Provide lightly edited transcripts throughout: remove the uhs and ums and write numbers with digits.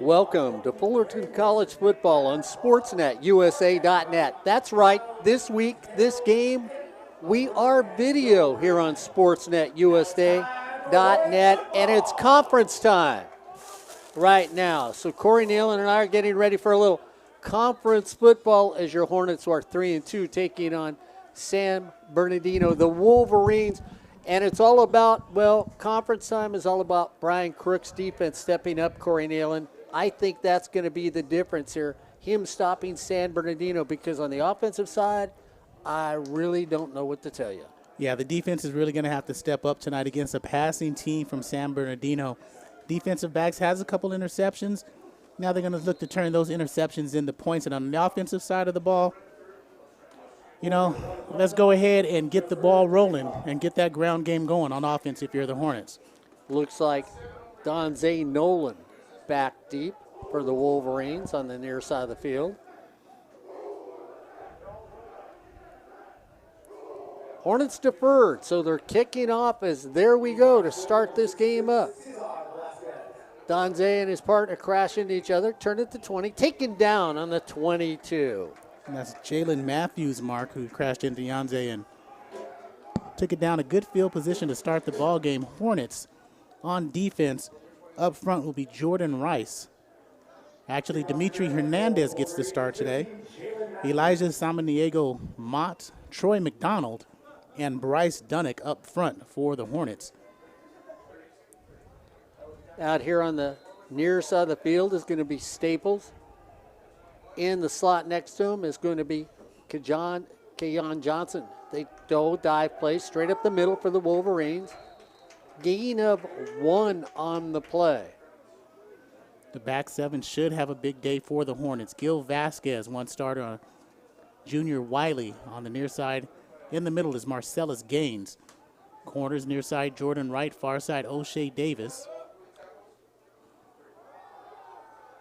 Welcome to Fullerton College Football on SportsNetUSA.net. That's right, this week, this game, we are video here on SportsNetUSA.net, and it's conference time right now. So Corey Neyland and I are getting ready for a little conference football as your Hornets are 3-2 taking on San Bernardino, the Wolverines. And it's all about, well, conference time is all about Brian Crook's defense stepping up, Corey Neyland. I think that's going to be the difference here, him stopping San Bernardino, because on the offensive side, I really don't know what to tell you. Yeah, the defense is really going to have to step up tonight against a passing team from San Bernardino. Defensive backs has a couple interceptions. Now they're going to look to turn those interceptions into points. And on the offensive side of the ball, you know, let's go ahead and get the ball rolling and get that ground game going on offense if you're the Hornets. Looks like Donzay Nolan back deep for the Wolverines on the near side of the field. Hornets deferred, so they're kicking off as there we go to start this game up. Donzay and his partner crash into each other, turn it to 20, taken down on the 22. And that's Jalen Matthews, Mark, who crashed into Donzay and took it down. A good field position to start the ball game. Hornets on defense. Up front will be Jordan Rice. Actually, Dimitri Hernandez gets the start today. Elijah Samaniego Mott, Troy McDonald, and Bryce Dunnick up front for the Hornets. Out here on the near side of the field is going to be Staples. In the slot next to him is going to be Kajan Johnson. They go dive play straight up the middle for the Wolverines. Gain of 1 on the play. The back seven should have a big day for the Hornets. Gil Vasquez, one starter on Junior Wiley on the near side. In the middle is Marcellus Gaines. Corners near side, Jordan Wright. Far side, O'Shea Davis.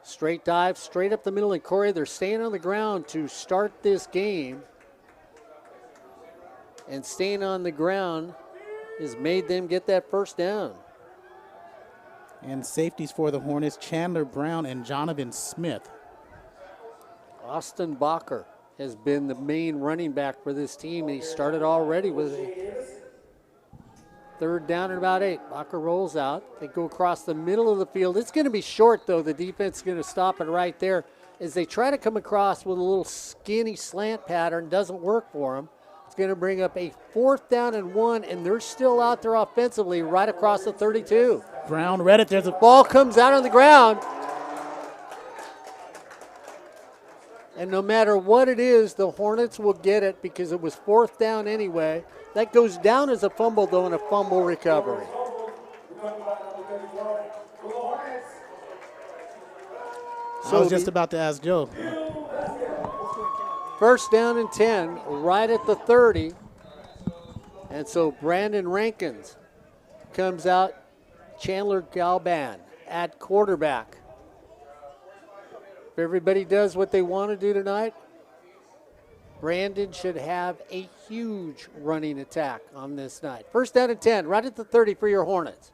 Straight dive, straight up the middle. And Corey, they're staying on the ground to start this game. And staying on the ground has made them get that first down. And safeties for the Hornets, Chandler Brown and Jonathan Smith. Austin Bacher has been the main running back for this team, and he started already with a third down and about 8. Bacher rolls out. They go across the middle of the field. It's going to be short, though. The defense is going to stop it right there as they try to come across with a little skinny slant pattern. Doesn't work for them. Going to bring up a 4th down and 1, and they're still out there offensively right across the 32. Brown read it. There's a ball comes out on the ground. And no matter what it is, the Hornets will get it because it was 4th down anyway. That goes down as a fumble, though, and a fumble recovery. I was just about to ask Joe. First down and 10, right at the 30. And so Brandon Rankins comes out. Chandler Galban at quarterback. If everybody does what they want to do tonight, Brandon should have a huge running attack on this night. First down and 10, right at the 30 for your Hornets.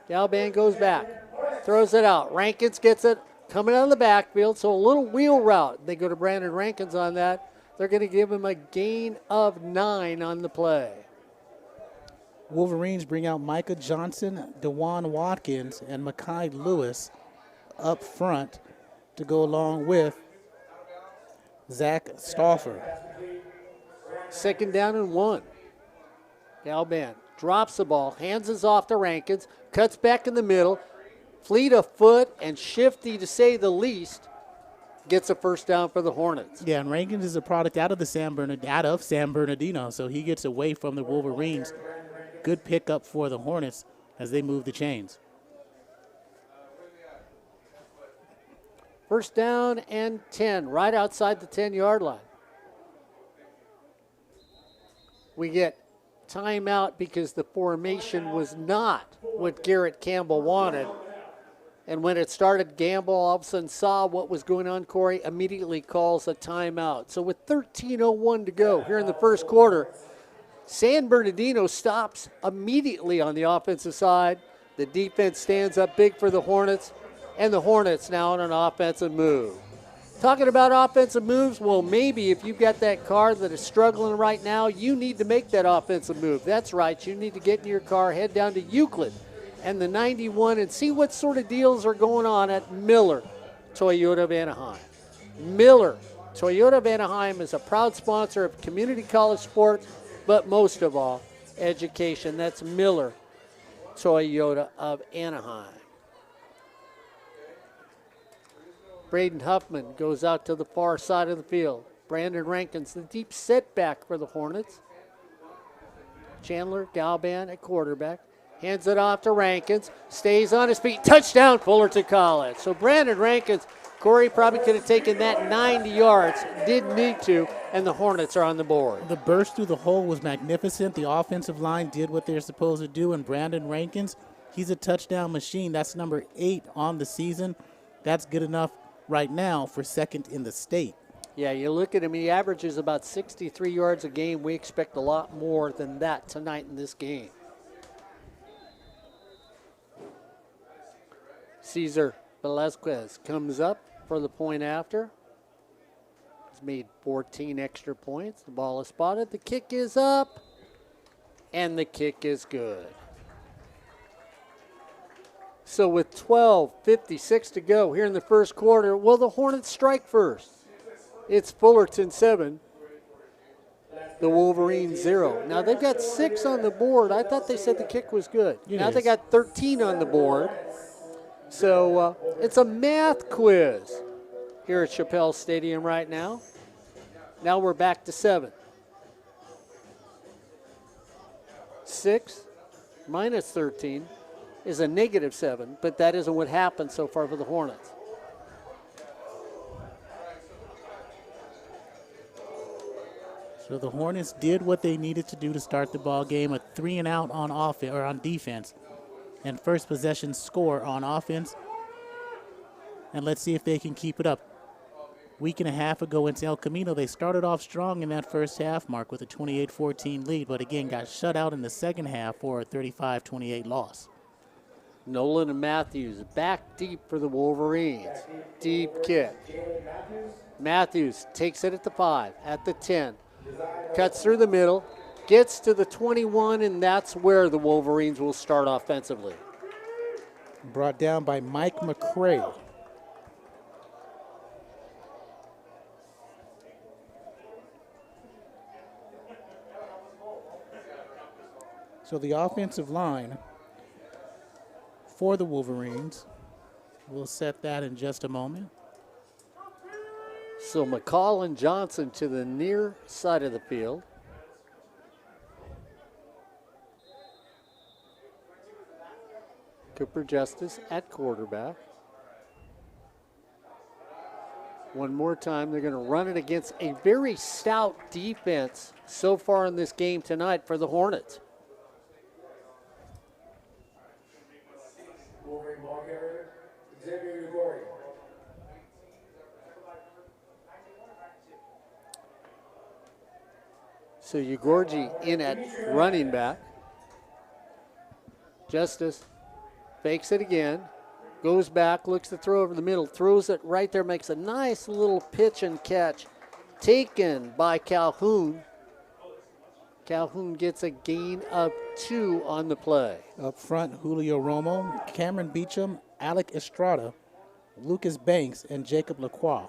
Galban goes back, throws it out. Rankins gets it. Coming out of the backfield, so a little wheel route. They go to Brandon Rankins on that. They're going to give him a gain of 9 on the play. Wolverines bring out Micah Johnson, DeJuan Watkins, and Makai Lewis up front to go along with Zach Stauffer. 2nd down and 1. Galban drops the ball, hands it off to Rankins, cuts back in the middle. Fleet of foot and shifty, to say the least, gets a first down for the Hornets. Yeah, and Rankins is a product out of San Bernardino, so he gets away from the Wolverines. Good pickup for the Hornets as they move the chains. First down and 10, right outside the 10-yard line. We get timeout because the formation was not what Garrett Campbell wanted. And when it started, Gamble all of a sudden saw what was going on. Corey immediately calls a timeout. So with 13:01 to go here in the first quarter, San Bernardino stops immediately on the offensive side. The defense stands up big for the Hornets. And the Hornets now on an offensive move. Talking about offensive moves, well, maybe if you've got that car that is struggling right now, you need to make that offensive move. That's right. You need to get in your car, head down to Euclid and the 91 and see what sort of deals are going on at Miller Toyota of Anaheim. Miller Toyota of Anaheim is a proud sponsor of community college sports, but most of all, education. That's Miller Toyota of Anaheim. Braden Huffman goes out to the far side of the field. Brandon Rankins, the deep setback for the Hornets. Chandler Galban at quarterback. Hands it off to Rankins. Stays on his feet. Touchdown, Fullerton College. So Brandon Rankins, Corey probably could have taken that 90 yards. Didn't need to, and the Hornets are on the board. The burst through the hole was magnificent. The offensive line did what they're supposed to do, and Brandon Rankins, he's a touchdown machine. That's number 8 on the season. That's good enough right now for second in the state. Yeah, you look at him, he averages about 63 yards a game. We expect a lot more than that tonight in this game. Cesar Velasquez comes up for the point after. He's made 14 extra points. The ball is spotted. The kick is up, and the kick is good. So with 12:56 to go here in the first quarter, will the Hornets strike first? It's Fullerton 7, the Wolverines 0. Now they've got 6 on the board. I thought they said the kick was good. Now they got 13 on the board. So it's a math quiz here at Shapell Stadium right now. Now we're back to 7. 6 minus 13 is a negative 7, but that isn't what happened so far for the Hornets. So the Hornets did what they needed to do to start the ball game, a 3-and-out on offense or on defense, and first possession score on offense. And let's see if they can keep it up. Week and a half ago in El Camino, they started off strong in that first half, Mark, with a 28-14 lead, but again got shut out in the second half for a 35-28 loss. Nolan and Matthews back deep for the Wolverines. Deep kick. Matthews takes it at the 5, at the 10. Cuts through the middle, gets to the 21, and that's where the Wolverines will start offensively. Brought down by Mike McCray. So the offensive line for the Wolverines, we'll set that in just a moment. So McCall and Johnson to the near side of the field. Cooper Justice at quarterback. One more time, they're going to run it against a very stout defense so far in this game tonight for the Hornets. So Ugorji in at running back. Justice fakes it again, goes back, looks to throw over the middle, throws it right there, makes a nice little pitch and catch. Taken by Calhoun. Calhoun gets a gain of 2 on the play. Up front, Julio Romo, Cameron Beecham, Alec Estrada, Lucas Banks, and Jacob Lacroix.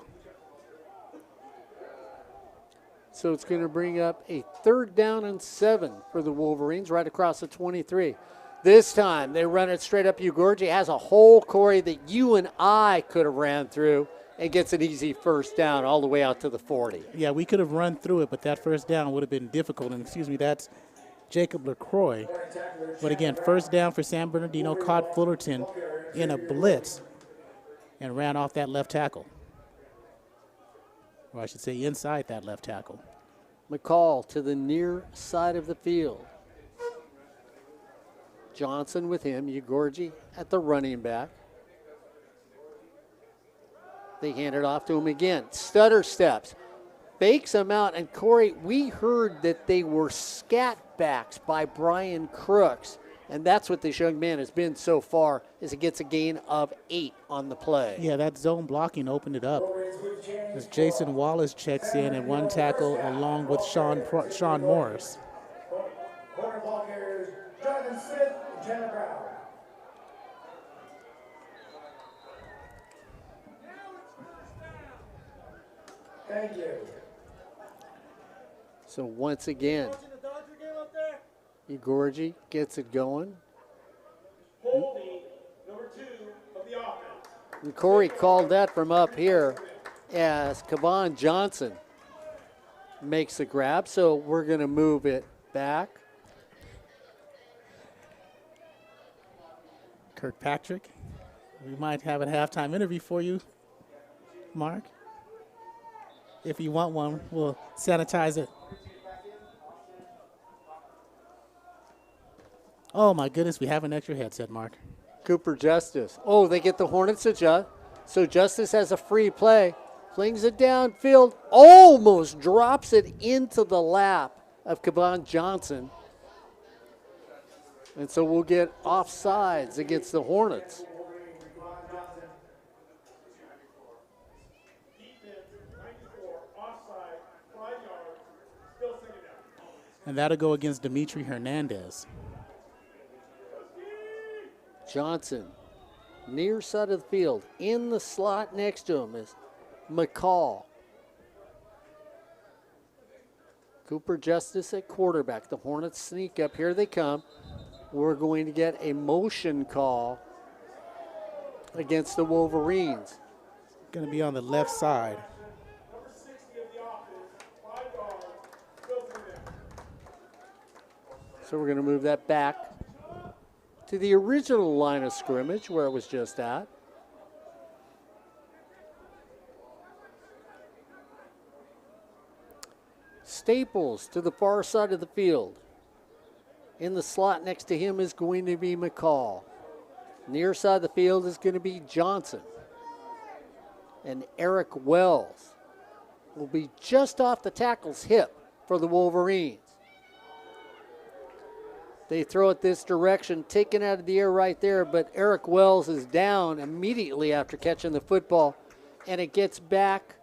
So it's going to bring up a 3rd down and 7 for the Wolverines right across the 23. This time they run it straight up. Ugorji has a hole, Corey, that you and I could have ran through and gets an easy first down all the way out to the 40. Yeah, we could have run through it, but that first down would have been difficult. And that's Jacob Lacroix. But again, first down for San Bernardino, caught Fullerton in a blitz and ran off that left tackle. Or I should say inside that left tackle. McCall to the near side of the field. Johnson with him, Ugorji at the running back. They hand it off to him again. Stutter steps, fakes him out, and Corey, we heard that they were scat backs by Brian Crooks. And that's what this young man has been so far, is he gets a gain of 8 on the play. Yeah, that zone blocking opened it up. As Jason Wallace checks in and one tackle along with Sean Morris. Hornet ball carriers, Jonathan Smith and Chandler Brown. Thank you. So once again, Igorji gets it going. Holding number 2 of the offense. And Corey called that from up here as Kavan Johnson makes the grab. So we're going to move it back. Kirkpatrick, we might have a halftime interview for you, Mark. If you want one, we'll sanitize it. Oh my goodness, we have an extra headset, Mark. Cooper Justice. Oh, they get the Hornets adjust. So Justice has a free play. Flings it downfield. Almost drops it into the lap of Kavan Johnson. And so we'll get offsides against the Hornets. And that'll go against Dimitri Hernandez. Johnson, near side of the field. In the slot next to him is McCall. Cooper Justice at quarterback. The Hornets sneak up. Here they come. We're going to get a motion call against the Wolverines. Going to be on the left side. So we're going to move that back to the original line of scrimmage where it was just at. Staples to the far side of the field. In the slot next to him is going to be McCall. Near side of the field is going to be Johnson. And Eric Wells will be just off the tackle's hip for the Wolverines. They throw it this direction, taken out of the air right there, but Eric Wells is down immediately after catching the football, and it gets back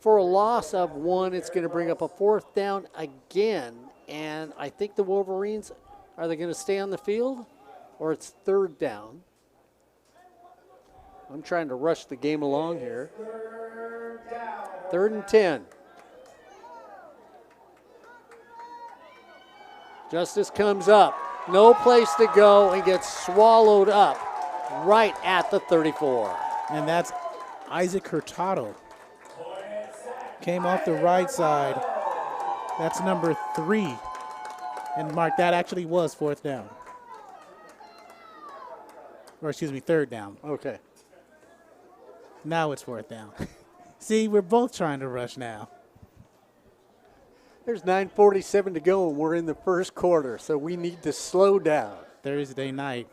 for a loss of 1. It's going to bring up a 4th down again, and I think the Wolverines, are they going to stay on the field, or it's 3rd down? I'm trying to rush the game along here. 3rd and 10. Justice comes up, no place to go, and gets swallowed up right at the 34. And that's Isaac Hurtado. Came off the right side. That's number 3. And Mark, that actually was 4th down. Or excuse me, 3rd down. Okay. Now it's 4th down. See, we're both trying to rush now. There's 9:47 to go, and we're in the first quarter, so we need to slow down. Thursday night.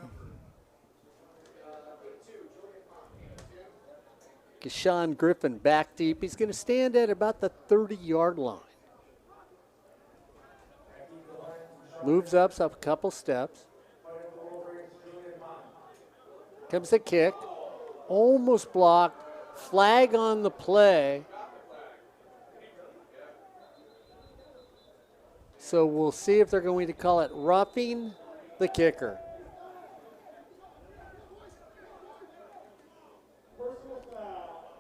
Keshawn Griffin back deep. He's going to stand at about the 30-yard line. Moves up a couple steps. Comes the kick. Almost blocked. Flag on the play. So we'll see if they're going to call it roughing the kicker.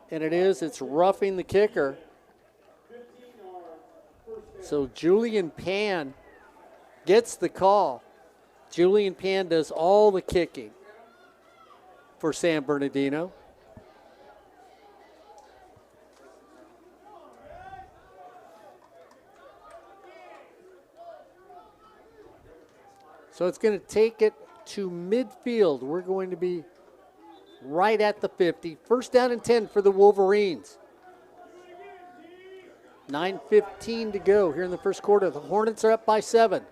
And it is, it's roughing the kicker. So Julian Pan gets the call. Julian Pan does all the kicking for San Bernardino. So it's going to take it to midfield. We're going to be right at the 50. 1st down and 10 for the Wolverines. 9:15 to go here in the first quarter. The Hornets are up by 7.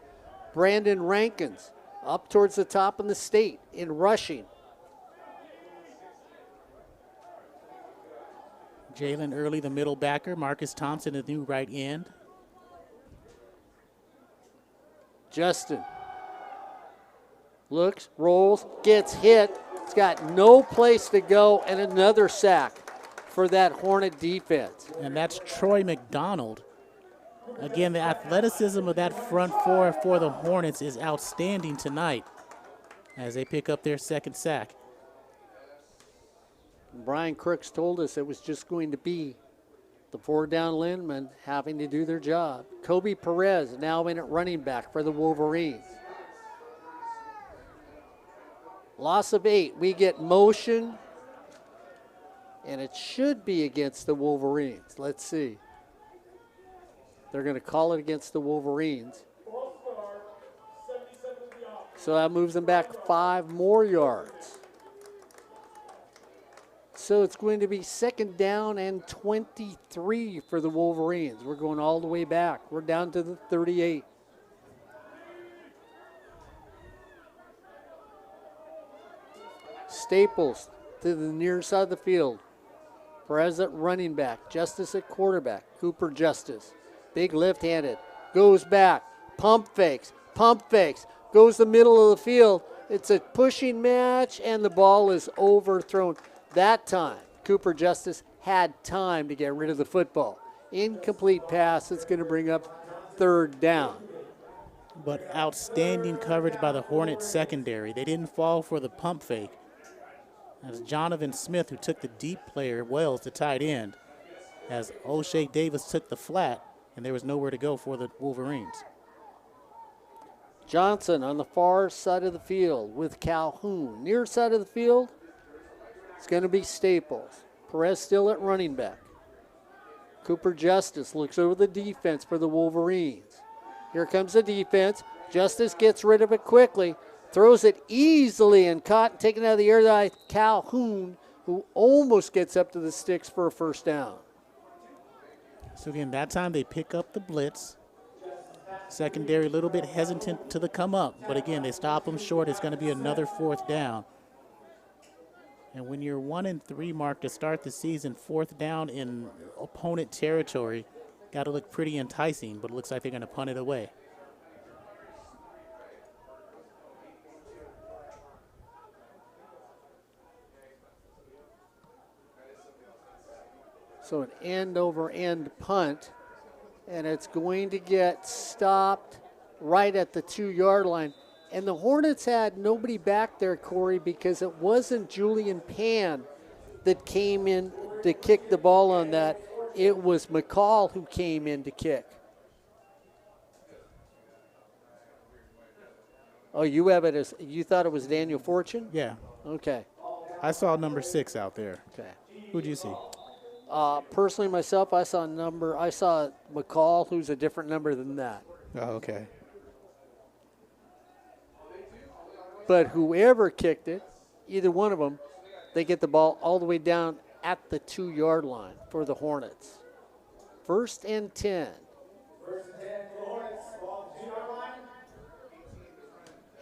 Brandon Rankins up towards the top in the state in rushing. Jalen Early, the middle backer. Marcus Thompson, the new right end. Justin Looks, rolls, gets hit. It's got no place to go, and another sack for that Hornet defense. And that's Troy McDonald. Again, the athleticism of that front four for the Hornets is outstanding tonight as they pick up their second sack. Brian Crooks told us it was just going to be the 4-down linemen having to do their job. Kobe Perez now in at running back for the Wolverines. Loss of 8. We get motion, and it should be against the Wolverines. Let's see. They're going to call it against the Wolverines. So that moves them back 5 more yards. So it's going to be 2nd down and 23 for the Wolverines. We're going all the way back. We're down to the 38. Staples to the near side of the field. Perez at running back. Justice at quarterback. Cooper Justice. Big left-handed. Goes back. Pump fakes. Pump fakes. Goes the middle of the field. It's a pushing match, and the ball is overthrown. That time, Cooper Justice had time to get rid of the football. Incomplete pass. It's going to bring up 3rd down. But outstanding coverage by the Hornets secondary. They didn't fall for the pump fake. As Jonovan Smith, who took the deep player, Wells, the tight end, as O'Shea Davis took the flat, and there was nowhere to go for the Wolverines. Johnson on the far side of the field with Calhoun. Near side of the field, it's going to be Staples. Perez still at running back. Cooper Justice looks over the defense for the Wolverines. Here comes the defense. Justice gets rid of it quickly. Throws it easily and caught, taken out of the air by Calhoun, who almost gets up to the sticks for a 1st down. So again, that time they pick up the blitz. Secondary a little bit hesitant to the come up, but again, they stop them short. It's going to be another 4th down. And when you're 1-3 mark to start the season, 4th down in opponent territory, got to look pretty enticing, but it looks like they're going to punt it away. So an end-over-end punt, and it's going to get stopped right at the 2-yard line. And the Hornets had nobody back there, Corey, because it wasn't Julian Pan that came in to kick the ball on that. It was McCall who came in to kick. Oh, you have it as, you thought it was Daniel Fortune? Yeah. Okay. I saw number 6 out there. Okay. Who'd you see? Personally, myself, I saw McCall, who's a different number than that. Oh, okay. But whoever kicked it, either one of them, they get the ball all the way down at the 2-yard line for the Hornets. 1st and 10.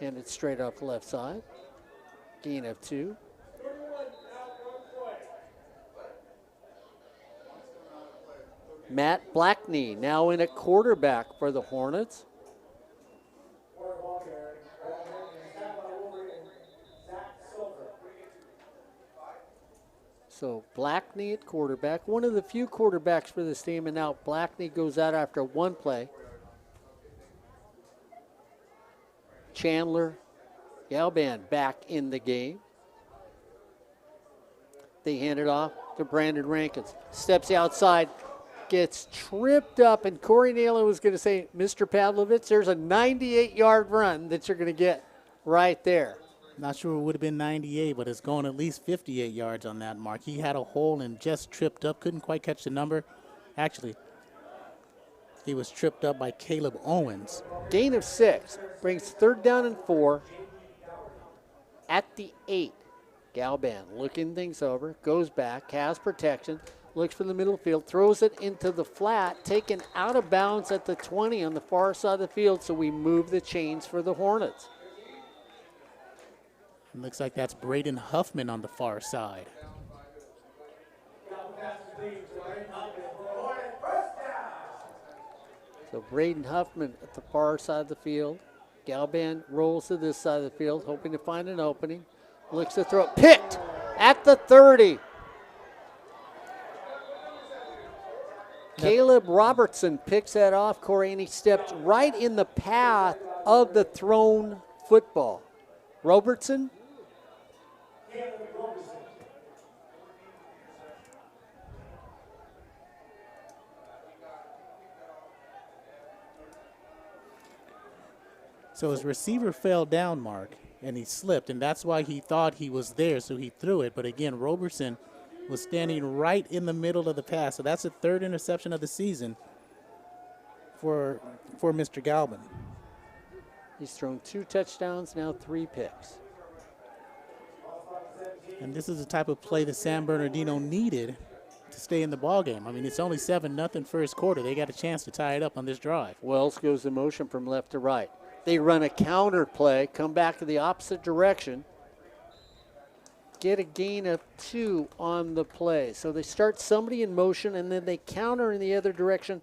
And it's straight up left side. Gain of 2. Matt Blackney now in at quarterback for the Hornets. So Blackney at quarterback, one of the few quarterbacks for this team, and now Blackney goes out after 1 play. Chandler Galban back in the game. They hand it off to Brandon Rankins. Steps outside, gets tripped up, and Corey Neyland was going to say, Mr. Pavlovich, there's a 98-yard run that you're going to get right there. Not sure it would have been 98, but it's going at least 58 yards on that mark. He had a hole and just tripped up, couldn't quite catch the number. Actually, he was tripped up by Caleb Owens. Gain of 6 brings 3rd down and 4 at the 8. Galban looking things over, goes back, has protection, looks for the middle field, throws it into the flat, taken out of bounds at the 20 on the far side of the field, so we move the chains for the Hornets. It looks like that's Braden Huffman on the far side. So Braden Huffman at the far side of the field. Galban rolls to this side of the field, hoping to find an opening. Looks to throw. Picked at the 30. Caleb Robertson picks that off, Corey, and he stepped right in the path of the thrown football. Robertson. So his receiver fell down, Mark, and he slipped, and that's why he thought he was there, so he threw it. But again, Robertson was standing right in the middle of the pass. So that's the third interception of the season for Mr. Galban. He's thrown 2 touchdowns, now 3 picks. And this is the type of play that San Bernardino needed to stay in the ballgame. I mean, it's only 7-0 first quarter. They got a chance to tie it up on this drive. Wells goes in motion from left to right. They run a counter play, come back to the opposite direction, get a gain of 2 on the play. So they start somebody in motion, and then they counter in the other direction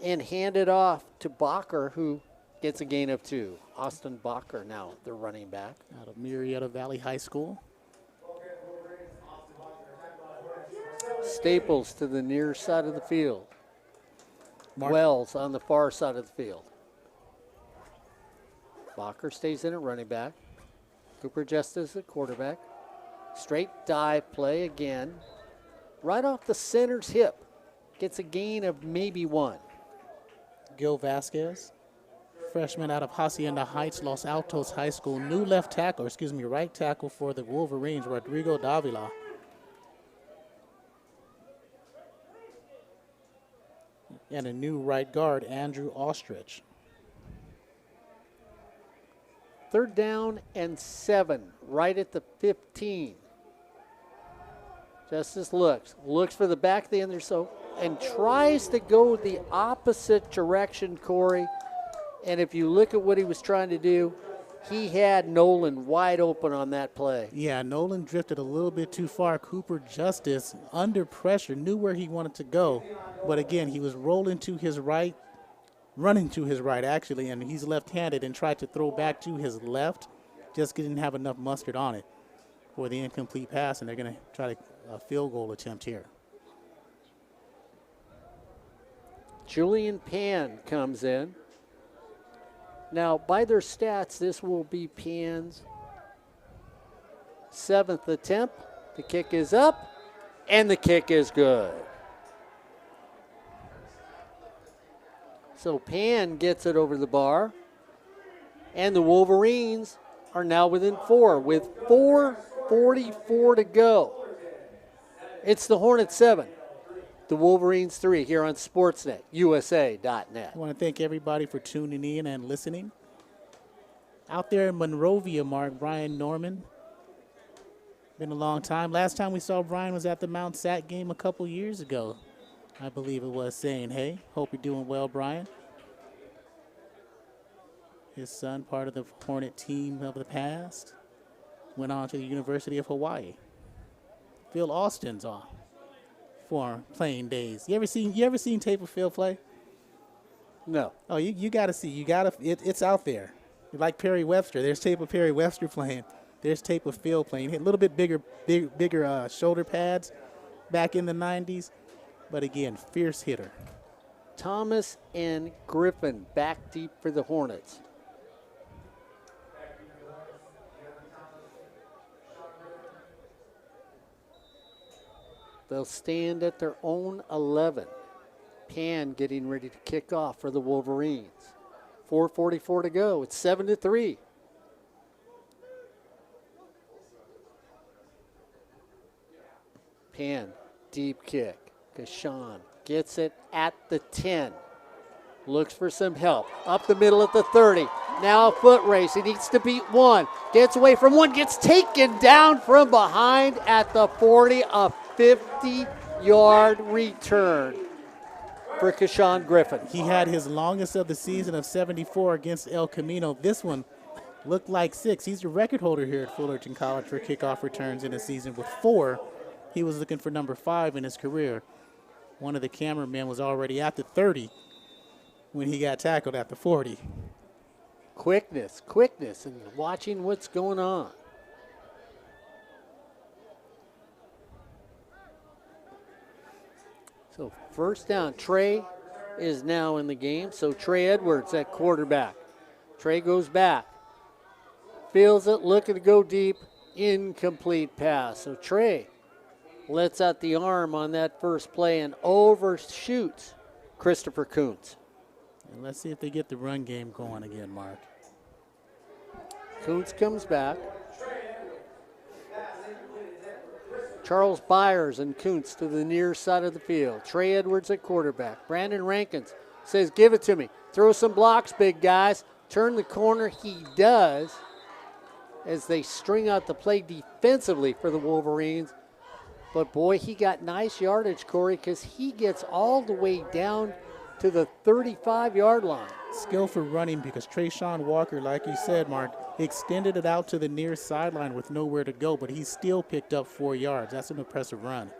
and hand it off to Bacher, who gets a gain of 2. Austin Bacher now, the running back. Out of Marietta Valley High School. Staples to the near side of the field. Mark. Wells on the far side of the field. Bacher stays in at running back. Cooper Justice at quarterback. Straight dive play again. Right off the center's hip. Gets a gain of maybe 1. Gil Vasquez, freshman out of Hacienda Heights, Los Altos High School. New right tackle for the Wolverines, Rodrigo Davila. And a new right guard, Andrew Ostrich. 3rd down and 7, right at the 15. Justice looks for the back of the end or so, and tries to go the opposite direction, Corey. And if you look at what he was trying to do, he had Nolan wide open on that play. Yeah, Nolan drifted a little bit too far. Cooper Justice, under pressure, knew where he wanted to go. But again, he was rolling to his right, running to his right, actually, and he's left-handed and tried to throw back to his left. Just didn't have enough mustard on it for the incomplete pass, and they're going to try a field goal attempt here. Julian Pan comes in. Now, by their stats, this will be Pan's 7th attempt. The kick is up, and the kick is good. So Pan gets it over the bar, and the Wolverines are now within 4 with 4:44 to go. It's the Hornets 7, the Wolverines 3 here on Sportsnet, USA.net. I want to thank everybody for tuning in and listening. Out there in Monrovia, Mark, Brian Norman. Been a long time. Last time we saw Brian was at the Mount Sac game a couple years ago. I believe it was, saying, hey, hope you're doing well, Brian. His son, part of the Hornet team of the past, went on to the University of Hawaii. Phil Austin's on for playing days. You ever seen tape of Phil play? No. Oh, you got to see. It's out there. Like Perry Webster. There's tape of Perry Webster playing. There's tape of Phil playing. A little bit bigger shoulder pads back in the 90s. But again, fierce hitter. Thomas and Griffin back deep for the Hornets. They'll stand at their own 11. Pan getting ready to kick off for the Wolverines. 4:44 to go. It's 7-3. Pan, deep kick. Kashan gets it at the 10. Looks for some help. Up the middle at the 30. Now a foot race. He needs to beat one. Gets away from one. Gets taken down from behind at the 40. A 50-yard return for Kashan Griffin. He had his longest of the season of 74 against El Camino. This one looked like 6. He's the record holder here at Fullerton College for kickoff returns in a season with 4. He was looking for number 5 in his career. One of the cameramen was already at the 30 when he got tackled at the 40. quickness, and watching what's going on. So first down, Trey is now in the game. So Trey Edwards at quarterback. Trey goes back, feels it, looking to go deep, incomplete pass. So Trey lets out the arm on that first play and overshoots Christopher Kuntz. And let's see if they get the run game going again, Mark. Kuntz comes back. Charles Byers and Kuntz to the near side of the field. Trey Edwards at quarterback. Brandon Rankins says, give it to me. Throw some blocks, big guys. Turn the corner. He does as they string out the play defensively for the Wolverines. But, boy, he got nice yardage, Corey, because he gets all the way down to the 35-yard line. Skill for running because Trayshawn Walker, like you said, Mark, extended it out to the near sideline with nowhere to go, but he still picked up 4 yards. That's an impressive run.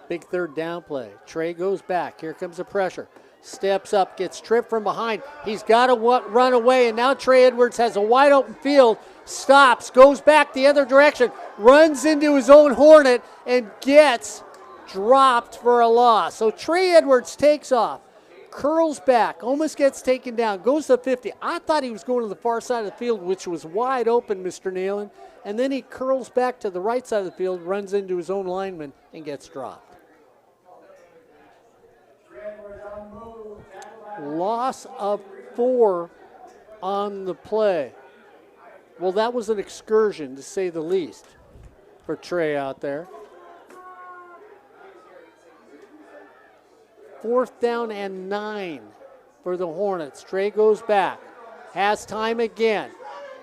Big third down play. Trey goes back. Here comes the pressure. Steps up, gets tripped from behind. He's got to run away, and now Trey Edwards has a wide open field, stops, goes back the other direction, runs into his own Hornet, and gets dropped for a loss. So Trey Edwards takes off, curls back, almost gets taken down, goes to 50. I thought he was going to the far side of the field, which was wide open, Mr. Neyland, and then he curls back to the right side of the field, runs into his own lineman, and gets dropped. Loss of 4 on the play. Well, that was an excursion, to say the least, for Trey out there. 4th down and 9 for the Hornets. Trey goes back, has time again,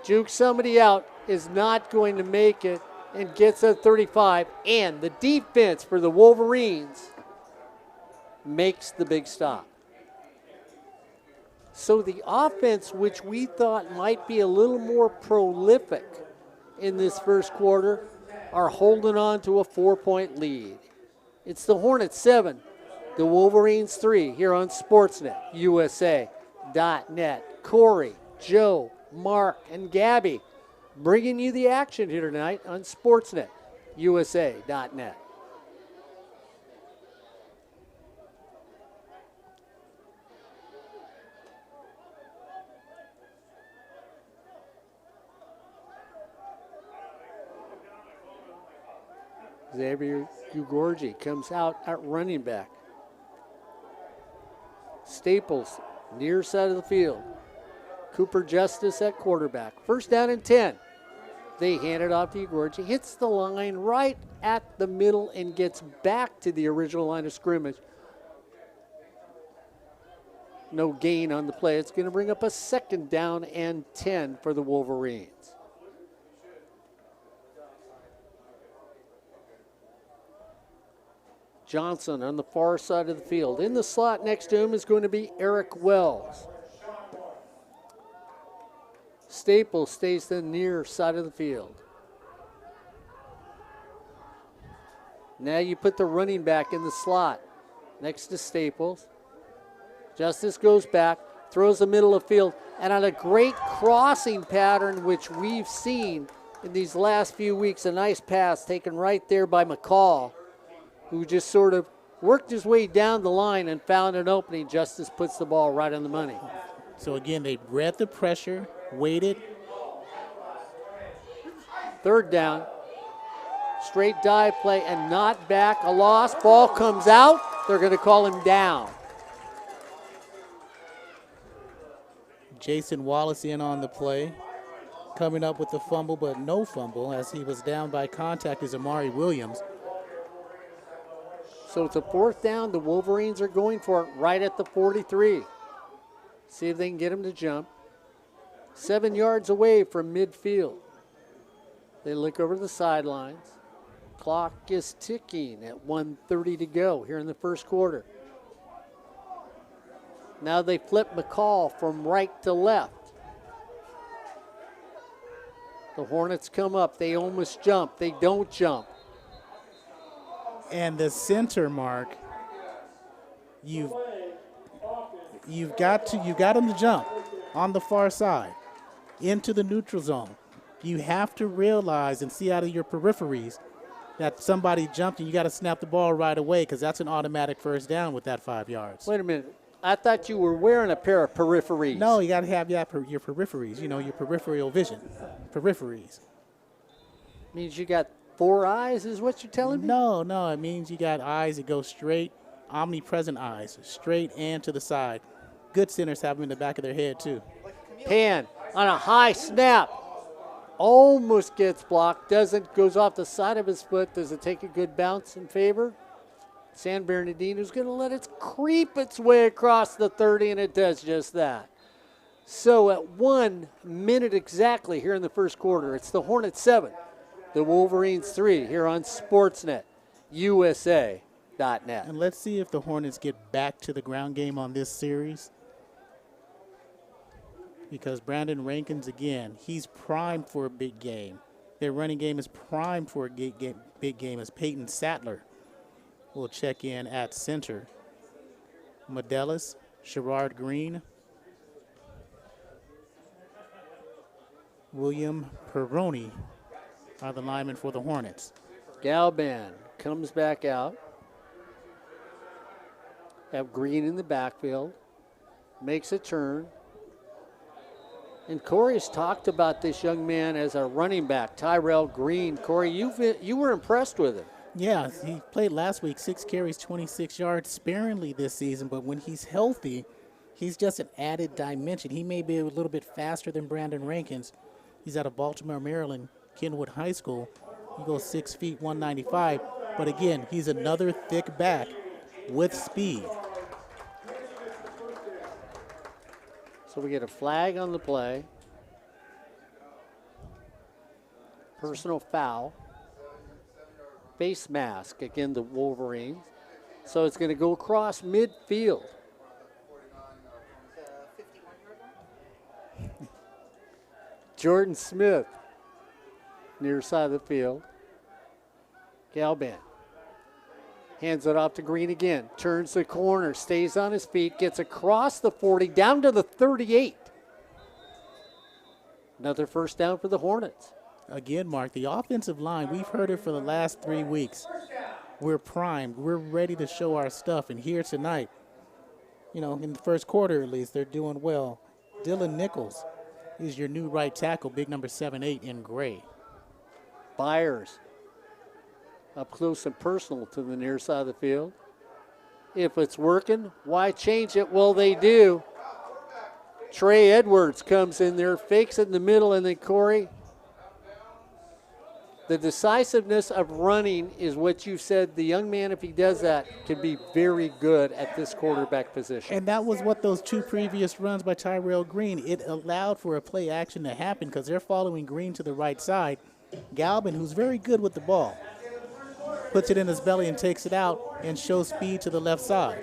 jukes somebody out, is not going to make it, and gets a 35. And the defense for the Wolverines makes the big stop. So the offense, which we thought might be a little more prolific in this first quarter, are holding on to a 4-point lead. It's the Hornets 7, the Wolverines 3 here on Sportsnet USA.net. Corey, Joe, Mark, and Gabby bringing you the action here tonight on Sportsnet USA.net. Xavier Ugorji comes out at running back. Staples, near side of the field. Cooper Justice at quarterback. First down and 10. They hand it off to Ugorji. Hits the line right at the middle and gets back to the original line of scrimmage. No gain on the play. It's going to bring up a 2nd down and 10 for the Wolverines. Johnson on the far side of the field. In the slot next to him is going to be Eric Wells. Staples stays to the near side of the field. Now you put the running back in the slot next to Staples. Justice goes back, throws the middle of field, and on a great crossing pattern, which we've seen in these last few weeks, a nice pass taken right there by McCall, who just sort of worked his way down the line and found an opening. Justice puts the ball right on the money. So again, they read the pressure, waited. 3rd down, straight dive play and not back, a loss. Ball comes out. They're going to call him down. Jason Wallace in on the play, coming up with the fumble, but no fumble as he was down by contact is Amari Williams. So it's a 4th down. The Wolverines are going for it right at the 43. See if they can get him to jump. 7 yards away from midfield. They look over the sidelines. Clock is ticking at 1:30 to go here in the first quarter. Now they flip McCall from right to left. The Hornets come up. They almost jump. They don't jump. And the center, Mark, you've got him to jump on the far side. into the neutral zone. You have to realize and see out of your peripheries that somebody jumped and you got to snap the ball right away because that's an automatic first down with that 5 yards. Wait a minute. I thought you were wearing a pair of peripheries. No, you got to have your peripheries, your peripheral vision. Peripheries. Means you got 4 eyes is what you're telling me? No, it means you got eyes that go straight, omnipresent eyes, straight and to the side. Good centers have them in the back of their head, too. Pan on a high snap. Almost gets blocked. Doesn't. Goes off the side of his foot. Does it take a good bounce in favor? San Bernardino's going to let it creep its way across the 30, and it does just that. So at 1 minute exactly here in the first quarter, it's the Hornets 7, the Wolverines 3 here on Sportsnet, USA.net. And let's see if the Hornets get back to the ground game on this series. Because Brandon Rankins, again, he's primed for a big game. Their running game is primed for a big game as Peyton Sattler will check in at center. Modelis, Sherrard Green, William Perroni are the linemen for the Hornets. Galban comes back out. Have Green in the backfield. Makes a turn. And Corey's talked about this young man as a running back, Tyrell Green. Corey, you were impressed with him. Yeah, he played last week, 6 carries, 26 yards, sparingly this season. But when he's healthy, he's just an added dimension. He may be a little bit faster than Brandon Rankins. He's out of Baltimore, Maryland, Kenwood High School. He goes 6 feet, 195. But again, he's another thick back with speed. So we get a flag on the play. Personal foul. Face mask again, the Wolverines. So it's going to go across midfield. Jordan Smith, near side of the field. Galban hands it off to Green again. Turns the corner, stays on his feet, gets across the 40, down to the 38. Another first down for the Hornets. Again, Mark, the offensive line, we've heard it for the last 3 weeks. We're primed. We're ready to show our stuff. And here tonight, in the first quarter at least, they're doing well. Dylan Nichols is your new right tackle, big number 7'8" in gray. Byers up close and personal to the near side of the field. If it's working, why change it? Well, they do. Trey Edwards comes in there, fakes it in the middle, and then Corey, the decisiveness of running is what you said. The young man, if he does that, can be very good at this quarterback position. And that was what those 2 previous runs by Tyrell Green, it allowed for a play action to happen because they're following Green to the right side. Galban, who's very good with the ball, puts it in his belly and takes it out and shows speed to the left side.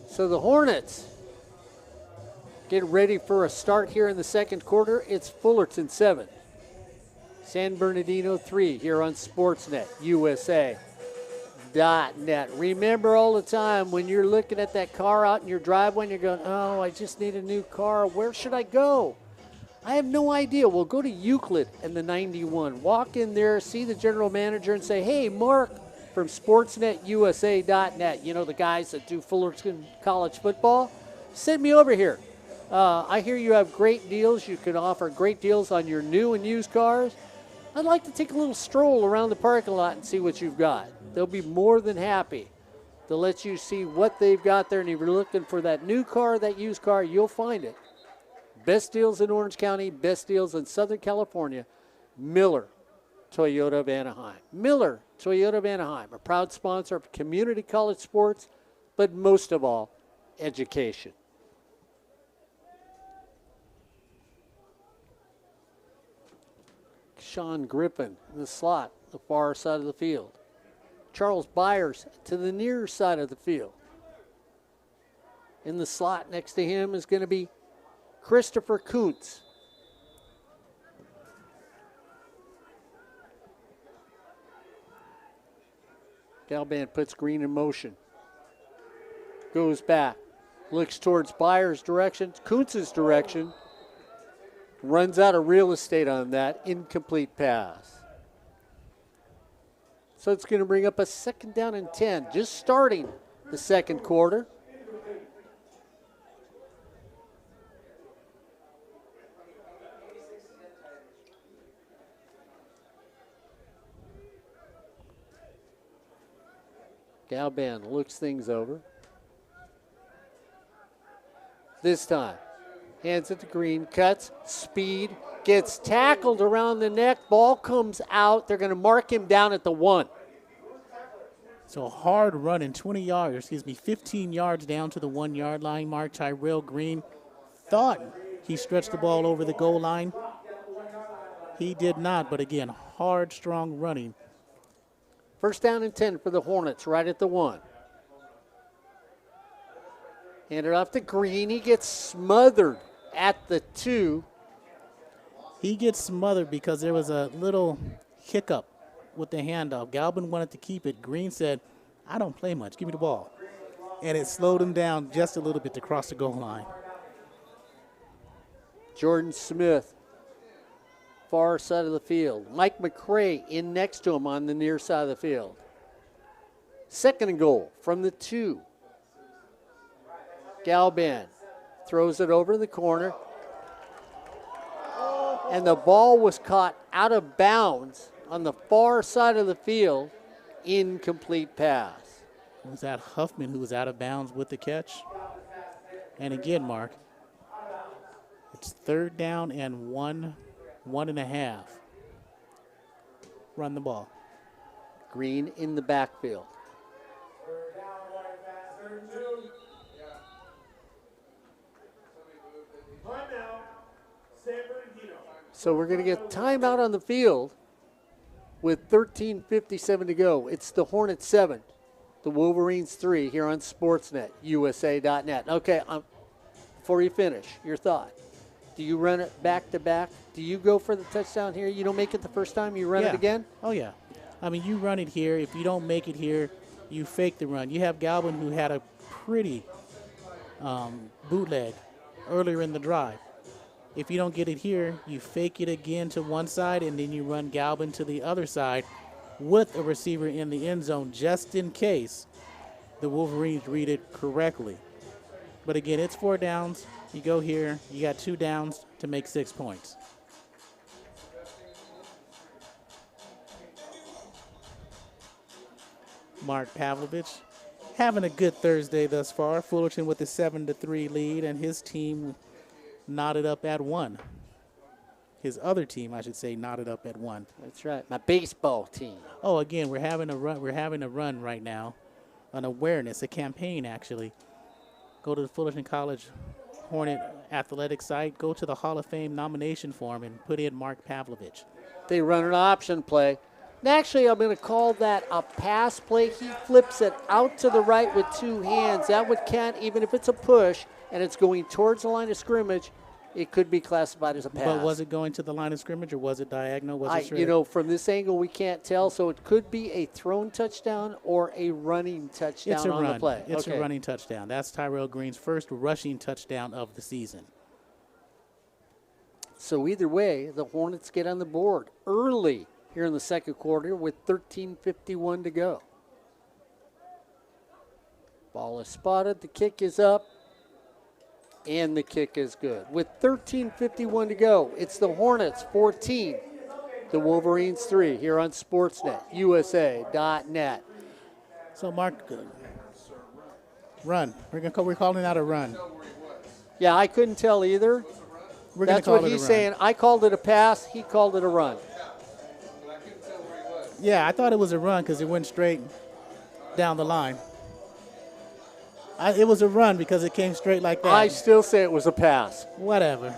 So the Hornets get ready for a start here in the second quarter. It's Fullerton 7, San Bernardino 3 here on Sportsnet, USA.net. Remember all the time when you're looking at that car out in your driveway and you're going, oh, I just need a new car. Where should I go? I have no idea. Well, go to Euclid and the 91. Walk in there, see the general manager, and say, hey, Mark from SportsNetUSA.net, the guys that do Fullerton College football, send me over here. I hear you have great deals. You can offer great deals on your new and used cars. I'd like to take a little stroll around the parking lot and see what you've got. They'll be more than happy to let you see what they've got there. And if you're looking for that new car, that used car, you'll find it. Best deals in Orange County, best deals in Southern California, Miller Toyota of Anaheim. Miller Toyota of Anaheim, a proud sponsor of community college sports, but most of all, education. Sean Griffin in the slot, the far side of the field. Charles Byers to the near side of the field. In the slot next to him is going to be Christopher Kuntz. Galban puts Green in motion. Goes back. Looks towards Byers' direction, Kuntz's direction. Runs out of real estate on that incomplete pass. So it's going to bring up a 2nd down and 10, just starting the second quarter. Galban looks things over. This time, hands it to Green, cuts, speed, gets tackled around the neck, ball comes out. They're going to mark him down at the 1. So hard running, 15 yards down to the 1 yard line mark. Tyrell Green thought he stretched the ball over the goal line. He did not, but again, hard, strong running. 1st down and 10 for the Hornets, right at the 1. Handed off to Green. He gets smothered at the 2. He gets smothered because there was a little hiccup with the handoff. Galban wanted to keep it. Green said, I don't play much. Give me the ball. And it slowed him down just a little bit to cross the goal line. Jordan Smith, far side of the field. Mike McCray in next to him on the near side of the field. 2nd and goal from the 2. Galban throws it over the corner. And the ball was caught out of bounds on the far side of the field. Incomplete pass. Was that Huffman who was out of bounds with the catch? And again, Mark, it's 3rd down and 1.5. Run the ball. Green in the backfield. So we're going to get timeout on the field with 13:57 to go. It's the Hornets 7, the Wolverines 3 here on Sportsnet, USA.net. Okay, before you finish, your thought. Do you run it back to back? Do you go for the touchdown here? You don't make it the first time, you run it again? Oh, yeah. I mean, you run it here. If you don't make it here, you fake the run. You have Galban who had a pretty bootleg earlier in the drive. If you don't get it here, you fake it again to one side, and then you run Galban to the other side with a receiver in the end zone just in case the Wolverines read it correctly. But again, it's 4 downs. You go here, you got 2 downs to make 6 points. Mark Pavlovich having a good Thursday thus far. Fullerton with a 7-3 lead, and his team knotted up at 1. His other team, I should say, knotted up at 1. That's right, my baseball team. Oh, again, we're having a run. We're having a run right now, an awareness, a campaign actually. Go to the Fullerton College Hornet athletic site. Go to the Hall of Fame nomination form and put in Mark Pavlovich. They run an option play. And actually, I'm going to call that a pass play. He flips it out to the right with 2 hands. That would count even if it's a push and it's going towards the line of scrimmage. It could be classified as a pass. But was it going to the line of scrimmage or was it diagonal? Was it straight? You know, from this angle, we can't tell. So it could be a thrown touchdown or a running touchdown on the play. It's a running touchdown. That's Tyrell Green's first rushing touchdown of the season. So either way, the Hornets get on the board early here in the second quarter with 13:51 to go. Ball is spotted. The kick is up. And the kick is good. With 13:51 to go, it's the Hornets 14, the Wolverines 3 here on Sportsnet, USA.net. So, Mark, run. We're calling out a run. Yeah, I couldn't tell either. That's what he's saying. I called it a pass. He called it a run. Yeah, I thought it was a run because it went straight down the line. It was a run because it came straight like that. I still say it was a pass. Whatever.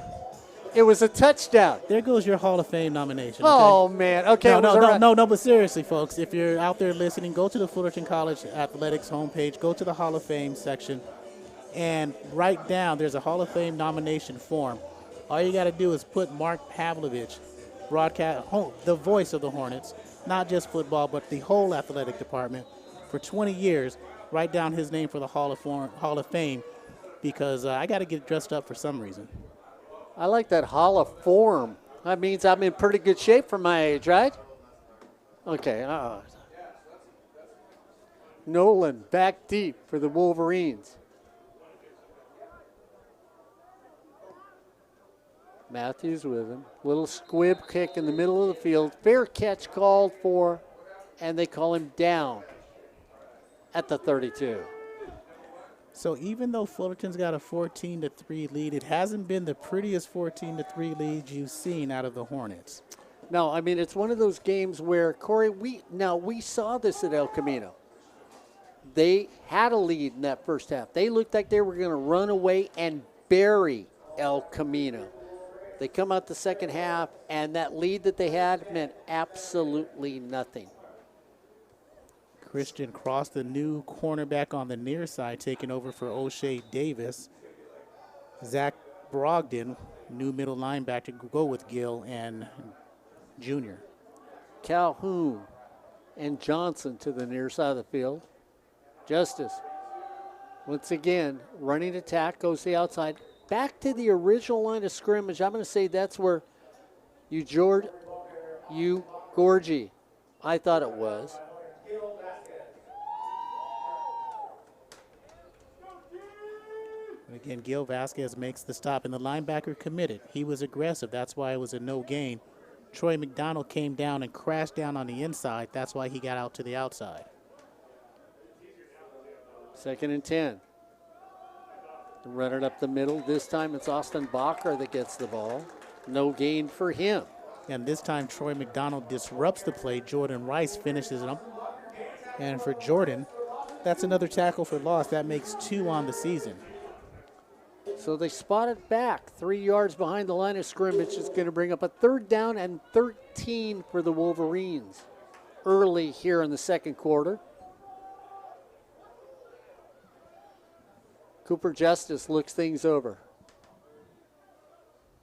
It was a touchdown. There goes your Hall of Fame nomination. Oh, man. Okay. No, but seriously, folks, if you're out there listening, go to the Fullerton College Athletics homepage, go to the Hall of Fame section, and write down, there's a Hall of Fame nomination form. All you got to do is put Mark Pavlovich, the voice of the Hornets, not just football, but the whole athletic department, for 20 years. Write down his name for the Hall of Fame because I got to get dressed up for some reason. I like that Hall of Form. That means I'm in pretty good shape for my age, right? Okay. Neyland back deep for the Wolverines. Matthews with him. Little squib kick in the middle of the field. Fair catch called for, and they call him down at the 32. So even though Fullerton's got a 14-3 lead, it hasn't been the prettiest 14-3 lead you've seen out of the Hornets. No, I mean, it's one of those games where, Corey, we saw this at El Camino. They had a lead in that first half. They looked like they were going to run away and bury El Camino. They come out the second half, and that lead that they had meant absolutely nothing. Christian Cross, the new cornerback on the near side, taking over for O'Shea Davis. Zach Brogdon, new middle linebacker, to go with Gill and Junior. Calhoun and Johnson to the near side of the field. Justice, once again, running attack, goes to the outside. Back to the original line of scrimmage. I'm going to say that's where Gorgie, I thought it was. Again, Gil Vasquez makes the stop, and the linebacker committed. He was aggressive. That's why it was a no gain. Troy McDonald came down and crashed down on the inside. That's why he got out to the outside. 2nd and 10. Run it up the middle. This time it's Austin Bacher that gets the ball. No gain for him. And this time Troy McDonald disrupts the play. Jordan Rice finishes it up. And for Jordan, that's another tackle for loss. That makes 2 on the season. So they spot it back 3 yards behind the line of scrimmage. It's going to bring up a 3rd down and 13 for the Wolverines early here in the second quarter. Cooper Justice looks things over.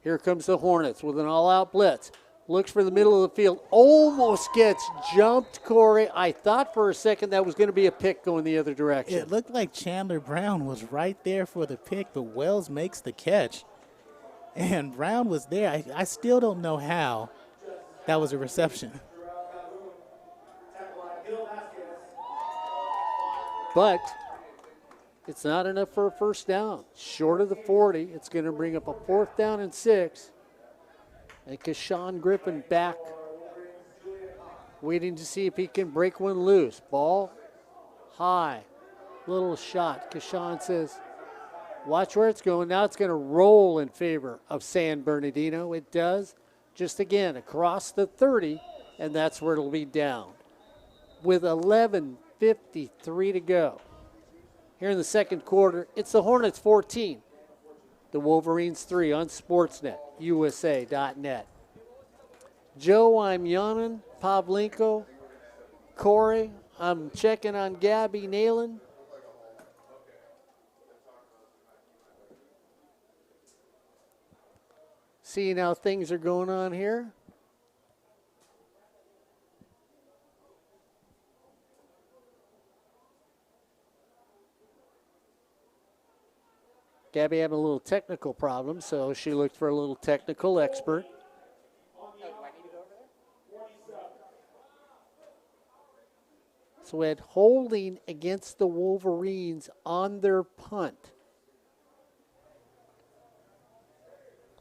Here comes the Hornets with an all-out blitz. Looks for the middle of the field. Almost gets jumped, Corey. I thought for a second that was going to be a pick going the other direction. It looked like Chandler Brown was right there for the pick, but Wells makes the catch. And Brown was there. I still don't know how that was a reception. But it's not enough for a first down. Short of the 40. It's going to bring up a 4th down and 6. And Kashawn Griffin back, waiting to see if he can break one loose. Ball high. Little shot. Kashawn says, watch where it's going. Now it's going to roll in favor of San Bernardino. It does. Just again, across the 30, and that's where it'll be down. With 11:53 to go. Here in the second quarter, it's the Hornets 14. The Wolverines 3 on Sportsnet, USA.net. Joe, I'm Yanan, Pavlenko, Corey, I'm checking on Gabby Neyland. Seeing how things are going on here. Gabby having a little technical problem, so she looked for a little technical expert. So we had holding against the Wolverines on their punt.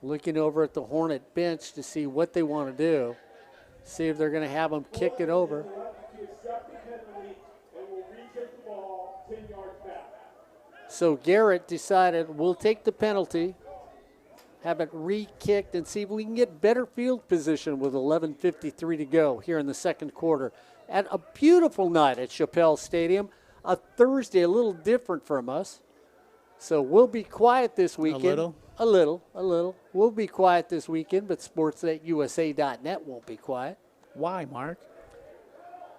Looking over at the Hornet bench to see what they want to do. See if they're going to have them kick it over. So Garrett decided we'll take the penalty, have it re-kicked, and see if we can get better field position with 11:53 to go here in the second quarter. At a beautiful night at Shapell Stadium, a Thursday, a little different from us. So we'll be quiet this weekend. A little. We'll be quiet this weekend, but sportsnetUSA.net won't be quiet. Why, Mark?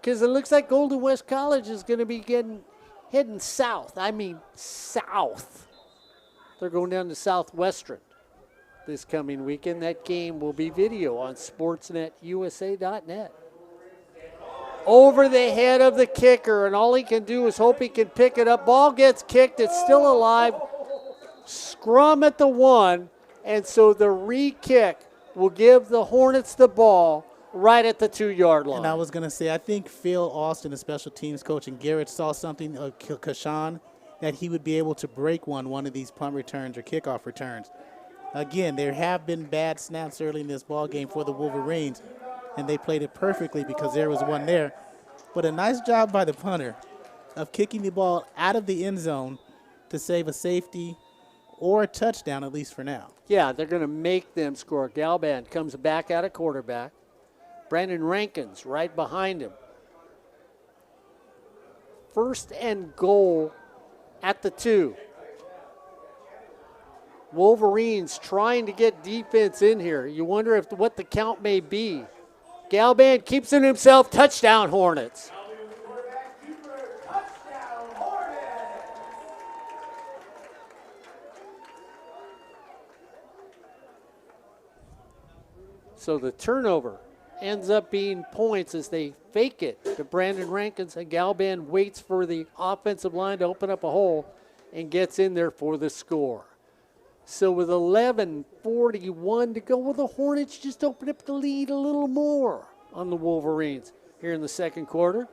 Because it looks like Golden West College is going to be heading south. I mean, south. They're going down to Southwestern this coming weekend. That game will be video on sportsnetusa.net. Over the head of the kicker, and all he can do is hope he can pick it up. Ball gets kicked. It's still alive. Scrum at the 1, And so the re-kick will give the Hornets the ball right at the 2-yard line. And I was going to say, I think Phil Austin, the special teams coach, and Garrett saw something of Kashan that he would be able to break one of these punt returns or kickoff returns. Again, there have been bad snaps early in this ball game for the Wolverines, and they played it perfectly because there was one there. But a nice job by the punter of kicking the ball out of the end zone to save a safety or a touchdown, at least for now. Yeah, they're going to make them score. Galban comes back out of quarterback. Brandon Rankins right behind him. 1st and goal at the 2. Wolverines trying to get defense in here. You wonder what the count may be. Galban keeps it himself. Touchdown, Hornets. So the turnover ends up being points as they fake it to Brandon Rankins, and Galban waits for the offensive line to open up a hole and gets in there for the score. So with 11:41 to go, well, the Hornets just open up the lead a little more on the Wolverines here in the second quarter.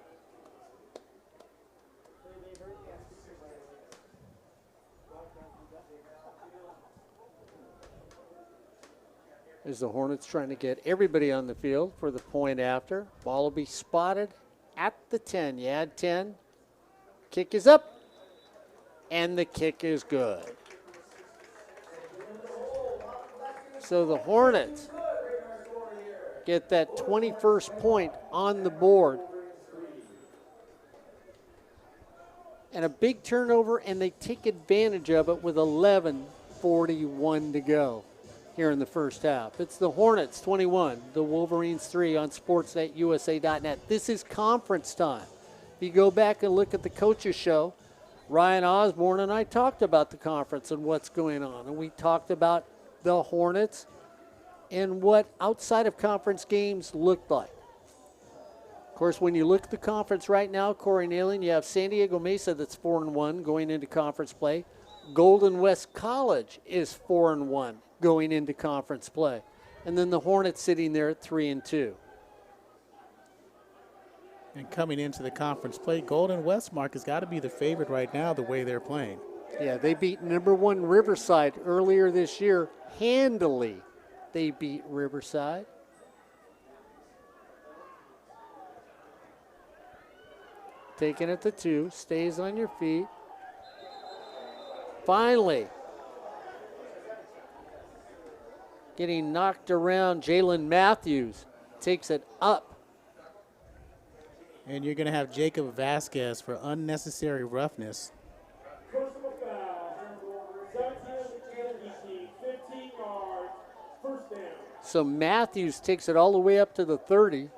As the Hornets trying to get everybody on the field for the point after. Ball will be spotted at the 10. You add 10. Kick is up. And the kick is good. So the Hornets get that 21st point on the board. And a big turnover, and they take advantage of it with 11:41 to go here in the first half. It's the Hornets 21, the Wolverines 3 on sportsnetusa.net. This is conference time. If you go back and look at the coaches show, Ryan Osborne and I talked about the conference and what's going on. And we talked about the Hornets and what outside of conference games looked like. Of course, when you look at the conference right now, Corey Neyland, you have San Diego Mesa that's 4-1 going into conference play. Golden West College is 4-1 going into conference play. And then the Hornets sitting there at 3-2. And coming into the conference play, Golden West, Mark, has got to be the favorite right now the way they're playing. Yeah, they beat #1 Riverside earlier this year. Handily, they beat Riverside. Taking it to 2, stays on your feet. Finally, getting knocked around, Jalen Matthews takes it up. And you're going to have Jacob Vasquez for unnecessary roughness. Personal foul. 17-15 yards. First down. So Matthews takes it all the way up to the 30.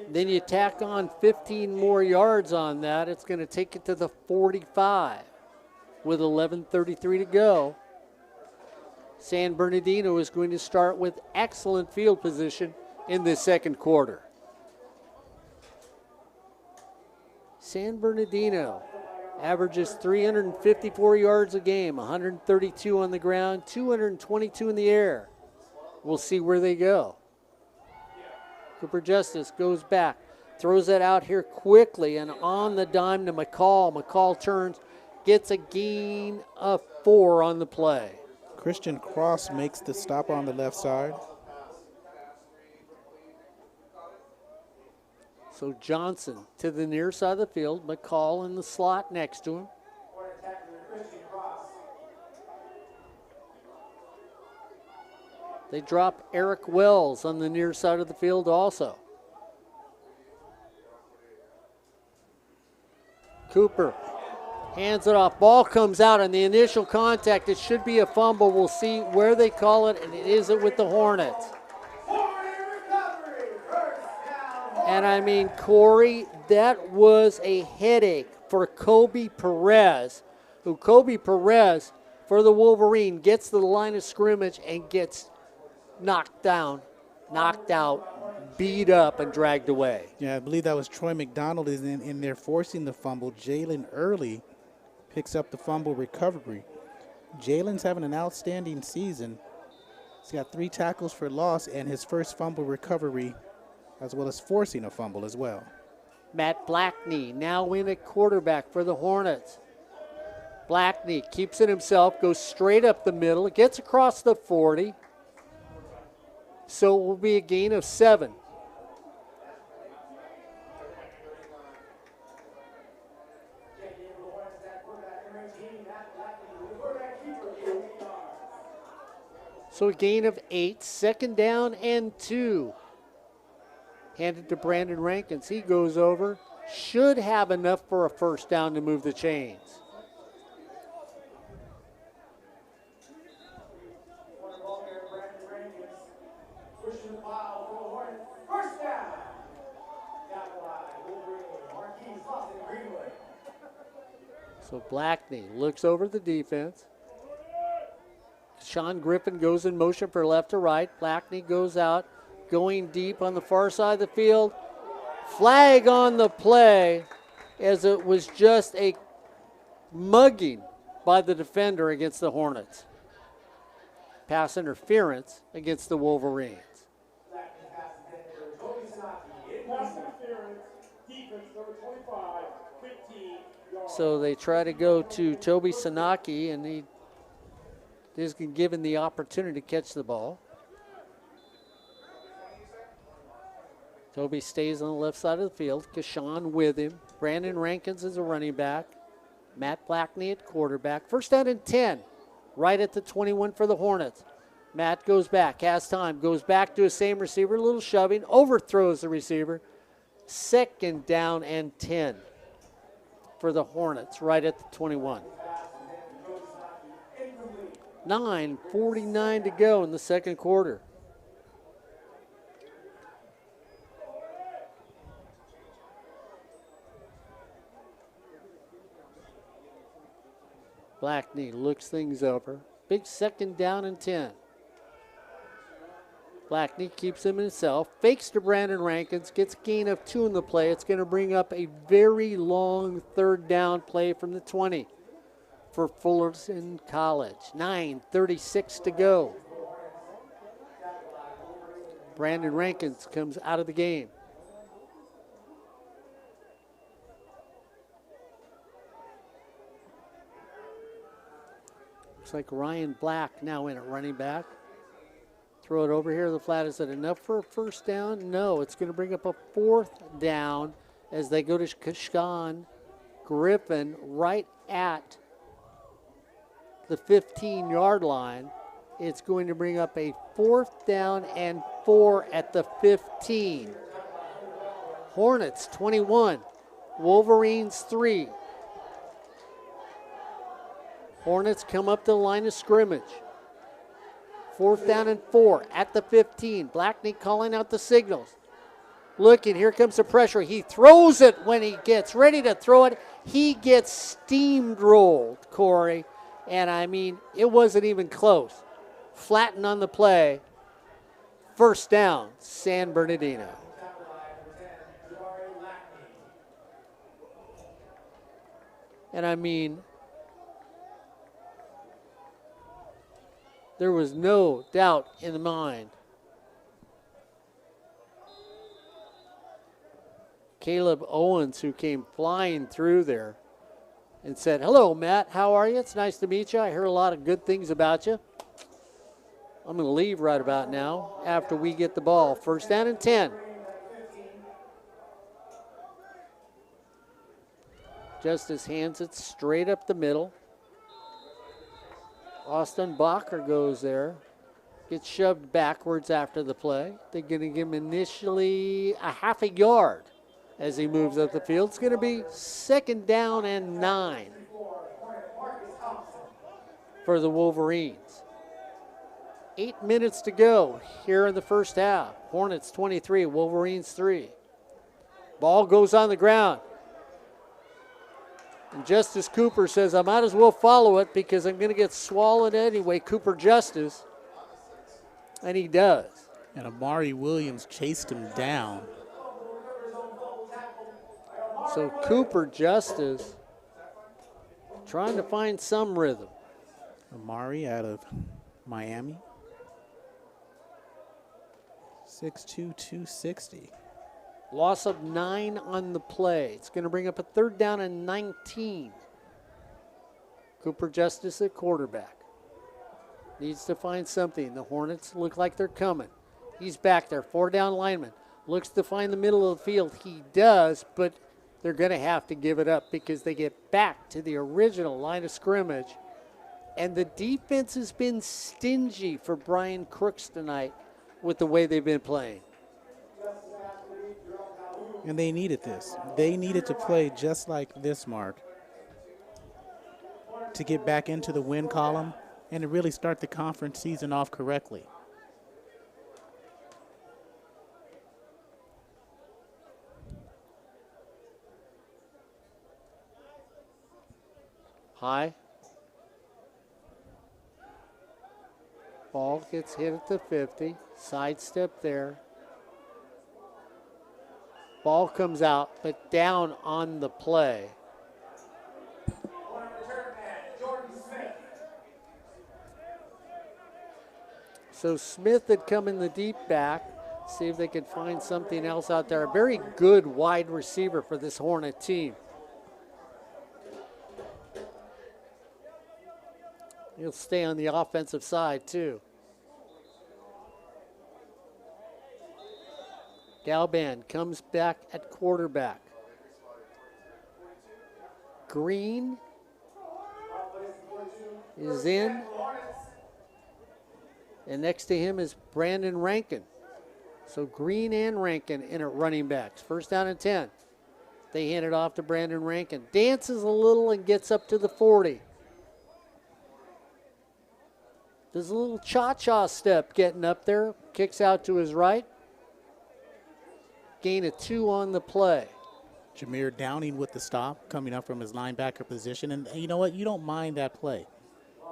Then you tack on 15 more yards on that. It's going to take it to the 45 with 11:33 to go. San Bernardino is going to start with excellent field position in this second quarter. San Bernardino averages 354 yards a game, 132 on the ground, 222 in the air. We'll see where they go. Cooper Justice goes back, throws it out here quickly, and on the dime to McCall. McCall turns, gets a gain of 4 on the play. Christian Cross makes the stop on the left side. So Johnson to the near side of the field, McCall in the slot next to him. They drop Eric Wells on the near side of the field also. Cooper hands it off. Ball comes out on the initial contact. It should be a fumble. We'll see where they call it, and it isn't with the Hornets. And I mean, Corey, that was a headache for Kobe Perez, who Kobe Perez for the Wolverine gets to the line of scrimmage and gets knocked down, knocked out, beat up, and dragged away. Yeah, I believe that was Troy McDonald is in there forcing the fumble. Jalen Early picks up the fumble recovery. Jalen's having an outstanding season. He's got 3 tackles for loss and his first fumble recovery, as well as forcing a fumble as well. Matt Blackney now in at quarterback for the Hornets. Blackney keeps it himself, goes straight up the middle, gets across the 40. So it will be a gain of 7. So a gain of 8, 2nd down and 2. Handed to Brandon Rankins. He goes over. Should have enough for a 1st down to move the chains. So Blackney looks over the defense. Sean Griffin goes in motion for left to right. Blackney goes out, going deep on the far side of the field. Flag on the play, as it was just a mugging by the defender against the Hornets. Pass interference against the Wolverines. So they try to go to Toby Sanaki, and he is given the opportunity to catch the ball. Toby stays on the left side of the field. Kashawn with him. Brandon Rankins is a running back. Matt Blackney at quarterback. 1st down and 10. Right at the 21 for the Hornets. Matt goes back, has time, goes back to his same receiver, a little shoving, overthrows the receiver. 2nd down and 10 for the Hornets, right at the 21. 9:49 to go in the 2nd quarter. Blackney looks things over. Big 2nd down and 10. Blackney keeps him himself, fakes to Brandon Rankins, gets a gain of 2 in the play. It's going to bring up a very long 3rd down play from the 20 for Fullerton College. 9:36 to go. Brandon Rankins comes out of the game. Looks like Ryan Black now in at running back. Throw it over here to the flat. Is it enough for a 1st down? No, it's going to bring up a 4th down as they go to Kashawn Griffin right at the 15-yard line. It's going to bring up a 4th down and 4 at the 15. Hornets 21, Wolverines 3. Hornets come up to the line of scrimmage. 4th down and 4 at the 15. Blackney calling out the signals. Looking, here comes the pressure. He throws it when he gets ready to throw it. He gets steamrolled, Corey. And I mean, it wasn't even close. Flattened on the play. 1st down, San Bernardino. And I mean, there was no doubt in the mind. Caleb Owens, who came flying through there and said, "Hello, Matt, how are you? It's nice to meet you. I heard a lot of good things about you. I'm going to leave right about now after we get the ball." 1st down and 10. Justice hands it straight up the middle. Austin Bacher goes there. Gets shoved backwards after the play. They're going to give him initially a half a yard as he moves up the field. It's going to be 2nd down and 9 for the Wolverines. 8 minutes to go here in the 1st half. Hornets 23, Wolverines 3. Ball goes on the ground. And Justice Cooper says, I might as well follow it because I'm going to get swallowed anyway. Cooper Justice. And he does. And Amari Williams chased him down. So Cooper Justice trying to find some rhythm. Amari out of Miami. 6'2", 260. Loss of 9 on the play. It's going to bring up a 3rd down and 19. Cooper Justice at quarterback. Needs to find something. The Hornets look like they're coming. He's back there, 4 down lineman. Looks to find the middle of the field. He does, but they're going to have to give it up because they get back to the original line of scrimmage. And the defense has been stingy for Brian Crooks tonight with the way they've been playing. And they needed this. They needed to play just like this, Mark, to get back into the win column and to really start the conference season off correctly. High. Ball gets hit at the 50. Sidestep there. Ball comes out, but down on the play. So Smith had come in the deep back. See if they could find something else out there. A very good wide receiver for this Hornet team. He'll stay on the offensive side too. Galban comes back at quarterback. Green is in. And next to him is Brandon Rankin. So Green and Rankin in at running backs. 1st down and 10. They hand it off to Brandon Rankin. Dances a little and gets up to the 40. Does a little cha-cha step getting up there. Kicks out to his right. Gain of 2 on the play. Jameer Downing with the stop, coming up from his linebacker position. And you know what? You don't mind that play.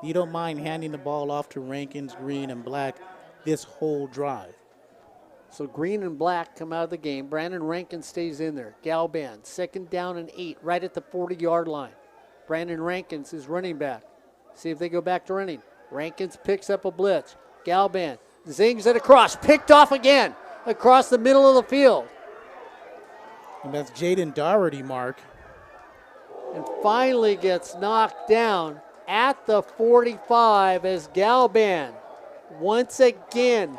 You don't mind handing the ball off to Rankins, Green, and Black this whole drive. So Green and Black come out of the game. Brandon Rankin stays in there. Galban, 2nd down and 8, right at the 40-yard line. Brandon Rankins is running back. See if they go back to running. Rankins picks up a blitz. Galban zings it across. Picked off again across the middle of the field. And that's Jaden Doherty, Mark. And finally gets knocked down at the 45 as Galban once again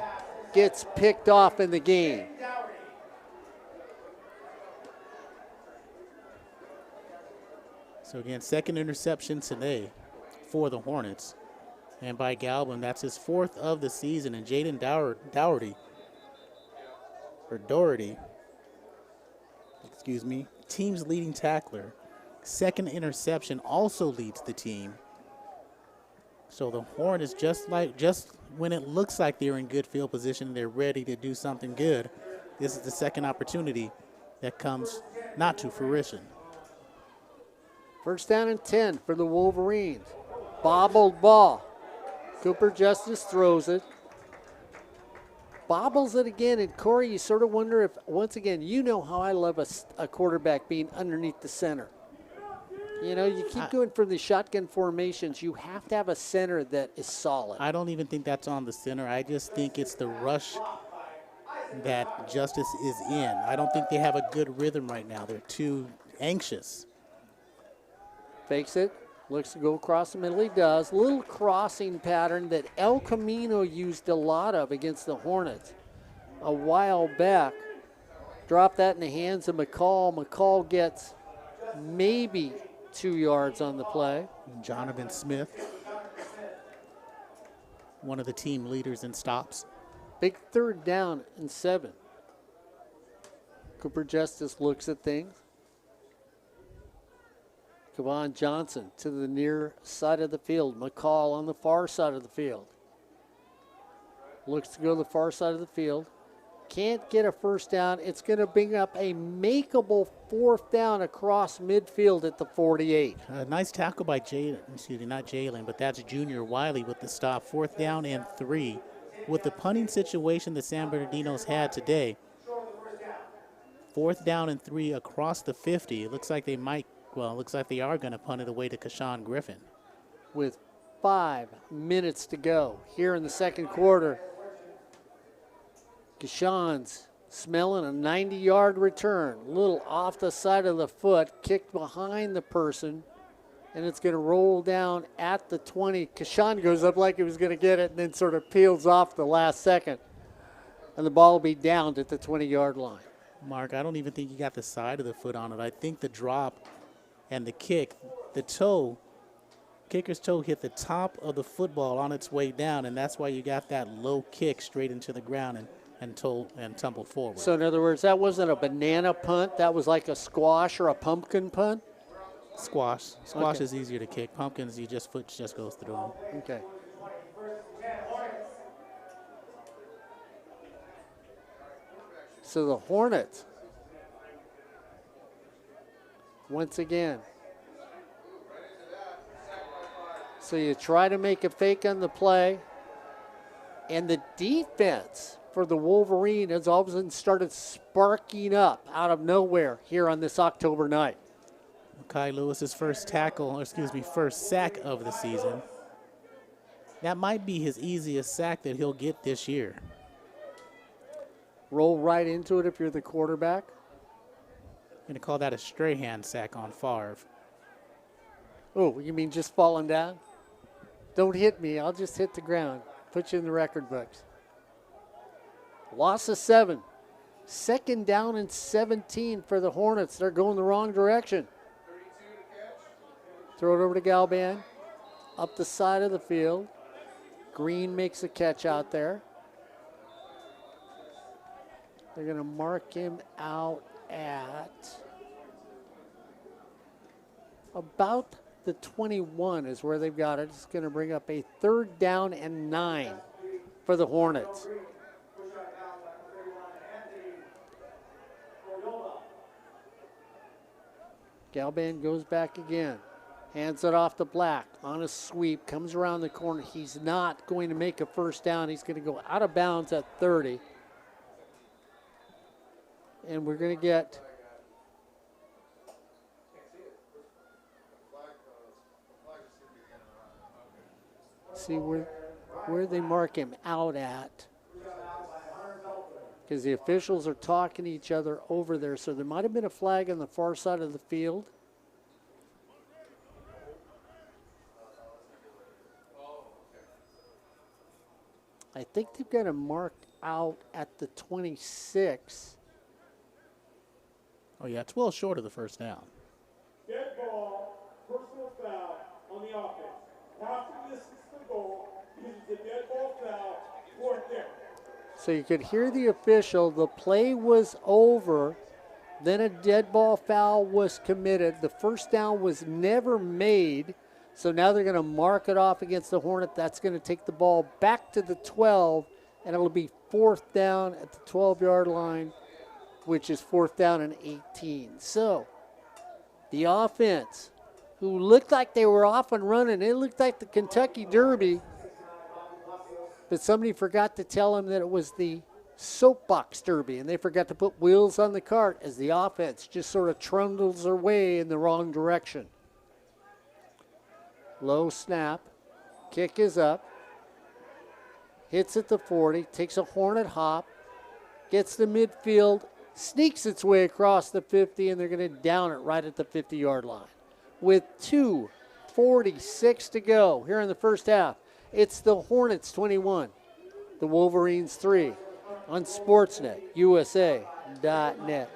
gets picked off in the game. So again, 2nd interception today for the Hornets. And by Galban, that's his 4th of the season. And Jaden Doherty, team's leading tackler. 2nd interception also leads the team. So the Hornets, just when it looks like they're in good field position, they're ready to do something good, this is the 2nd opportunity that comes not to fruition. 1st down and 10 for the Wolverines. Bobbled ball. Cooper Justice throws it. Bobbles it again, and Corey, you sort of wonder if, once again, you know how I love a quarterback being underneath the center. You know, you keep going for the shotgun formations. You have to have a center that is solid. I don't even think that's on the center. I just think it's the rush that Justice is in. I don't think they have a good rhythm right now. They're too anxious. Fakes it. Looks to go across the middle. He does. Little crossing pattern that El Camino used a lot of against the Hornets a while back. Drop that in the hands of McCall. McCall gets maybe 2 yards on the play. Jonathan Smith, one of the team leaders in stops. Big 3rd down and 7. Cooper Justice looks at things. Kevon Johnson to the near side of the field. McCall on the far side of the field. Looks to go to the far side of the field. Can't get a 1st down. It's going to bring up a makeable 4th down across midfield at the 48. Nice tackle by not Jalen, but that's Junior Wiley with the stop. 4th down and 3. With the punting situation that San Bernardino's had today, 4th down and 3 across the 50. It looks like they are going to punt it away to Kashawn Griffin. With 5 minutes to go here in the 2nd quarter. Kashan's smelling a 90-yard return. A little off the side of the foot, kicked behind the person, and it's going to roll down at the 20. Kashan goes up like he was going to get it and then sort of peels off the last second. And the ball will be downed at the 20-yard line. Mark, I don't even think he got the side of the foot on it. I think the drop and the kick, the toe, kicker's toe hit the top of the football on its way down, and that's why you got that low kick straight into the ground and tumbled forward. So in other words, that wasn't a banana punt. That was like a squash or a pumpkin punt? Squash. Squash Okay. is easier to kick. Pumpkins, foot just goes through them. Okay. So the Hornets, once again. So you try to make a fake on the play, and the defense for the Wolverine has all of a sudden started sparking up out of nowhere here on this October night. Kai Lewis's first sack of the season. That might be his easiest sack that he'll get this year. Roll right into it if you're the quarterback. I'm going to call that a Strahan sack on Favre. Oh, you mean just falling down? Don't hit me. I'll just hit the ground. Put you in the record books. Loss of 7. Second down and 17 for the Hornets. They're going the wrong direction. Throw it over to Galban. Up the side of the field. Green makes a catch out there. They're going to mark him out at about the 21 is where they've got it. It's going to bring up a 3rd down and 9 for the Hornets. Galban goes back again. Hands it off to Black on a sweep. Comes around the corner. He's not going to make a first down. He's going to go out of bounds at 30. And we're going to get see where they mark him out at, because the officials are talking to each other over there. So there might have been a flag on the far side of the field. I think they've got him marked out at the 26. Oh, yeah, it's well short of the first down. Dead ball, personal foul on the offense. Half the distance to the goal, uses a dead ball foul, 4th down. So you could hear the official. The play was over. Then a dead ball foul was committed. The first down was never made. So now they're going to mark it off against the Hornet. That's going to take the ball back to the 12, and it'll be 4th down at the 12-yard line, which is 4th down and 18. So the offense, who looked like they were off and running, it looked like the Kentucky Derby, but somebody forgot to tell them that it was the soapbox derby, and they forgot to put wheels on the cart as the offense just sort of trundles their way in the wrong direction. Low snap, kick is up, hits at the 40, takes a Hornet hop, gets to midfield, sneaks its way across the 50, and they're going to down it right at the 50-yard line. With 2:46 to go here in the first half, it's the Hornets 21, the Wolverines 3 on Sportsnet, USA.net.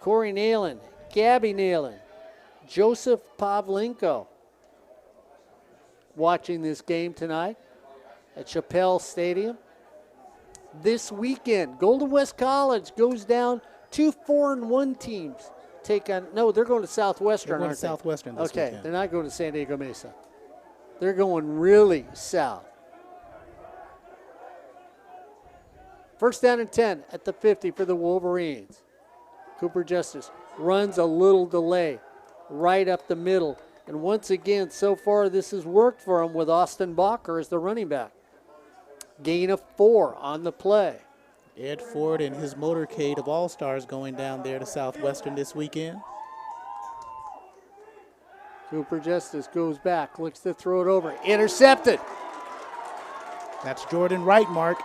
Corey Neyland, Gabby Neyland, Joseph Pavlenko watching this game tonight at Shapell Stadium. This weekend, Golden West College goes down. 2 4-1 teams take on. No, they're going to Southwestern. They're going aren't to they? Southwestern this okay, weekend. they're not going to San Diego Mesa. They're going really south. First down and 10 at the 50 for the Wolverines. Cooper Justice runs a little delay right up the middle. And once again, so far this has worked for him with Austin Bacher as the running back. Gain of 4 on the play. Ed Ford and his motorcade of all-stars going down there to Southwestern this weekend. Cooper Justice goes back, looks to throw it over. Intercepted. That's Jordan Wright, Mark.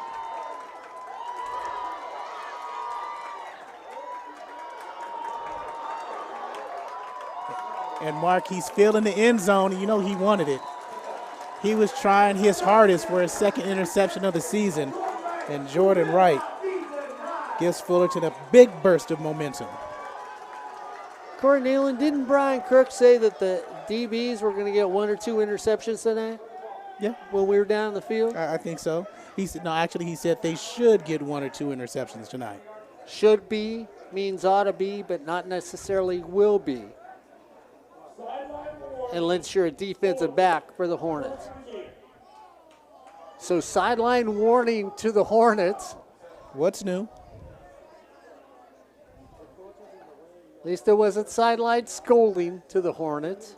And Mark, he's feeling the end zone, and you know he wanted it. He was trying his hardest for his second interception of the season, and Jordan Wright gives Fullerton a big burst of momentum. Corey Neyland, didn't Brian Crook say that the DBs were going to get 1 or 2 interceptions tonight? Yeah. When we were down in the field? I think so. He said, no, actually, he said they should get 1 or 2 interceptions tonight. Should be means ought to be, but not necessarily will be. Unless you're a defensive back for the Hornets. So sideline warning to the Hornets. What's new? At least there wasn't sideline scolding to the Hornets.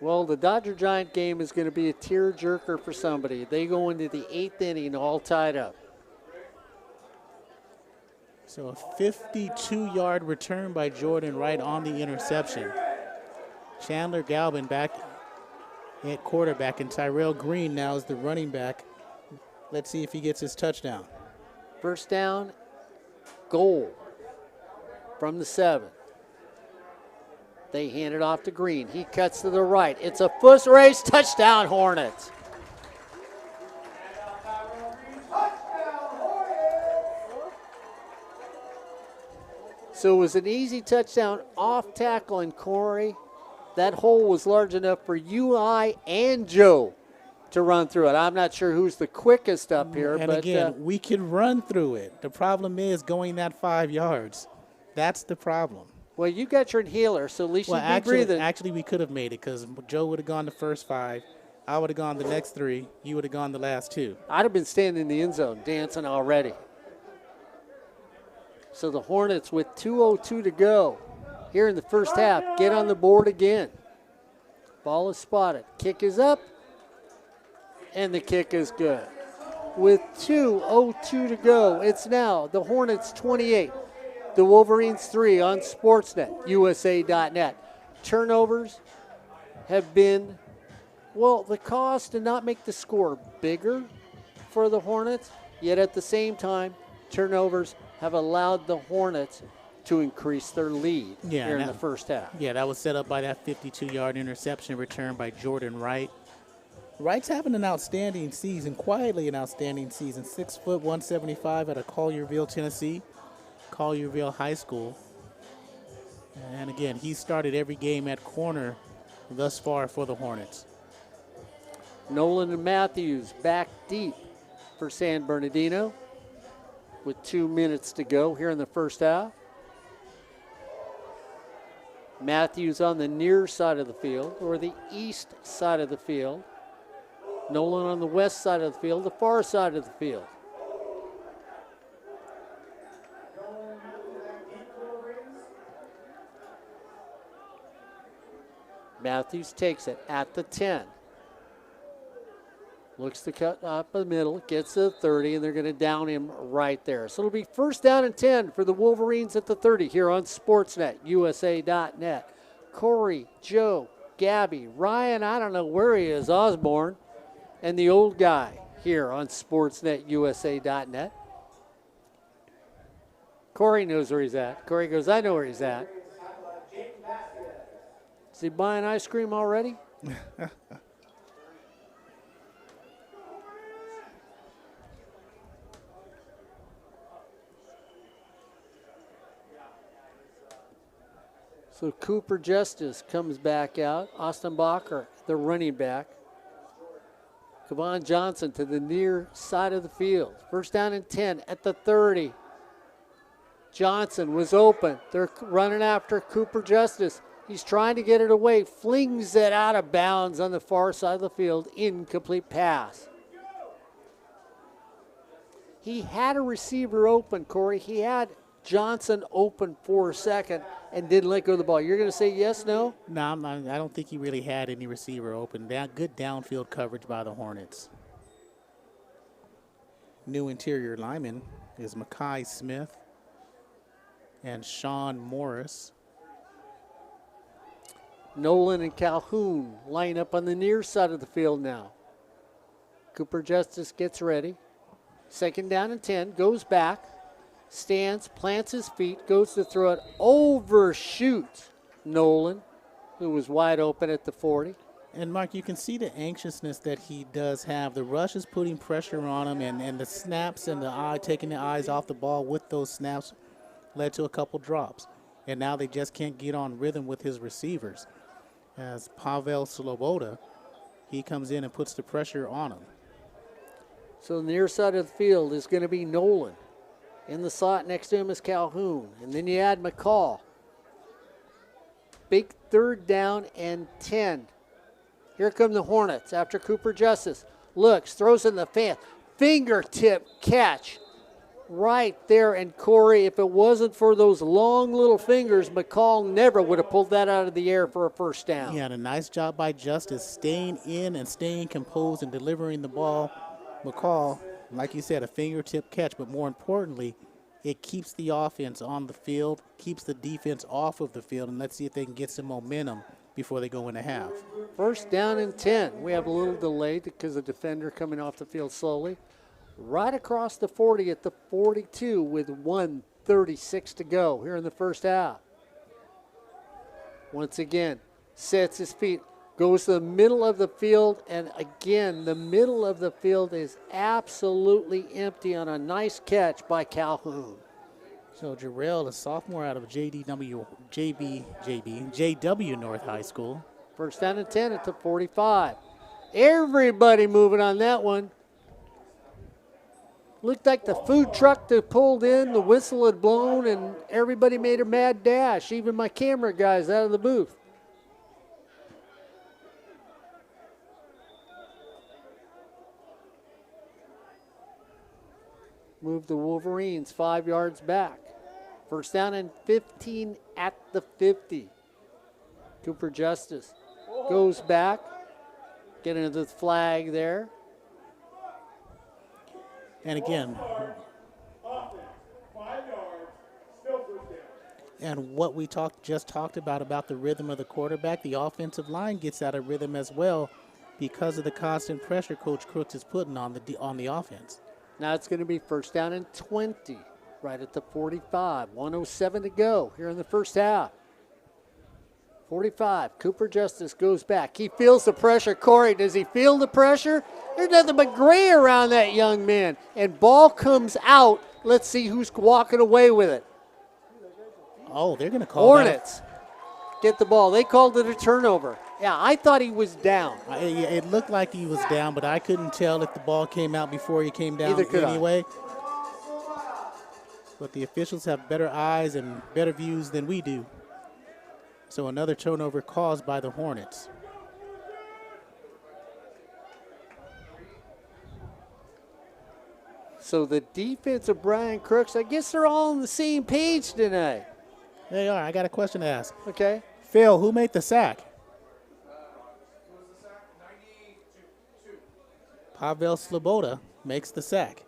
Well, the Dodger-Giant game is going to be a tear-jerker for somebody. They go into the 8th inning all tied up. So a 52-yard return by Jordan Wright on the interception. Chandler Galvin back at quarterback, and Tyrell Green now is the running back. Let's see if he gets his touchdown. First down, goal from the 7. They hand it off to Green. He cuts to the right. It's a foot race, touchdown Hornets. So it was an easy touchdown off tackle, and Corey, that hole was large enough for you, I, and Joe to run through it. I'm not sure who's the quickest up here. And but again, we can run through it. The problem is going that 5 yards. That's the problem. Well, you got your inhaler, so at least you'd be breathing. Actually, we could have made it because Joe would have gone the first 5. I would have gone the next 3. You would have gone the last 2. I'd have been standing in the end zone dancing already. So the Hornets with 2:02 to go here in the first half get on the board again. Ball is spotted. Kick is up, and the kick is good. With 2:02 to go, it's now the Hornets 28. The Wolverines 3 on Sportsnet, USA.net. Turnovers have been, well, the cause to not make the score bigger for the Hornets, yet at the same time, turnovers have allowed the Hornets to increase their lead here in the first half. Yeah, that was set up by that 52-yard interception return by Jordan Wright. Wright's having an outstanding season, quietly an outstanding season. 6 foot, 175 out of Collierville, Tennessee. Collierville High School. And again, he started every game at corner thus far for the Hornets. Nolan and Matthews back deep for San Bernardino with 2 minutes to go here in the first half. Matthews on the near side of the field, or the east side of the field. Nolan on the west side of the field, the far side of the field. Matthews takes it at the 10. Looks to cut up the middle, gets to the 30, and they're going to down him right there. So it'll be first down and 10 for the Wolverines at the 30 here on Sportsnet, USA.net. Corey, Joe, Gabby, Ryan, I don't know where he is, Osborne, and the old guy here on Sportsnet, USA.net. Corey knows where he's at. Corey goes, I know where he's at. Is he buying ice cream already? So Cooper Justice comes back out. Austin Bacher, the running back. Kevon Johnson to the near side of the field. First down and 10 at the 30. Johnson was open. They're running after Cooper Justice. He's trying to get it away, flings it out of bounds on the far side of the field. Incomplete pass. He had a receiver open, Corey. He had Johnson open for a second and didn't let go of the ball. You're going to say yes, no? No, I don't think he really had any receiver open. Good downfield coverage by the Hornets. New interior lineman is Makai Smith and Sean Morris. Nolan and Calhoun line up on the near side of the field now. Cooper Justice gets ready. 2nd down and 10, goes back, stands, plants his feet, goes to throw it, overshoots Neyland, who was wide open at the 40. And, Mark, you can see the anxiousness that he does have. The rush is putting pressure on him, and the snaps and taking the eyes off the ball with those snaps led to a couple drops. And now they just can't get on rhythm with his receivers. As Pavel Sloboda, he comes in and puts the pressure on him. So the near side of the field is going to be Neyland. In the slot next to him is Calhoun. And then you add McCall. Big 3rd down and 10. Here come the Hornets after Cooper Justice. Looks, throws in the fan. Fingertip catch right there. And Corey, if it wasn't for those long little fingers, McCall never would have pulled that out of the air for a 1st down. Yeah, and a nice job by Justice staying in and staying composed and delivering the ball. McCall, like you said, a fingertip catch, but more importantly, it keeps the offense on the field, keeps the defense off of the field, and let's see if they can get some momentum before they go into half. 1st down and 10. We have a little delay because the defender coming off the field slowly. Right across the 40 at the 42 with 1:36 to go here in the 1st half. Once again, sets his feet, goes to the middle of the field, and again, the middle of the field is absolutely empty on a nice catch by Calhoun. So Jarrell, a sophomore out of JW North High School. 1st down and 10 at the 45. Everybody moving on that one. Looked like the food truck that pulled in, the whistle had blown, and everybody made a mad dash, even my camera guys out of the booth. Move the Wolverines 5 yards back. 1st down and 15 at the 50. Cooper Justice goes back, getting the flag there. And again, 5 yards, still 1st down. and what we just talked about the rhythm of the quarterback, the offensive line gets out of rhythm as well because of the constant pressure Coach Crooks is putting on the offense. Now it's going to be 1st down and 20, right at the 45. 1:07 to go here in the 1st half. 45, Cooper Justice goes back. He feels the pressure. Corey, does he feel the pressure? There's nothing but gray around that young man. And ball comes out. Let's see who's walking away with it. Oh, they're going to call Hornets get the ball. They called it a turnover. Yeah, I thought he was down. It looked like he was down, but I couldn't tell if the ball came out before he came down anyway. But the officials have better eyes and better views than we do. So another turnover caused by the Hornets. So the defense of Brian Crooks, I guess they're all on the same page tonight. They are. I got a question to ask. Okay. Phil, who made the sack? Pavel Sloboda makes the sack.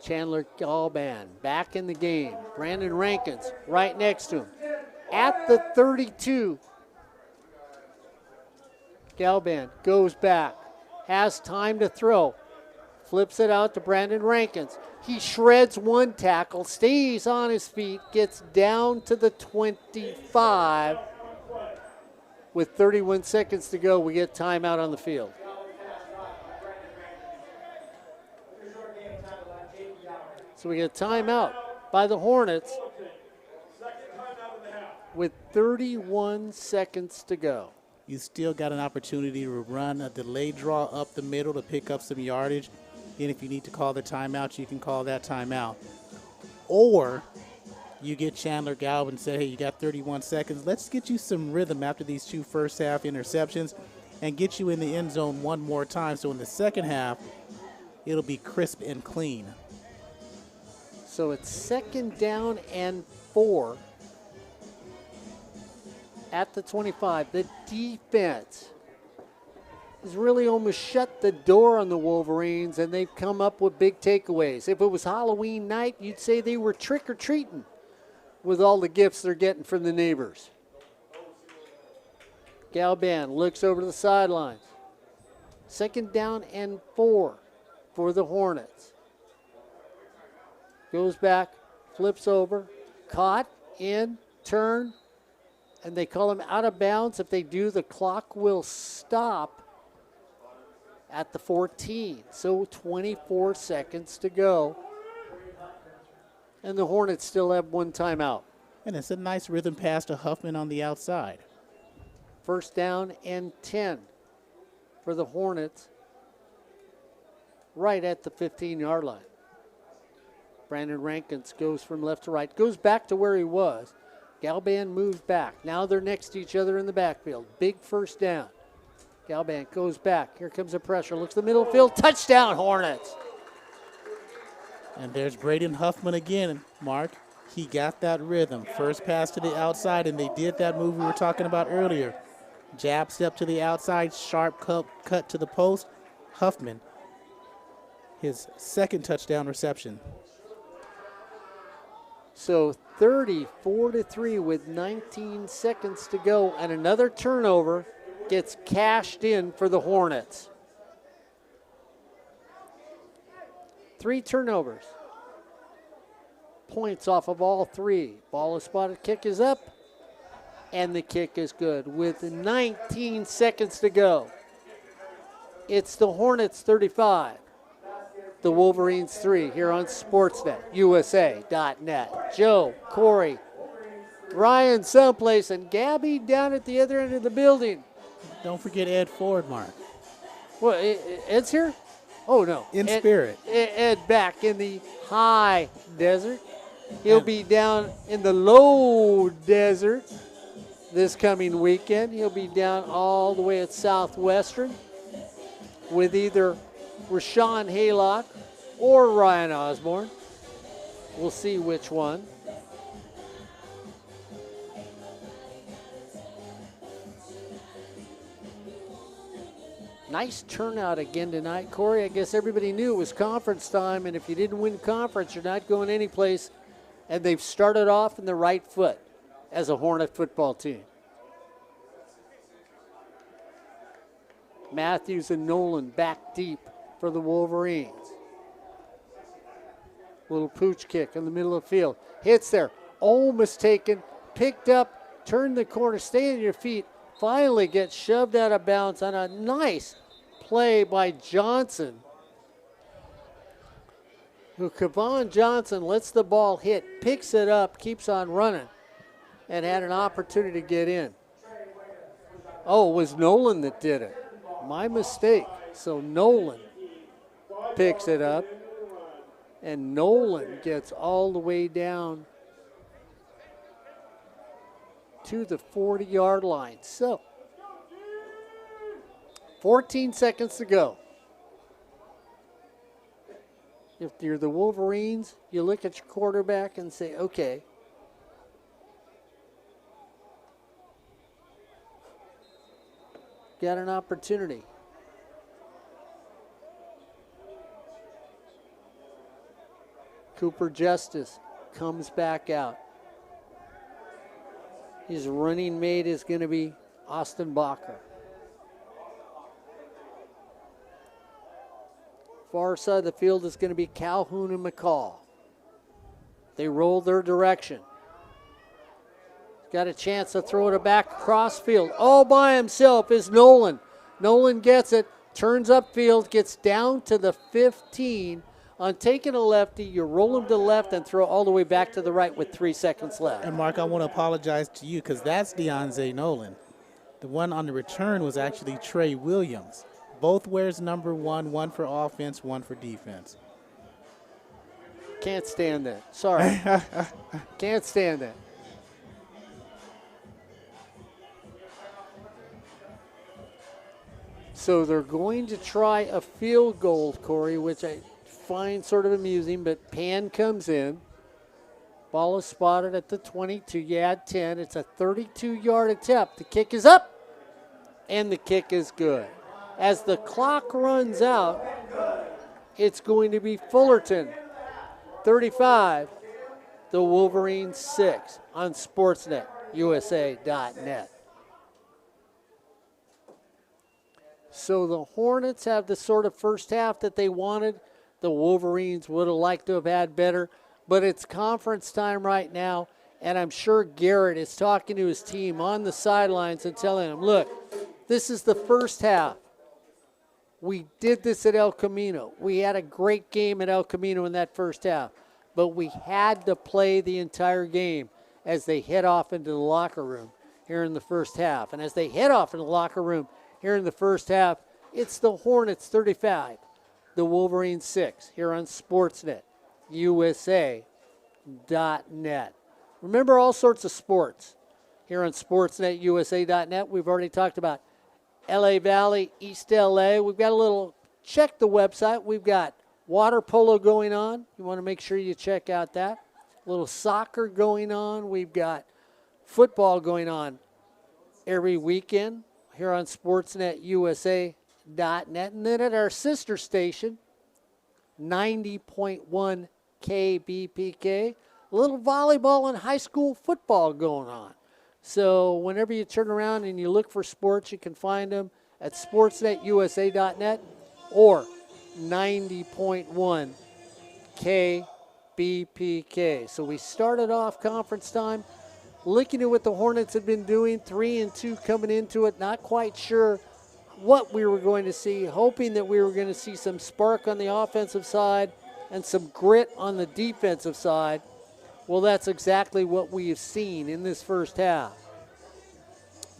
Chandler Galban back in the game. Brandon Rankins right next to him. At the 32, Galban goes back, has time to throw, flips it out to Brandon Rankins. He shreds one tackle, stays on his feet, gets down to the 25. With 31 seconds to go, we get timeout on the field. So we get timeout by the Hornets with 31 seconds to go. You still got an opportunity to run a delayed draw up the middle to pick up some yardage. And if you need to call the timeout, you can call that timeout. Or you get Chandler Galvin and say, hey, you got 31 seconds. Let's get you some rhythm after these 2 first half interceptions and get you in the end zone one more time. So in the second half, it'll be crisp and clean. So it's 2nd down and 4 at the 25. The defense has really almost shut the door on the Wolverines, and they've come up with big takeaways. If it was Halloween night, you'd say they were trick-or-treating with all the gifts they're getting from the neighbors. Galban looks over to the sidelines. Second down and 4 for the Hornets. Goes back, flips over, caught, in, turn, and they call him out of bounds. If they do, the clock will stop at the 14. So 24 seconds to go. And the Hornets still have one timeout. And it's a nice rhythm pass to Huffman on the outside. First down and 10 for the Hornets, right at the 15-yard line. Brandon Rankins goes from left to right, goes back to where he was. Galban moves back. Now they're next to each other in the backfield. Big first down. Galban goes back. Here comes the pressure. Looks the middle field. Touchdown, Hornets. And there's Braden Huffman again, Mark. He got that rhythm. First pass to the outside, and they did that move we were talking about earlier. Jab step to the outside, sharp cut to the post. Huffman, his second touchdown reception. So 34-3 with 19 seconds to go, and another turnover gets cashed in for the Hornets. 3 turnovers. Points off of all 3. Ball is spotted, kick is up, and the kick is good with 19 seconds to go. It's the Hornets 35, the Wolverines 3 here on Sportsnet, USA.net. Joe, Corey, Ryan someplace, and Gabby down at the other end of the building. Don't forget Ed Ford, Mark. Well, Ed's here? Oh, no. In spirit. Ed back in the high desert. He'll be down in the low desert this coming weekend. He'll be down all the way at Southwestern with either Rashawn Haylock or Ryan Osborne. We'll see which one. Nice turnout again tonight, Corey. I guess everybody knew it was conference time, and if you didn't win conference, you're not going anyplace. And they've started off in the right foot as a Hornet football team. Matthews and Nolan back deep for the Wolverines. Little pooch kick in the middle of the field. Hits there. Almost taken. Picked up. Turned the corner. Stay on your feet. Finally gets shoved out of bounds on a nice play by Johnson. Kevon Johnson lets the ball hit, picks it up, keeps on running, and had an opportunity to get in. Oh, it was Nolan that did it. My mistake. So Nolan picks it up, and Nolan gets all the way down to the 40-yard line. So 14 seconds to go. If you're the Wolverines, you look at your quarterback and say, okay, got an opportunity. Cooper Justice comes back out. His running mate is going to be Austin Bacher. Far side of the field is going to be Calhoun and McCall. They roll their direction. Got a chance to throw it back across field. All by himself is Nolan. Nolan gets it, turns upfield, gets down to the 15. On taking a lefty, you roll him to the left and throw all the way back to the right with 3 seconds left. And Mark, I want to apologize to you because that's DeAnze Nolan. The one on the return was actually Trey Williams. Both wears number 1, one for offense, one for defense. Can't stand that. Sorry. Can't stand that. So they're going to try a field goal, Corey, which I find sort of amusing, but Pan comes in. Ball is spotted at the 22. You add 10. It's a 32-yard attempt. The kick is up, and the kick is good. As the clock runs out, it's going to be Fullerton, 35, the Wolverines 6 on Sportsnet, USA.net. So the Hornets have the sort of first half that they wanted. The Wolverines would have liked to have had better. But it's conference time right now, and I'm sure Garrett is talking to his team on the sidelines and telling them, look, this is the first half. We did this at El Camino. We had a great game at El Camino in that first half. But we had to play the entire game as they head off into the locker room here in the first half. And as they head off into the locker room here in the first half, it's the Hornets 35, the Wolverines 6 here on Sportsnet USA.net. Remember all sorts of sports here on Sportsnet USA.net. We've already talked about LA Valley, East LA. We've got a little, check the website. We've got water polo going on. You want to make sure you check out that. A little soccer going on. We've got football going on every weekend here on Sportsnet USA.net. And then at our sister station, 90.1 KBPK, a little volleyball and high school football going on. So whenever you turn around and you look for sports, you can find them at sportsnetusa.net or 90.1 KBPK. So we started off conference time looking at what the Hornets had been doing, 3-2 coming into it, not quite sure what we were going to see, hoping that we were going to see some spark on the offensive side and some grit on the defensive side. Well, that's exactly what we have seen in this first half.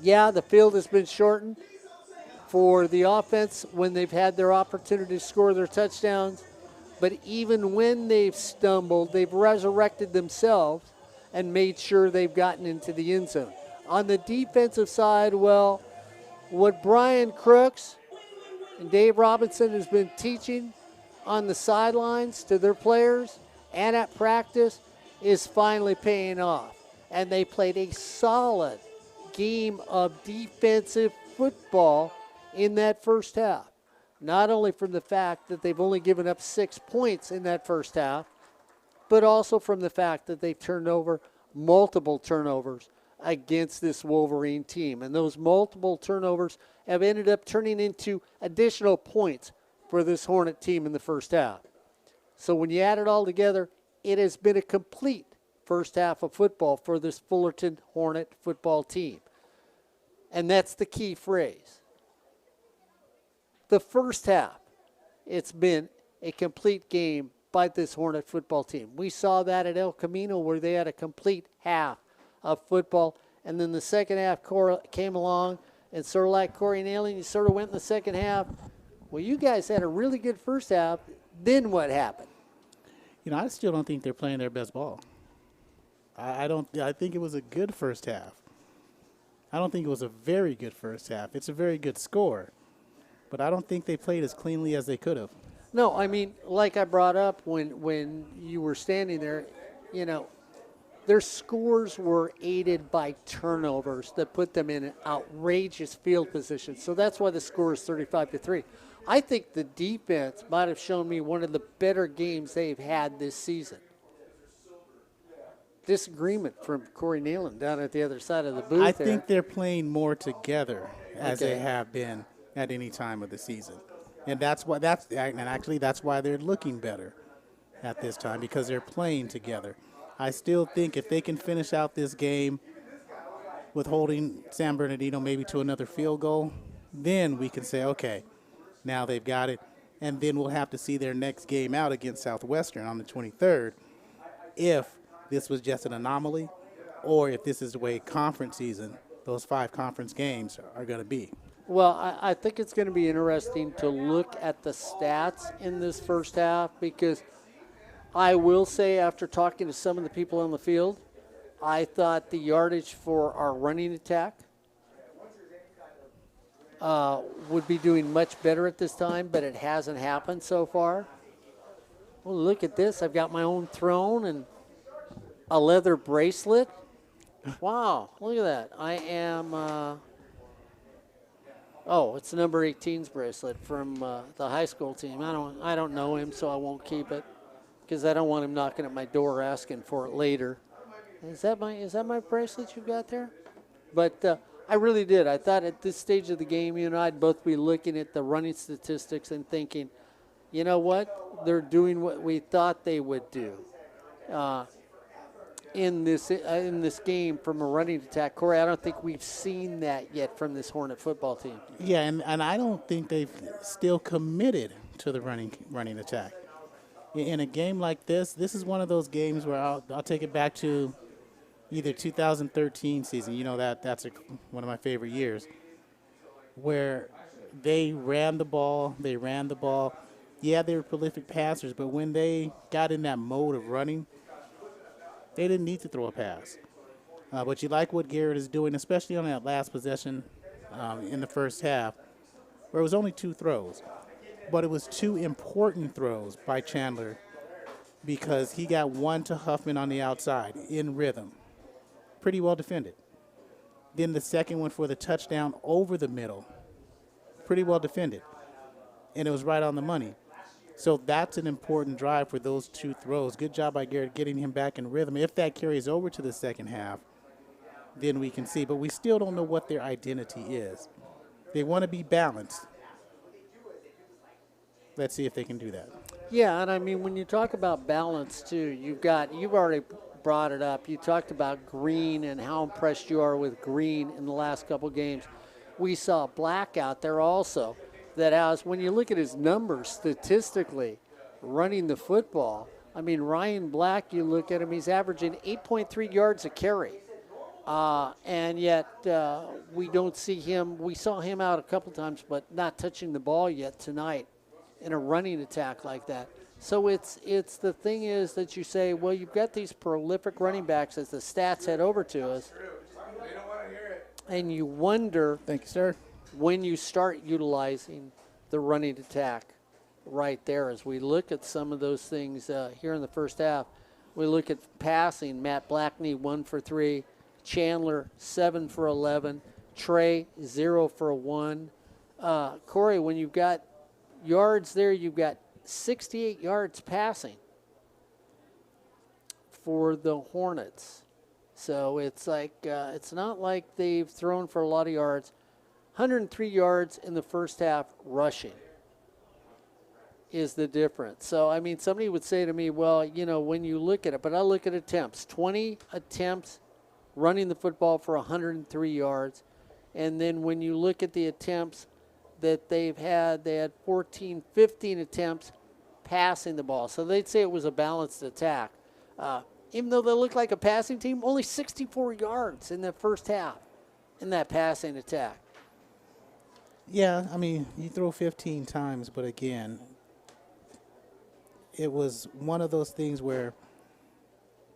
Yeah, the field has been shortened for the offense when they've had their opportunity to score their touchdowns. But even when they've stumbled, they've resurrected themselves and made sure they've gotten into the end zone. On the defensive side, well, what Brian Crooks and Dave Robinson has been teaching on the sidelines to their players and at practice is finally paying off. And they played a solid game of defensive football in that first half. Not only from the fact that they've only given up 6 points in that first half, but also from the fact that they've turned over multiple turnovers against this Wolverine team. And those multiple turnovers have ended up turning into additional points for this Hornet team in the first half. So when you add it all together, it has been a complete first half of football for this Fullerton Hornet football team. And that's the key phrase. The first half, it's been a complete game by this Hornet football team. We saw that at El Camino where they had a complete half of football. And then the second half came along, and sort of like Corey Neyland, you sort of went in the second half. Well, you guys had a really good first half. Then what happened? You know, I still don't think they're playing their best ball. I think it was a good first half. I don't think it was a very good first half. It's a very good score. But I don't think they played as cleanly as they could have. No, I mean, like I brought up when you were standing there, you know, their scores were aided by turnovers that put them in an outrageous field position. So that's why the score is 35-3. I think the defense might have shown me one of the better games they've had this season. Disagreement from Corey Neyland down at the other side of the booth. I think they're playing more together as they have been at any time of the season. And that's why that's why they're looking better at this time, because they're playing together. I still think if they can finish out this game with holding San Bernardino maybe to another field goal, then we can say, okay, now they've got it. And then we'll have to see their next game out against Southwestern on the 23rd if this was just an anomaly or if this is the way conference season, those 5 conference games are going to be. Well, I think it's going to be interesting to look at the stats in this first half, because I will say, after talking to some of the people on the field, I thought the yardage for our running attack would be doing much better at this time, but it hasn't happened so far. Well, look at this. I've got my own throne and a leather bracelet. Wow, look at that. I am... it's number 18's bracelet from the high school team. I don't know him, so I won't keep it because I don't want him knocking at my door asking for it later. Is that my bracelet you've got there? But I really did. I thought at this stage of the game, you and I'd both be looking at the running statistics and thinking, you know what? They're doing what we thought they would do in this game from a running attack. Corey, I don't think we've seen that yet from this Hornet football team. Yeah, and I don't think they've still committed to the running attack. In a game like this is one of those games where I'll take it back to either 2013 season. You know, that's one of my favorite years, where they ran the ball. Yeah, they were prolific passers, but when they got in that mode of running, they didn't need to throw a pass. But you like what Garrett is doing, especially on that last possession in the first half, where it was only 2 throws. But it was 2 important throws by Chandler because he got one to Huffman on the outside in rhythm. Pretty well defended. Then the second one for the touchdown over the middle. Pretty well defended. And it was right on the money. So that's an important drive for those 2 throws. Good job by Garrett getting him back in rhythm. If that carries over to the second half, then we can see. But we still don't know what their identity is. They want to be balanced. Let's see if they can do that. Yeah, and I mean, when you talk about balance, too, you've already brought it up. You talked about Green and how impressed you are with Green in the last couple games. We saw Black out there also. That has, when you look at his numbers statistically, running the football, I mean, Ryan Black, you look at him, he's averaging 8.3 yards a carry. And yet we don't see him. We saw him out a couple times, but not touching the ball yet tonight in a running attack like that. So it's the thing is that you say, well, you've got these prolific running backs as the stats head over to us. And you wonder. Thank you, sir. When you start utilizing the running attack right there, as we look at some of those things here in the first half, we look at passing. Matt Blackney 1 for 3, Chandler 7 for 11, Trey 0 for 1. Corey, when you've got yards there, you've got 68 yards passing for the Hornets. So it's like it's not like they've thrown for a lot of yards. 103 yards in the first half rushing is the difference. So, I mean, somebody would say to me, well, you know, when you look at it, but I look at attempts, 20 attempts running the football for 103 yards. And then when you look at the attempts that they had 14, 15 attempts passing the ball. So they'd say it was a balanced attack. Even though they look like a passing team, only 64 yards in the first half in that passing attack. Yeah, I mean, you throw 15 times, but again, it was one of those things where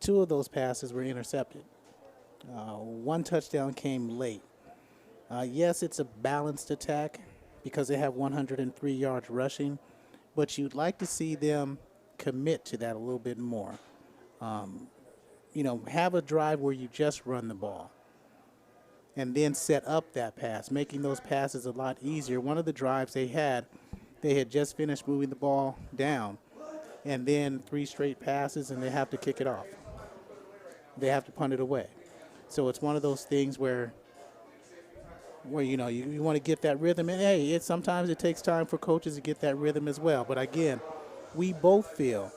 2 of those passes were intercepted. 1 touchdown came late. Yes, it's a balanced attack because they have 103 yards rushing, but you'd like to see them commit to that a little bit more. You know, have a drive where you just run the ball and then set up that pass, making those passes a lot easier. One of the drives they had just finished moving the ball down, and then 3 straight passes, and they have to kick it off. They have to punt it away. So it's one of those things where you know, you want to get that rhythm. And, hey, sometimes it takes time for coaches to get that rhythm as well. But, again, we both feel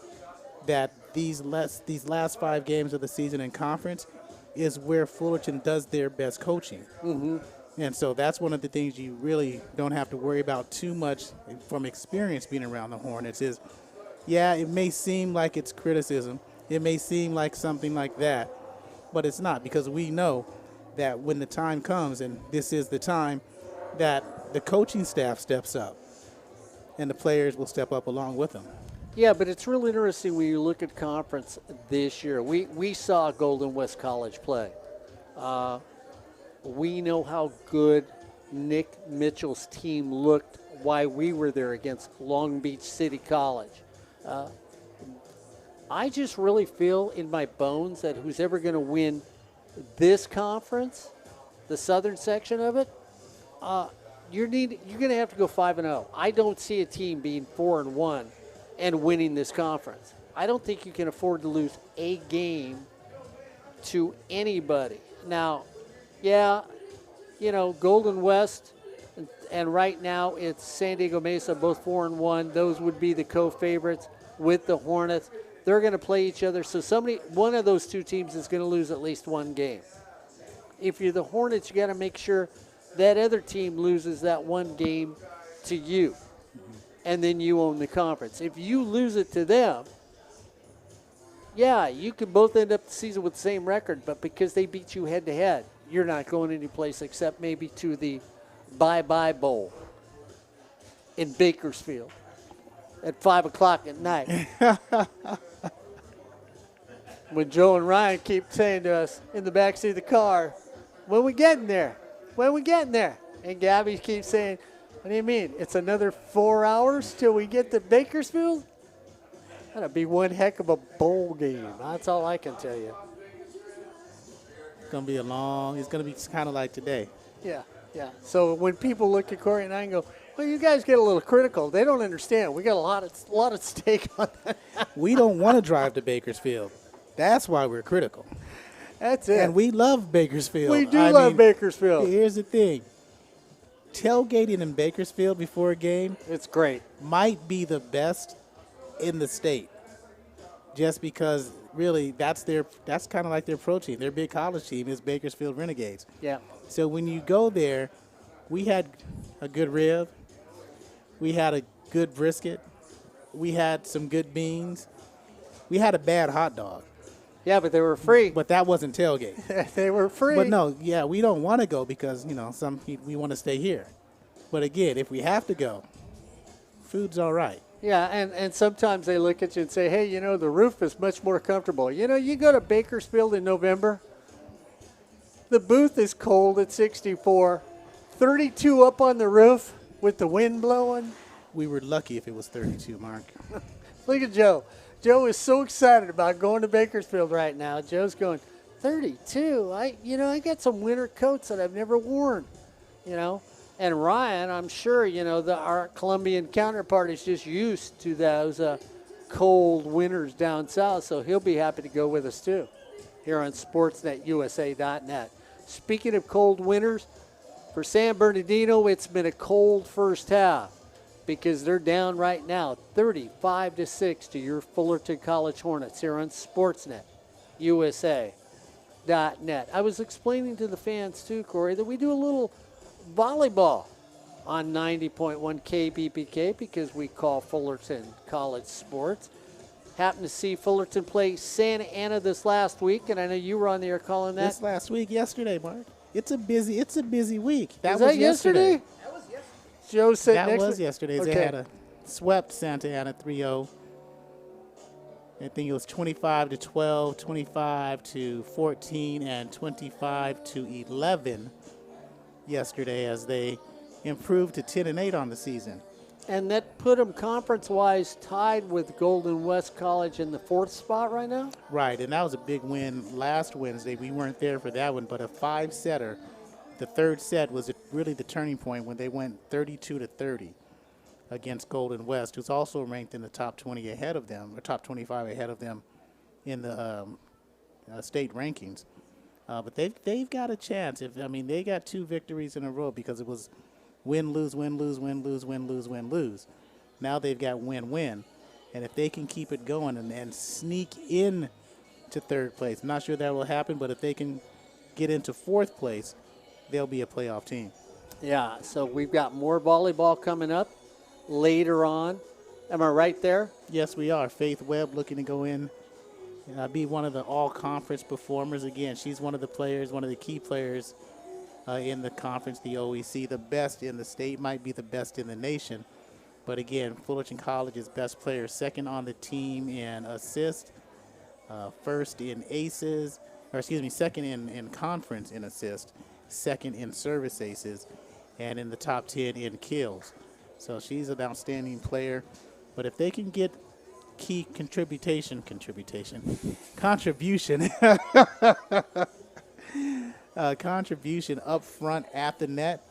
that these last 5 games of the season in conference is where Fullerton does their best coaching. Mm-hmm. And so that's one of the things you really don't have to worry about too much from experience being around the Hornets is, yeah, it may seem like it's criticism. It may seem like something like that, but it's not, because we know that when the time comes, and this is the time, that the coaching staff steps up and the players will step up along with them. Yeah, but it's really interesting when you look at conference this year. We saw Golden West College play. We know how good Nick Mitchell's team looked while we were there against Long Beach City College. I just really feel in my bones that who's ever going to win this conference, the southern section of it, you're going to have to go 5-0. I don't see a team being 4-1 and winning this conference. I don't think you can afford to lose a game to anybody. Now, yeah, Golden West and right now it's San Diego Mesa, both 4-1. Those would be the co-favorites with the Hornets. They're going to play each other. So one of those two teams is going to lose at least one game. If you're the Hornets, you got to make sure that other team loses that one game to you, and then you own the conference. If you lose it to them, yeah, you could both end up the season with the same record, but because they beat you head-to-head, you're not going anyplace except maybe to the Bye-Bye Bowl in Bakersfield at 5 o'clock at night. When Joe and Ryan keep saying to us in the backseat of the car, when we getting there? When we getting there? And Gabby keeps saying, what do you mean? It's another 4 hours till we get to Bakersfield? That'll be one heck of a bowl game. That's all I can tell you. It's going to be it's going to be kind of like today. Yeah. So when people look at Corey and I and go, well, you guys get a little critical. They don't understand. We got a lot at stake on that. We don't want to drive to Bakersfield. That's why we're critical. That's it. And we love Bakersfield. We do love Bakersfield. Here's the thing. Tailgating in Bakersfield before a game, it's great. Might be the best in the state. Just because really that's kind of like their pro team. Their big college team is Bakersfield Renegades. Yeah. So when you go there, we had a good rib. We had a good brisket. We had some good beans. We had a bad hot dog. Yeah, but they were free. But that wasn't tailgate. They were free. But no, yeah, we don't want to go because, we want to stay here. But again, if we have to go, food's all right. Yeah, and sometimes they look at you and say, hey, the roof is much more comfortable. You go to Bakersfield in November, the booth is cold at 64, 32 up on the roof with the wind blowing. We were lucky if it was 32, Mark. Look at Joe. Joe is so excited about going to Bakersfield right now. Joe's going, 32? I got some winter coats that I've never worn, And Ryan, I'm sure, our Colombian counterpart is just used to those cold winters down south, so he'll be happy to go with us too here on sportsnetusa.net. Speaking of cold winters, for San Bernardino, it's been a cold first half because they're down right now 35-6 to your Fullerton College Hornets here on sportsnetusa.net. I was explaining to the fans too, Corey, that we do a little volleyball on 90.1 KBPK because we call Fullerton College Sports. Happened to see Fullerton play Santa Ana this last week, and I know you were on the air calling that. This last week, yesterday, Mark. It's a busy week. That was yesterday? That was yesterday. Joe said that next was week? yesterday. Okay. They had swept Santa Ana 3-0. I think it was 25-12, 25-14, and 25-11 yesterday as they improved to 10-8 on the season. And that put them conference-wise tied with Golden West College in the 4th spot right now? Right, and that was a big win last Wednesday. We weren't there for that one, but a 5-setter. The third set was really the turning point when they went 32-30 against Golden West, who's also ranked in the top 20 ahead of them, or top 25 ahead of them in the state rankings. But they've got a chance. They got 2 victories in a row because it was win, lose, win, lose, win, lose, win, lose, win, lose. Now they've got win, win. And if they can keep it going and sneak in to 3rd place, I'm not sure that will happen, but if they can get into 4th place, they'll be a playoff team. Yeah, so we've got more volleyball coming up later on. Am I right there? Yes, we are. Faith Webb looking to go in, be one of the all-conference performers. Again, she's one of the players, one of the key players in the conference, the OEC. The best in the state, might be the best in the nation. But again, Fullerton College's best player, second on the team in assists, first in aces, second in conference in assists, second in service aces, and in the top 10 in kills. So she's an outstanding player. But if they can get key contribution up front at the net,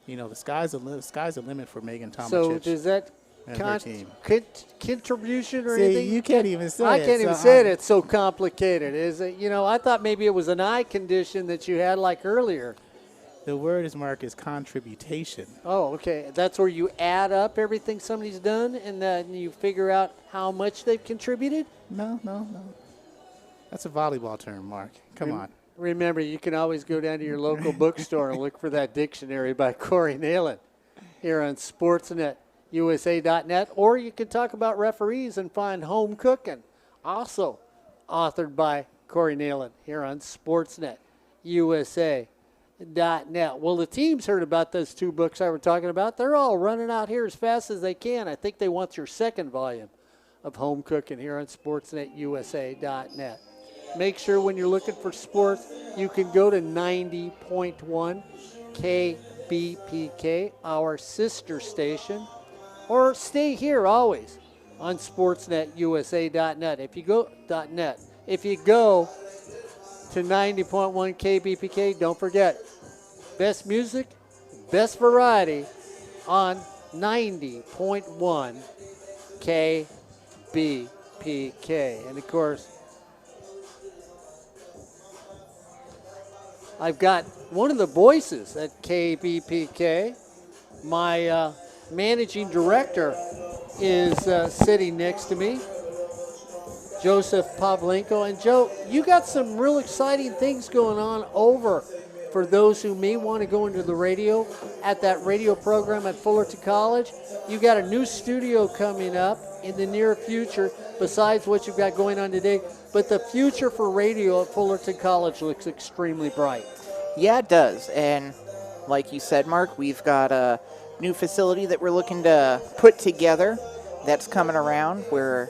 the sky's the limit for Megan Tomachich. So does that contribution or anything? You can't even say it. I can't even say it. It's so complicated. Is it? I thought maybe it was an eye condition that you had like earlier. The word is, Mark, is contributation. Oh, okay. That's where you add up everything somebody's done and then you figure out how much they've contributed? No. That's a volleyball term, Mark. Come on. Remember, you can always go down to your local bookstore and look for that dictionary by Corey Neyland here on SportsNetUSA.net. Or you can talk about referees and find Home Cooking, also authored by Corey Neyland here on SportsNetUSA.net. Well, the team's heard about those two books I were talking about. They're all running out here as fast as they can. I think they want your second volume of Home Cooking here on SportsNetUSA.net. Make sure when you're looking for sports, you can go to 90.1 KBPK, our sister station, or stay here always on SportsNetUSA.net. If you go to 90.1 KBPK, don't forget, best music, best variety on 90.1 KBPK. And of course, I've got one of the voices at KBPK. My managing director is sitting next to me, Joseph Pavlenko. And Joe, you got some real exciting things going on over for those who may want to go into the radio at that radio program at Fullerton College. You got a new studio coming up in the near future besides what you've got going on today. But the future for radio at Fullerton College looks extremely bright. Yeah, it does. And like you said, Mark, we've got a new facility that we're looking to put together that's coming around. We're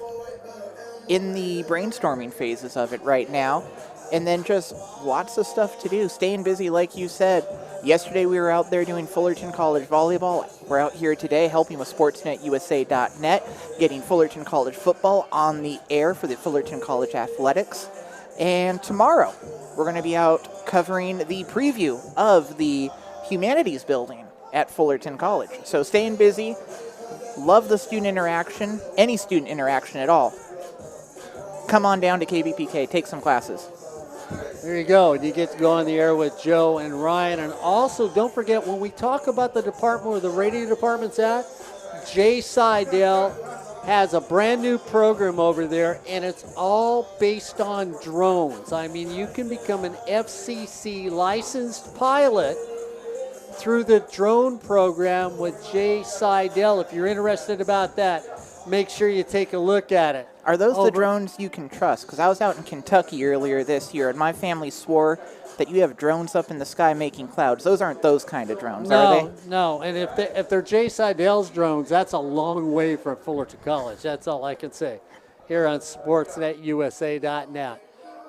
in the brainstorming phases of it right now. And then just lots of stuff to do. Staying busy, like you said. Yesterday we were out there doing Fullerton College volleyball. We're out here today helping with SportsNetUSA.net, getting Fullerton College football on the air for the Fullerton College Athletics. And tomorrow we're going to be out covering the preview of the Humanities building at Fullerton College. So staying busy. Love the student interaction, any student interaction at all. Come on down to KBPK, take some classes. There you go. You get to go on the air with Joe and Ryan. And also, don't forget, when we talk about the department where the radio department's at, Jay Seidel has a brand new program over there, and it's all based on drones. I mean, you can become an FCC licensed pilot through the drone program with Jay Seidel. If you're interested about that, make sure you take a look at it. Are those the drones you can trust? Because I was out in Kentucky earlier this year, and my family swore that you have drones up in the sky making clouds. Those aren't those kind of drones, are they? No. And if they're Jay Seidel's drones, that's a long way from Fullerton College. That's all I can say here on SportsNetUSA.net.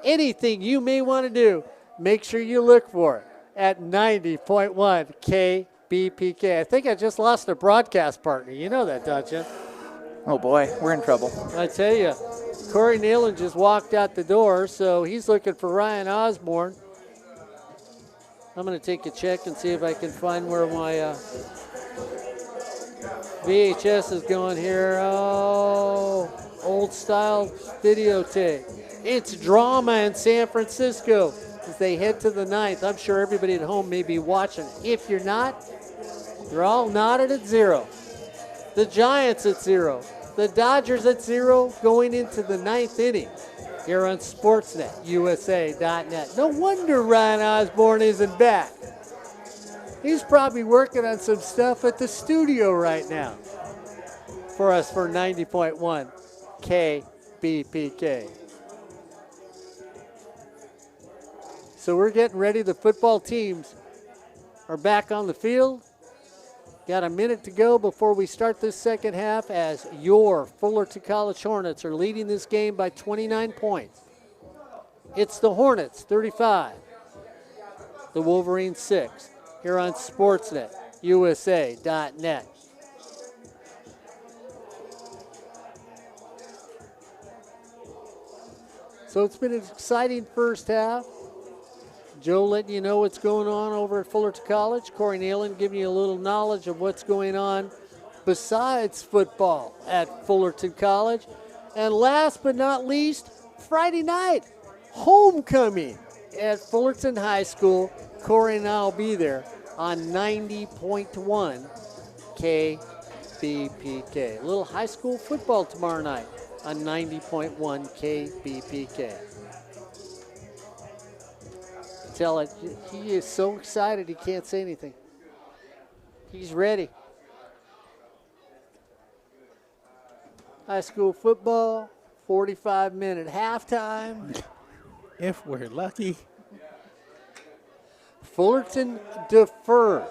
Anything you may want to do, make sure you look for it at 90.1 KBPK. I think I just lost a broadcast partner. You know that, don't you? Oh, boy, we're in trouble. I tell you, Corey Neyland just walked out the door, so he's looking for Ryan Osborne. I'm going to take a check and see if I can find where my VHS is going here. Oh, old style videotape. It's drama in San Francisco as they head to the ninth. I'm sure everybody at home may be watching. If you're not, you're all knotted at 0. The Giants at 0. The Dodgers at 0 going into the ninth inning here on SportsNetUSA.net. No wonder Ryan Osborne isn't back. He's probably working on some stuff at the studio right now for us for 90.1 KBPK. So we're getting ready. The football teams are back on the field. Got a minute to go before we start this second half as your Fullerton College Hornets are leading this game by 29 points. It's the Hornets, 35. The Wolverines, 6. Here on SportsNetUSA.net. So it's been an exciting first half. Joe letting you know what's going on over at Fullerton College. Corey Neyland giving you a little knowledge of what's going on besides football at Fullerton College. And last but not least, Friday night, homecoming at Fullerton High School. Corey and I will be there on 90.1 KBPK. A little high school football tomorrow night on 90.1 KBPK. Tell it, he is so excited he can't say anything. He's ready. High school football, 45-minute halftime. If we're lucky. Fullerton deferred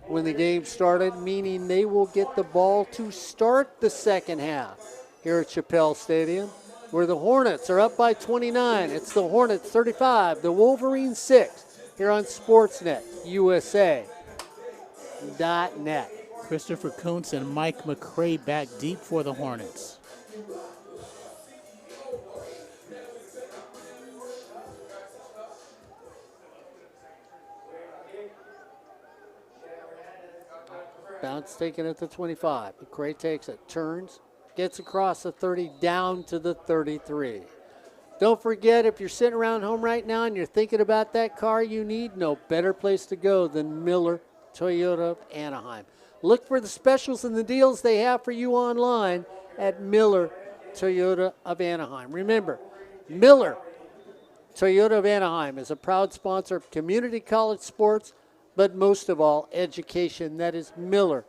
when the game started, meaning they will get the ball to start the second half here at Shapell Stadium, where the Hornets are up by 29. It's the Hornets 35, the Wolverines 6, here on Sportsnet USA.net. Christopher Kuntz and Mike McCray back deep for the Hornets. Bounce taken at the 25. McCray takes it, turns, gets across the 30, down to the 33. Don't forget, if you're sitting around home right now and you're thinking about that car you need, no better place to go than Miller Toyota of Anaheim. Look for the specials and the deals they have for you online at Miller Toyota of Anaheim. Remember, Miller Toyota of Anaheim is a proud sponsor of community college sports, but most of all, education. That is Miller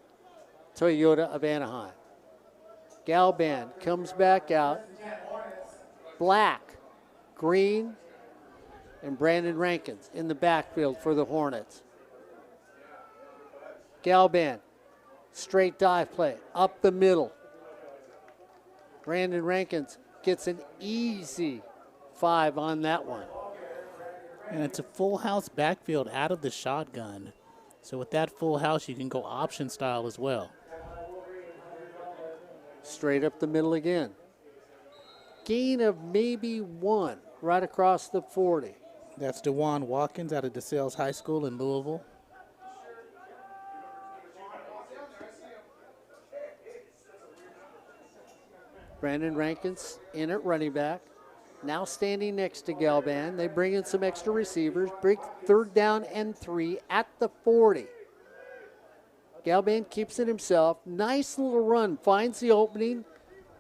Toyota of Anaheim. Gal band comes back out. Black, Green, and Brandon Rankins in the backfield for the Hornets. Gal band, straight dive play, up the middle. Brandon Rankins gets an easy 5 on that one. And it's a full house backfield out of the shotgun. So with that full house, you can go option style as well. Straight up the middle again. Gain of maybe 1 right across the 40. That's DeJuan Watkins out of DeSales High School in Louisville. Brandon Rankins in at running back. Now standing next to Galban. They bring in some extra receivers. Bring 3rd down and 3 at the 40. Galban keeps it himself. Nice little run. Finds the opening.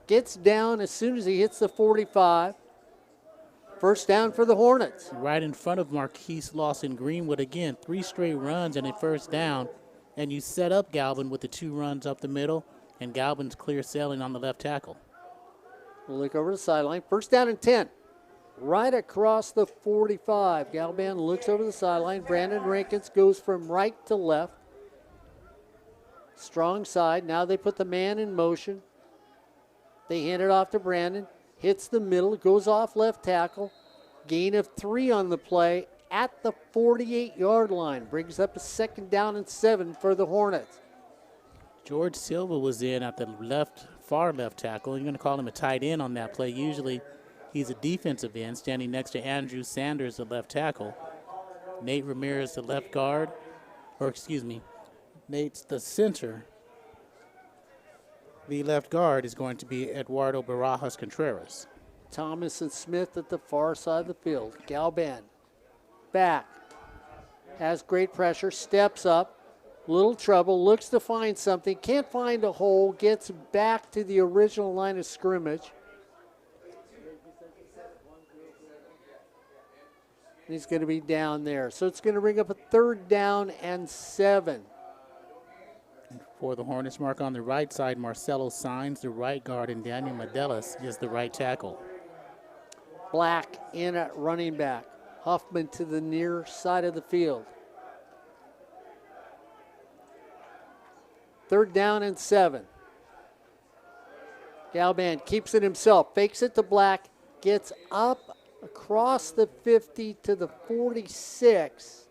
Gets down as soon as he hits the 45. First down for the Hornets. Right in front of Marquise Lawson Greenwood. Again, 3 straight runs and a first down. And you set up Galvin with the 2 runs up the middle. And Galvin's clear sailing on the left tackle. We'll look over the sideline. First down and 10. Right across the 45. Galban looks over the sideline. Brandon Rankins goes from right to left. Strong side. Now they put the man in motion. They hand it off to Brandon. Hits the middle. Goes off left tackle. Gain of 3 on the play at the 48-yard line. Brings up a 2nd down and 7 for the Hornets. George Silva was in at the far left tackle. You're going to call him a tight end on that play. Usually he's a defensive end, standing next to Andrew Sanders, the left tackle. Nate Ramirez, the left guard. Nate's the center. The left guard is going to be Eduardo Barajas Contreras. Thomas and Smith at the far side of the field. Galban back. Has great pressure. Steps up. Little trouble. Looks to find something. Can't find a hole. Gets back to the original line of scrimmage. And he's going to be down there. So it's going to bring up a 3rd down and 7. For the Hornets, mark on the right side, Marcelo Signs, the right guard, and Daniel Medelis is the right tackle. Black in at running back. Huffman to the near side of the field. 3rd down and 7. Galban keeps it himself, fakes it to Black, gets up across the 50 to the 46.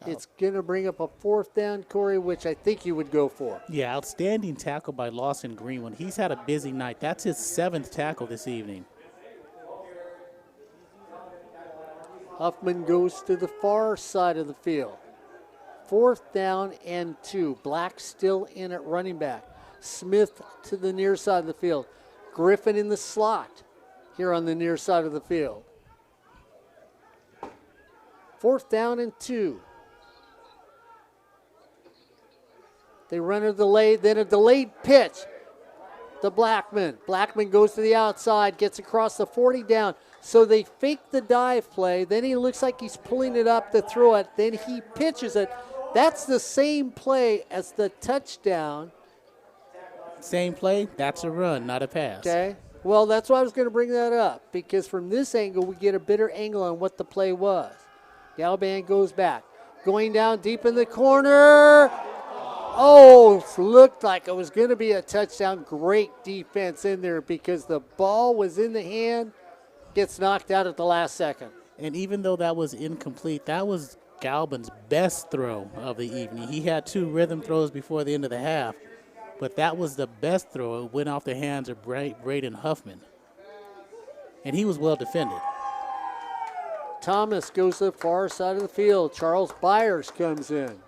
It's going to bring up a 4th down, Corey, which I think you would go for. Yeah, outstanding tackle by Lawson Greenwood. He's had a busy night. That's his 7th tackle this evening. Huffman goes to the far side of the field. 4th down and 2. Black still in at running back. Smith to the near side of the field. Griffin in the slot here on the near side of the field. 4th down and 2. They run a delayed, then a delayed pitch to Blackman. Blackman goes to the outside, gets across the 40 down. So they fake the dive play. Then he looks like he's pulling it up to throw it. Then he pitches it. That's the same play as the touchdown. Same play, that's a run, not a pass. Okay. Well, that's why I was going to bring that up, because from this angle, we get a better angle on what the play was. Galban goes back. Going down deep in the corner. Oh, looked like it was going to be a touchdown. Great defense in there because the ball was in the hand, gets knocked out at the last second. And even though that was incomplete, that was Galban's best throw of the evening. He had 2 rhythm throws before the end of the half, but that was the best throw. It went off the hands of Braden Huffman. And he was well defended. Thomas goes to the far side of the field. Charles Byers comes in.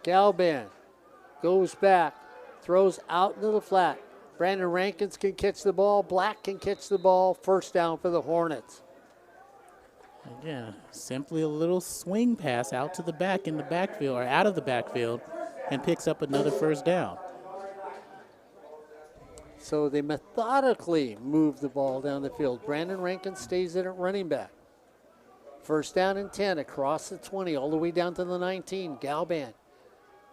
Galban goes back, throws out into the flat. Brandon Rankins can catch the ball. Black can catch the ball. First down for the Hornets. Again, simply a little swing pass out to the back in the backfield, or out of the backfield, and picks up another first down. So they methodically move the ball down the field. Brandon Rankins stays in at running back. First down and 10 across the 20, all the way down to the 19. Galban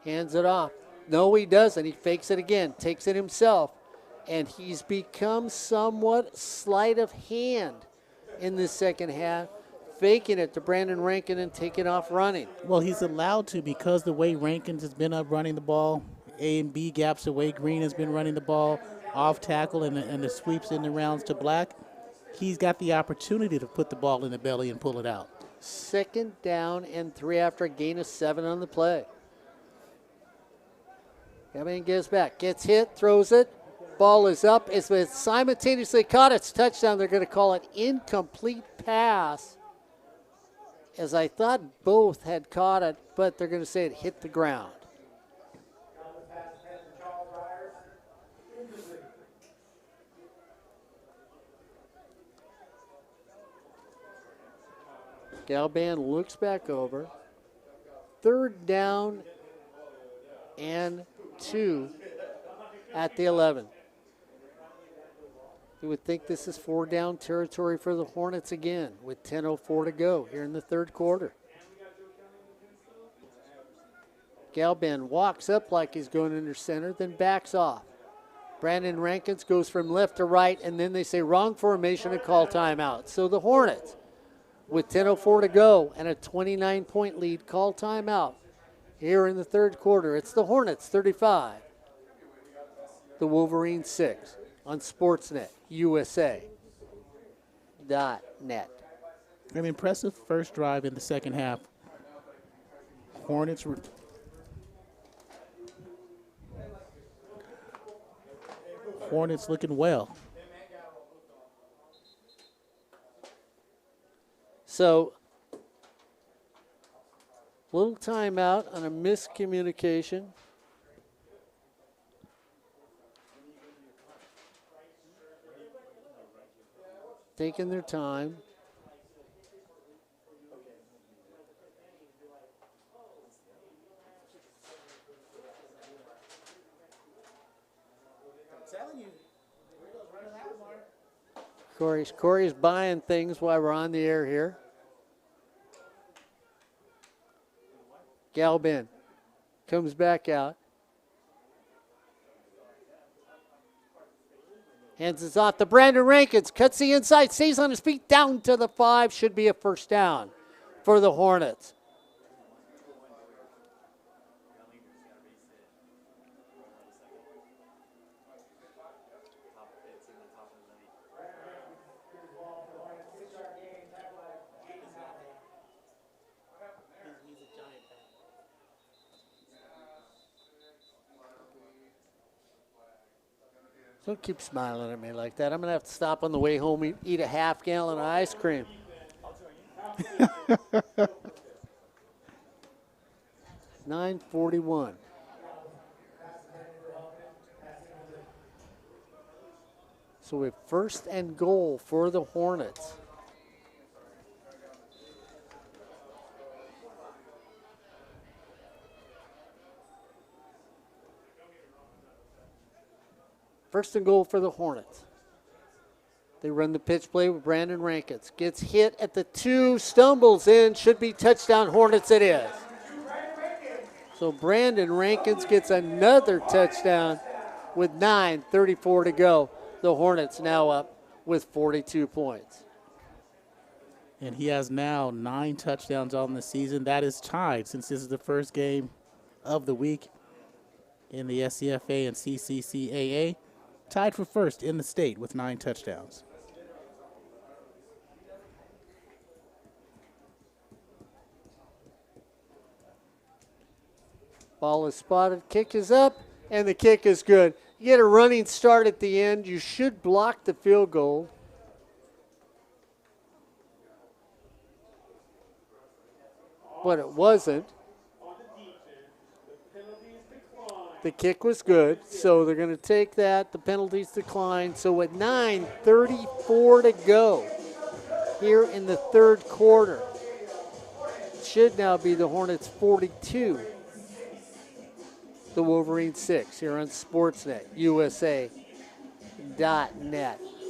hands it off. No, he doesn't. He fakes it again, takes it himself, and he's become somewhat sleight of hand in the second half, faking it to Brandon Rankin and taking off running. Well, he's allowed to because the way Rankins has been up running the ball, A and B gaps, the way Green has been running the ball, off tackle and the sweeps in the rounds to Black, he's got the opportunity to put the ball in the belly and pull it out. Second down and 3 after a gain of 7 on the play. Galban gets back, gets hit, throws it. Ball is up. It's simultaneously caught. It's touchdown. They're going to call it incomplete pass, as I thought both had caught it, but they're going to say it hit the ground. Galban looks back over. Third down and 2 at the 11. You would think this is 4-down territory for the Hornets again with 10:04 to go here in the third quarter. Galban walks up like he's going under center, then backs off. Brandon Rankins goes from left to right, and then they say wrong formation and call timeout. So the Hornets, with 10:04 to go and a 29-point lead, call timeout here in the third quarter. It's the Hornets 35, the Wolverines 6 on Sportsnet USA.net. An impressive first drive in the second half. Hornets looking well. So, little timeout on a miscommunication. Taking their time. Corey's buying things while we're on the air here. Galban comes back out. Hands it off to Brandon Rankins. Cuts the inside, stays on his feet, down to the 5. Should be a first down for the Hornets. Don't keep smiling at me like that. I'm going to have to stop on the way home and eat a half-gallon of ice cream. $9:41. So we have first and goal for the Hornets. First and goal for the Hornets. They run the pitch play with Brandon Rankins. Gets hit at the 2, stumbles in, should be touchdown Hornets it is. So Brandon Rankins gets another touchdown with 9:34 to go. The Hornets now up with 42 points. And he has now 9 touchdowns on the season. That is tied since this is the first game of the week in the SCFA and CCCAA. Tied for first in the state with 9 touchdowns. Ball is spotted, kick is up, and the kick is good. You get a running start at the end. You should block the field goal. But it wasn't. The kick was good, so they're going to take that. The penalties declined. So with 9:34 to go here in the third quarter, it should now be the Hornets 42. The Wolverines 6 here on Sportsnet, USA.net.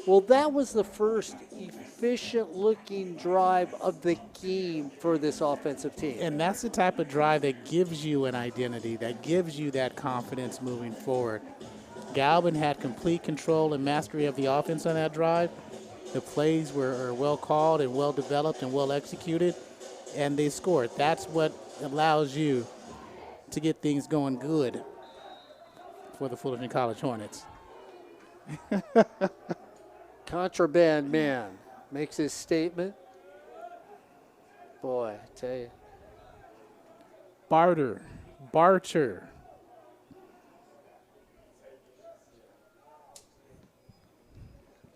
Well, that was the first efficient-looking drive of the game for this offensive team. And that's the type of drive that gives you an identity, that gives you that confidence moving forward. Galvin had complete control and mastery of the offense on that drive. The plays were well called and well developed and well executed, and they scored. That's what allows you to get things going good for the Fullerton College Hornets. Contraband man makes his statement. Boy, I tell you. Barter.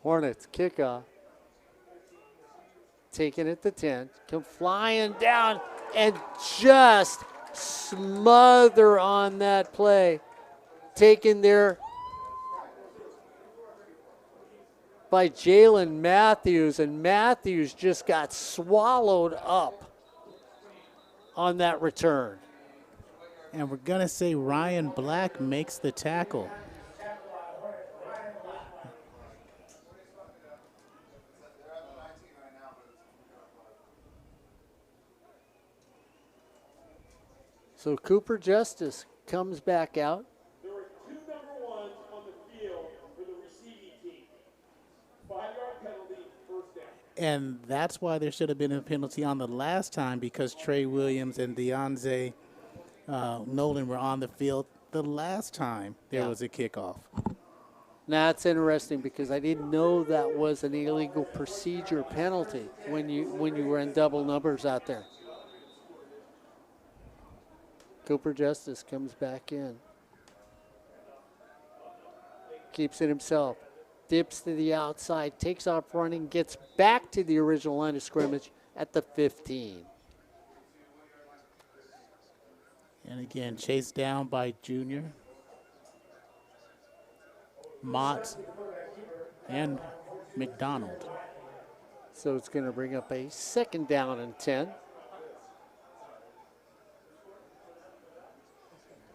Hornets kickoff. Taking it to 10. Come flying down and just smother on that play. Taken there by Jalen Matthews, and Matthews just got swallowed up on that return. And we're going to say Ryan Black makes the tackle. So Cooper Justice comes back out. There were 2 number 1s on the field for the receiving team. 5-yard penalty, first down. And that's why there should have been a penalty on the last time, because Trey Williams and Deonze Nolan were on the field the last time there was a kickoff. Now, that's interesting because I didn't know that was an illegal procedure penalty when you were in double numbers out there. Cooper Justice comes back in. Keeps it himself. Dips to the outside, takes off running, gets back to the original line of scrimmage at the 15. And again, chased down by Junior, Mott, and McDonald. So it's going to bring up a second down and 10.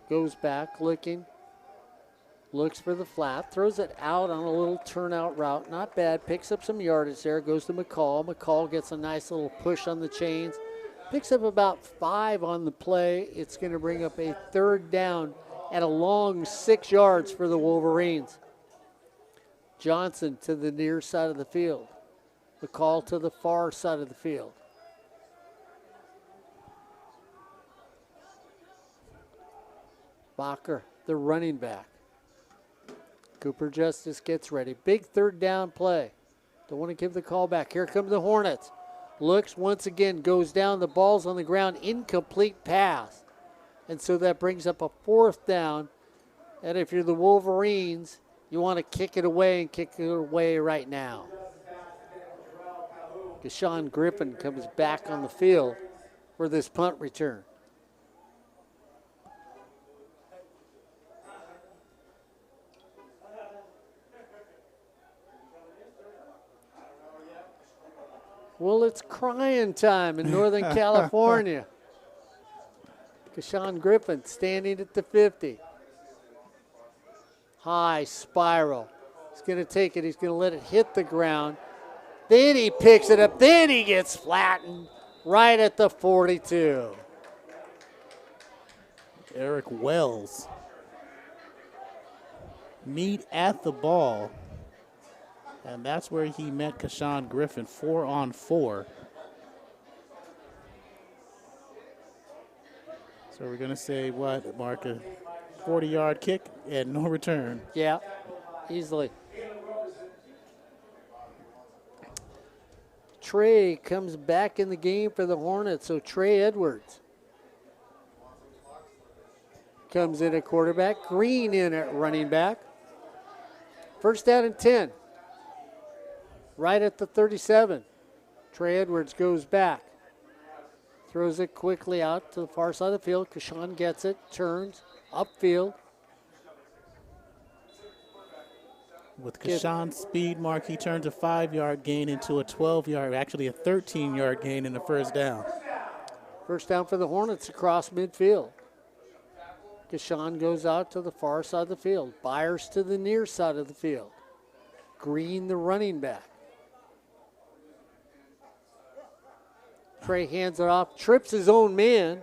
Goes back looking, looks for the flat, throws it out on a little turnout route. Not bad, picks up some yardage there, goes to McCall. McCall gets a nice little push on the chains, picks up about 5 on the play. It's going to bring up a third down at a long 6 yards for the Wolverines. Johnson to the near side of the field. McCall to the far side of the field. Bacher, the running back. Cooper Justice gets ready. Big third down play. Don't want to give the call back. Here come the Hornets. Looks once again, goes down. The ball's on the ground. Incomplete pass. And so that brings up a fourth down. And if you're the Wolverines, you want to kick it away and kick it away right now. Deshaun Griffin comes back on the field for this punt return. Well, it's crying time in Northern California. Deshaun Griffin standing at the 50. high spiral. He's going to take it. He's going to let it hit the ground. Then he picks it up. Then he gets flattened right at the 42. Eric Wells. Meet at the ball. And that's where he met Kashawn Griffin, 4-on-4. So we're going to say what, Mark? A 40-yard kick and no return. Yeah, easily. Trey comes back in the game for the Hornets, so Trey Edwards comes in at quarterback. Green in at running back. First down and 10. Right at the 37. Trey Edwards goes back. Throws it quickly out to the far side of the field. Kashawn gets it, turns, upfield. With Kashawn's speed, Mark, he turns a 5-yard gain into a 12-yard, actually a 13-yard gain in the first down. First down for the Hornets across midfield. Kashawn goes out to the far side of the field. Byers to the near side of the field. Green, the running back. Trey hands it off, trips his own man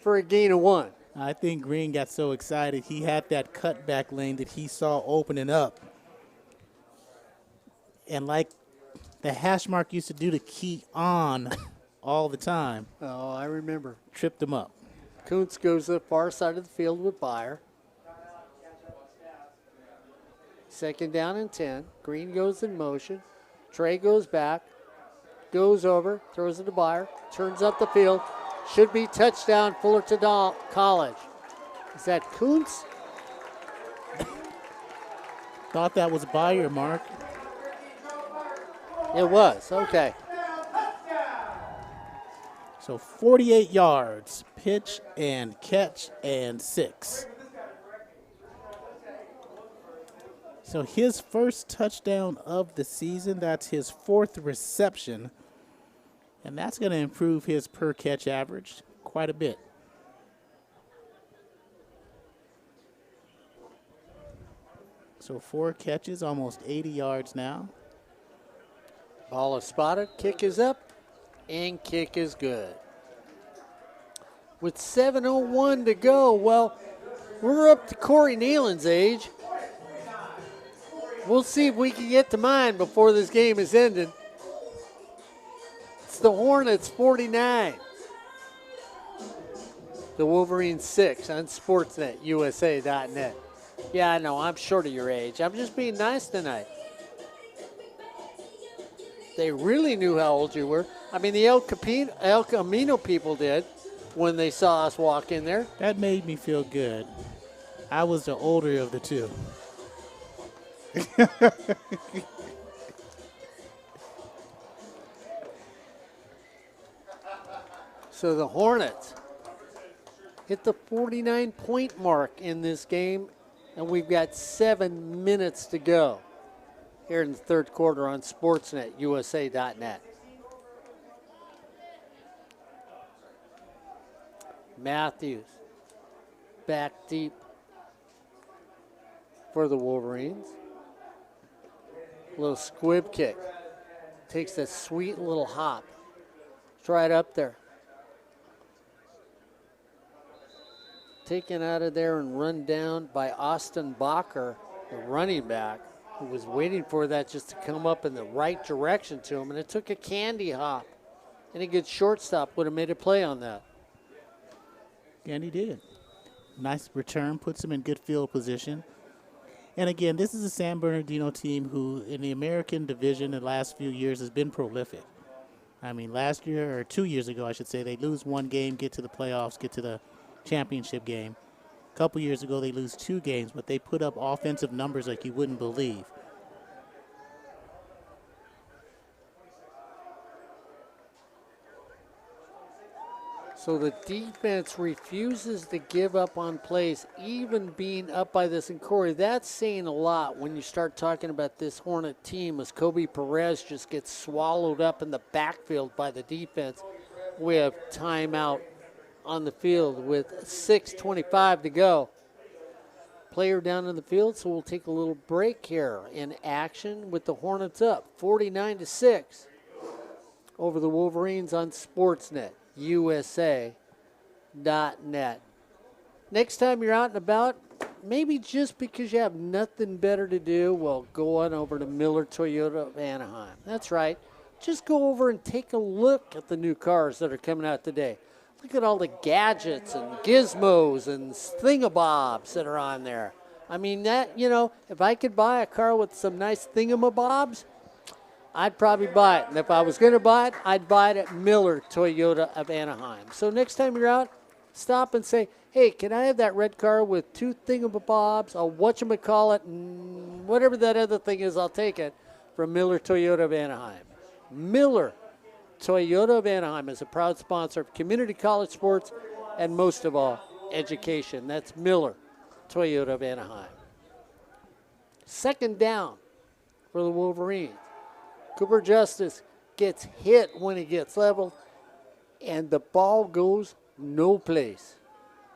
for a gain of 1. I think Green got so excited he had that cutback lane that he saw opening up. And like the hash mark used to do to key on all the time. Oh, I remember. Tripped him up. Kuntz goes to the far side of the field with Byer. Second down and 10. Green goes in motion. Trey goes back. Goes over, throws it to Byer, turns up the field. Should be touchdown, Fullerton College. Is that Kuntz? Thought that was Byer, Mark. It was, okay. So 48 yards, pitch and catch and 6. So his first touchdown of the season, that's his 4th reception. And that's going to improve his per catch average quite a bit. So 4 catches, almost 80 yards now. Ball is spotted, kick is up, and kick is good. With 7:01 to go, well, we're up to Corey Neyland's age. We'll see if we can get to mine before this game is ended. It's the Hornets 49. The Wolverines 6 on SportsNetUSA.net. Yeah, I know, I'm short of your age. I'm just being nice tonight. They really knew how old you were. I mean, the El Camino people did when they saw us walk in there. That made me feel good. I was the older of the two. So the Hornets hit the 49-point mark in this game, and we've got 7 minutes to go here in the third quarter on SportsNetUSA.net. Matthews back deep for the Wolverines. Little squib kick. Takes that sweet little hop. It's right up there. Taken out of there and run down by Austin Bacher, the running back, who was waiting for that just to come up in the right direction to him. And it took a candy hop. Any good shortstop would have made a play on that. And he did. Nice return, puts him in good field position. And again, this is a San Bernardino team who, in the American division the last few years, has been prolific. I mean, last year, or 2 years ago, I should say, they lose one game, get to the playoffs, get to the championship game. A couple years ago, they lose 2 games, but they put up offensive numbers like you wouldn't believe. So the defense refuses to give up on plays, even being up by this. And Corey, that's saying a lot when you start talking about this Hornet team as Kobe Perez just gets swallowed up in the backfield by the defense. We have timeout on the field with 6:25 to go. player down in the field, so we'll take a little break here in action with the Hornets up 49-6 over the Wolverines on Sportsnet, USA.net. Next time you're out and about, maybe just because you have nothing better to do, well, go on over to Miller Toyota of Anaheim. That's right. Just go over and take a look at the new cars that are coming out today. Look at all the gadgets and gizmos and thingamabobs that are on there. I mean, that, you know, if I could buy a car with some nice thingamabobs, I'd probably buy it. And if I was going to buy it, I'd buy it at Miller Toyota of Anaheim. So next time you're out, stop and say, hey, can I have that red car with two thingamabobs, a whatchamacallit, and whatever that other thing is, I'll take it, from Miller Toyota of Anaheim. Miller Toyota of Anaheim is a proud sponsor of community college sports and, most of all, education. That's Miller Toyota of Anaheim. Second down for the Wolverines. Cooper Justice gets hit when he gets leveled, and the ball goes no place.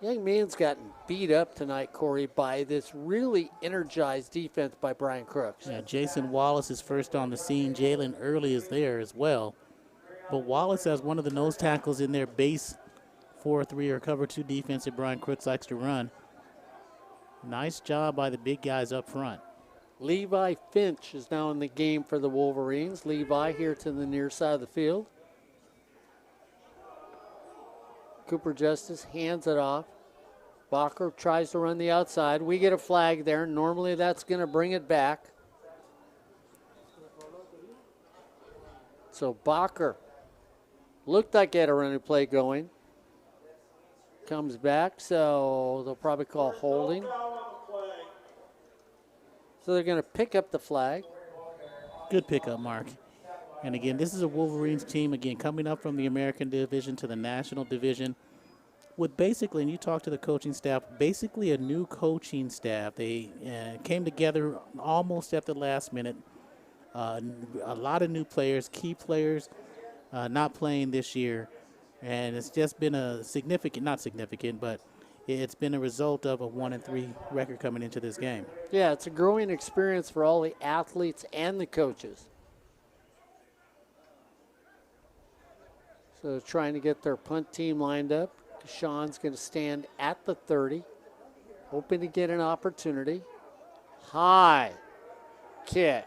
Young man's gotten beat up tonight, Corey, by this really energized defense by Brian Crooks. Yeah, Jason Wallace is first on the scene. Jalen Early is there as well. But Wallace has one of the nose tackles in their base 4-3 or cover 2 defense that Brian Crooks likes to run. Nice job by the big guys up front. Levi Finch is now in the game for the Wolverines. Levi here to the near side of the field. Cooper Justice hands it off. Bacher tries to run the outside. We get a flag there. Normally that's going to bring it back. So Bacher looked like he had a running play going. Comes back, so they'll probably call holding. So they're going to pick up the flag. Good pickup, Mark. And again, this is a Wolverines team, again, coming up from the American Division to the National Division with basically, and you talk to the coaching staff, basically a new coaching staff. They came together almost at the last minute. A lot of new players, key players not playing this year. And it's just been a significant, not significant, but it's been a result of a 1-3 record coming into this game. Yeah, it's a growing experience for all the athletes and the coaches. So trying to get their punt team lined up. Deshaun's going to stand at the 30, hoping to get an opportunity. High kick.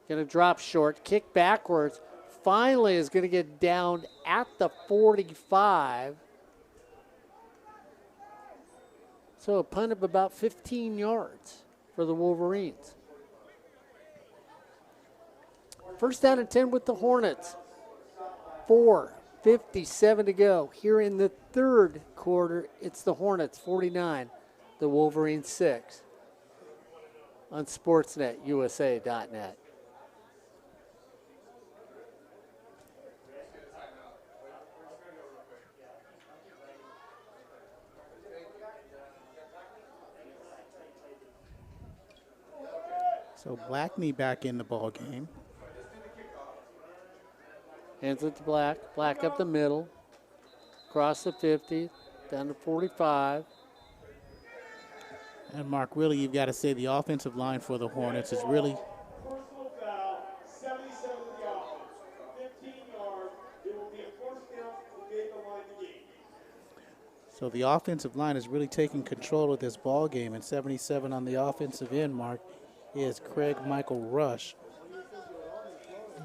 Going to drop short, kick backwards. Finally is going to get down at the 45. So a punt of about 15 yards for the Wolverines. First down and 10 with the Hornets. 4:57 to go. Here in the third quarter, it's the Hornets 49, the Wolverines 6 on Sportsnet, USA.net. So Blackney back in the ball game. Hands it to Black. Black up the middle. Across the 50. Down to 45. And Mark, really, you've got to say the offensive line for the Hornets is really Personal foul, 77 to the offense, 15 yards. It will be a first down to get the line to game. so the offensive line is really taking control of this ball game. And 77 on the offensive end, Mark, is Craig Michael Rush,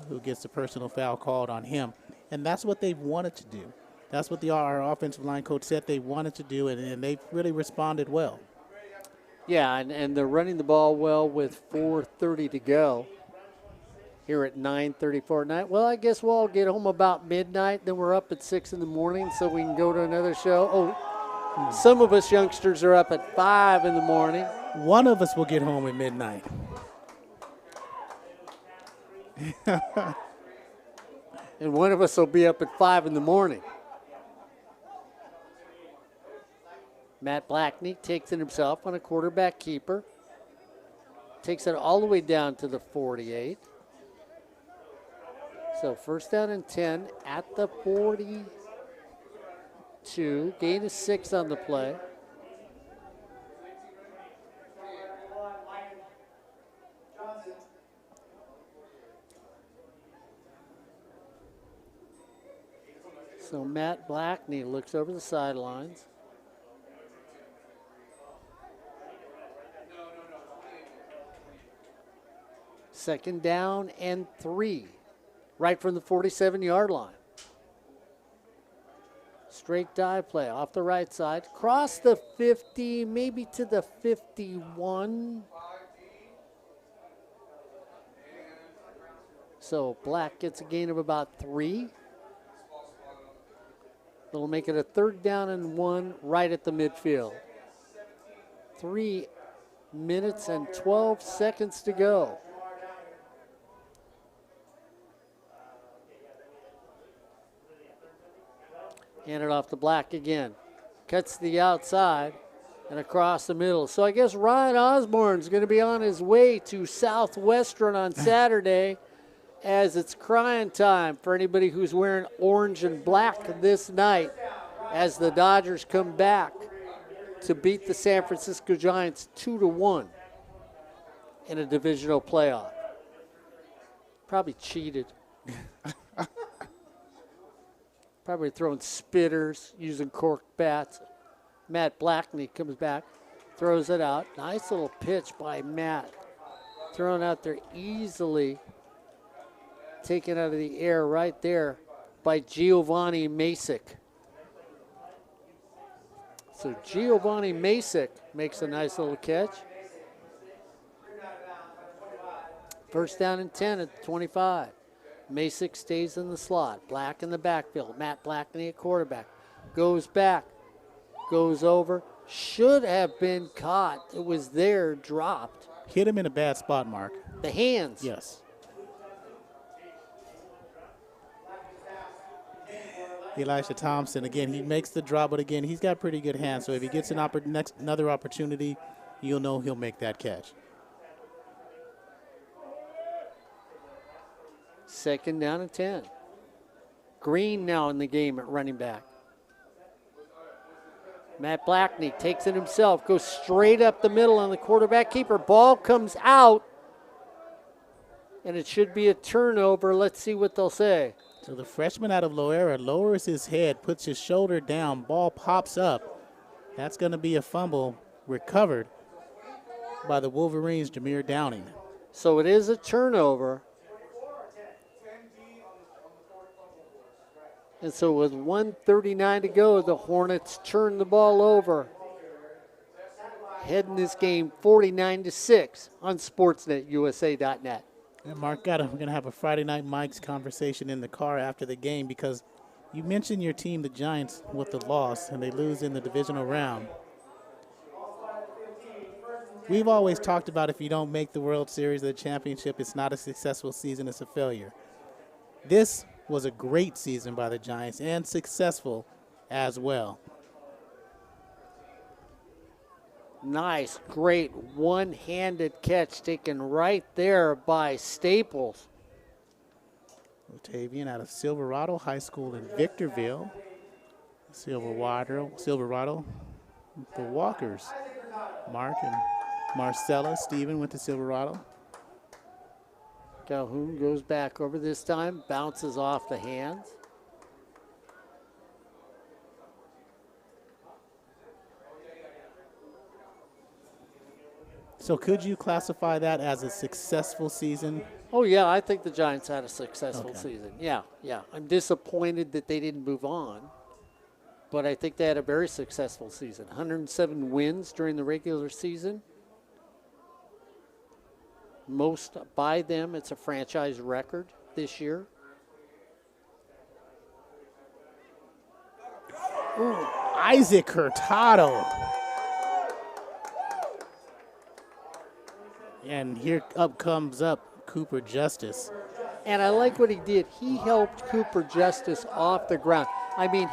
who gets the personal foul called on him. And that's what they've wanted to do. That's what our offensive line coach said they wanted to do, and they've really responded well. Yeah, and they're running the ball well with 4:30 to go here at 9:34 at night. Well, I guess we'll all get home about midnight. Then we're up at 6 in the morning so we can go to another show. Oh, some of us youngsters are up at 5 in the morning. One of us will get home at midnight. And one of us will be up at 5 in the morning. Matt Blackney takes it himself on a quarterback keeper. Takes it all the way down to the 48. So first down and 10 at the 42. Gain of 6 on the play. So Matt Blackney looks over the sidelines. Second down and 3, right from the 47-yard line. Straight dive play off the right side, cross the 50, maybe to the 51. So Black gets a gain of about 3. That'll make it a 3rd down and 1 right at the midfield. 3 minutes and 12 seconds to go. Hand it off to Black again. Cuts the outside and across the middle. So I guess Ryan Osborne's going to be on his way to Southwestern on Saturday, as it's crying time for anybody who's wearing orange and black this night, as the Dodgers come back to beat the San Francisco Giants 2-1 in a divisional playoff. Probably cheated. Probably throwing spitters, using cork bats. Matt Blackney comes back, throws it out. Nice little pitch by Matt. Thrown out there easily. Taken out of the air right there by Giovanni Masick. So Giovanni Masick makes a nice little catch. First down and 10 at the 25. Masick stays in the slot. Black in the backfield. Matt Blackney at quarterback. Goes back. Goes over. Should have been caught. It was there, dropped. Hit him in a bad spot, Mark. The hands. Yes. Elisha Thompson, again, he makes the drop, but again, he's got pretty good hands. So if he gets another opportunity, you'll know he'll make that catch. Second down and 10. Green now in the game at running back. Matt Blackney takes it himself, goes straight up the middle on the quarterback keeper. Ball comes out, and it should be a turnover. Let's see what they'll say. So the freshman out of Loera lowers his head, puts his shoulder down, ball pops up. That's going to be a fumble recovered by the Wolverines' Jameer Downing. So it is a turnover. And so with 1:39 to go, the Hornets turn the ball over. Heading this game 49-6 on SportsNetUSA.net. And Mark, we're going to have a Friday Night Mike's conversation in the car after the game, because you mentioned your team, the Giants, with the loss, and they lose in the divisional round. We've always talked about if you don't make the World Series or the championship, it's not a successful season, it's a failure. This was a great season by the Giants and successful as well. Nice, great one-handed catch taken right there by Staples. Otavian out of Silverado High School in Victorville. Silverado, the Walkers. Mark and Marcella. Steven went to Silverado. Calhoun goes back over this time, bounces off the hands. So could you classify that as a successful season? Oh, yeah, I think the Giants had a successful season. Yeah. I'm disappointed that they didn't move on, but I think they had a very successful season. 107 wins during the regular season. Most by them. It's a franchise record this year. Ooh, Isaac Hurtado. And here comes Cooper Justice. And I like what he did. He helped Cooper Justice off the ground. I mean,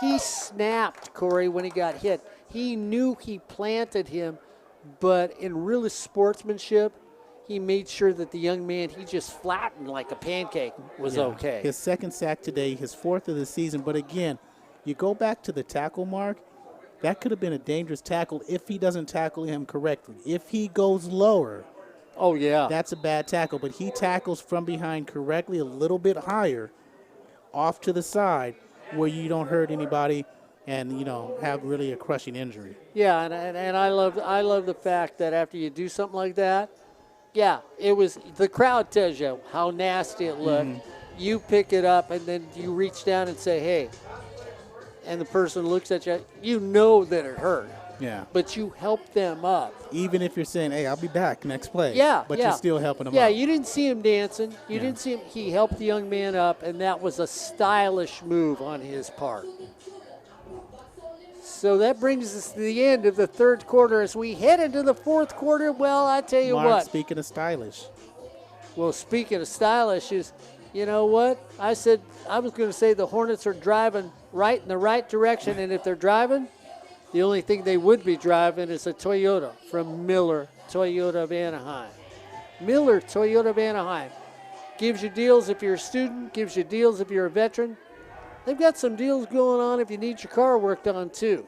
he snapped, Corey, when he got hit. He knew he planted him, but in real sportsmanship, he made sure that the young man, he just flattened like a pancake, was okay. His second sack today, his fourth of the season. But again, you go back to the tackle, Mark, that could have been a dangerous tackle if he doesn't tackle him correctly. If he goes lower, oh yeah, that's a bad tackle. But he tackles from behind correctly, a little bit higher, off to the side, where you don't hurt anybody and, have really a crushing injury. Yeah, and I love the fact that after you do something like that, yeah, it was the crowd tells you how nasty it looked. You pick it up and then you reach down and say, hey, and the person looks at you, you know that it hurt. Yeah. But you help them up. Even if you're saying, hey, I'll be back next play. Yeah. But you're still helping them up. Yeah, you didn't see him dancing. You didn't see him. He helped the young man up, and that was a stylish move on his part. So that brings us to the end of the third quarter. As we head into the fourth quarter, well, I tell you Mark, what. speaking of stylish. Well, speaking of stylish, you know what? I said I was going to say the Hornets are driving right in the right direction, and if they're driving, the only thing they would be driving is a Toyota from Miller Toyota of Anaheim. Miller Toyota of Anaheim gives you deals if you're a student, gives you deals if you're a veteran. They've got some deals going on if you need your car worked on, too.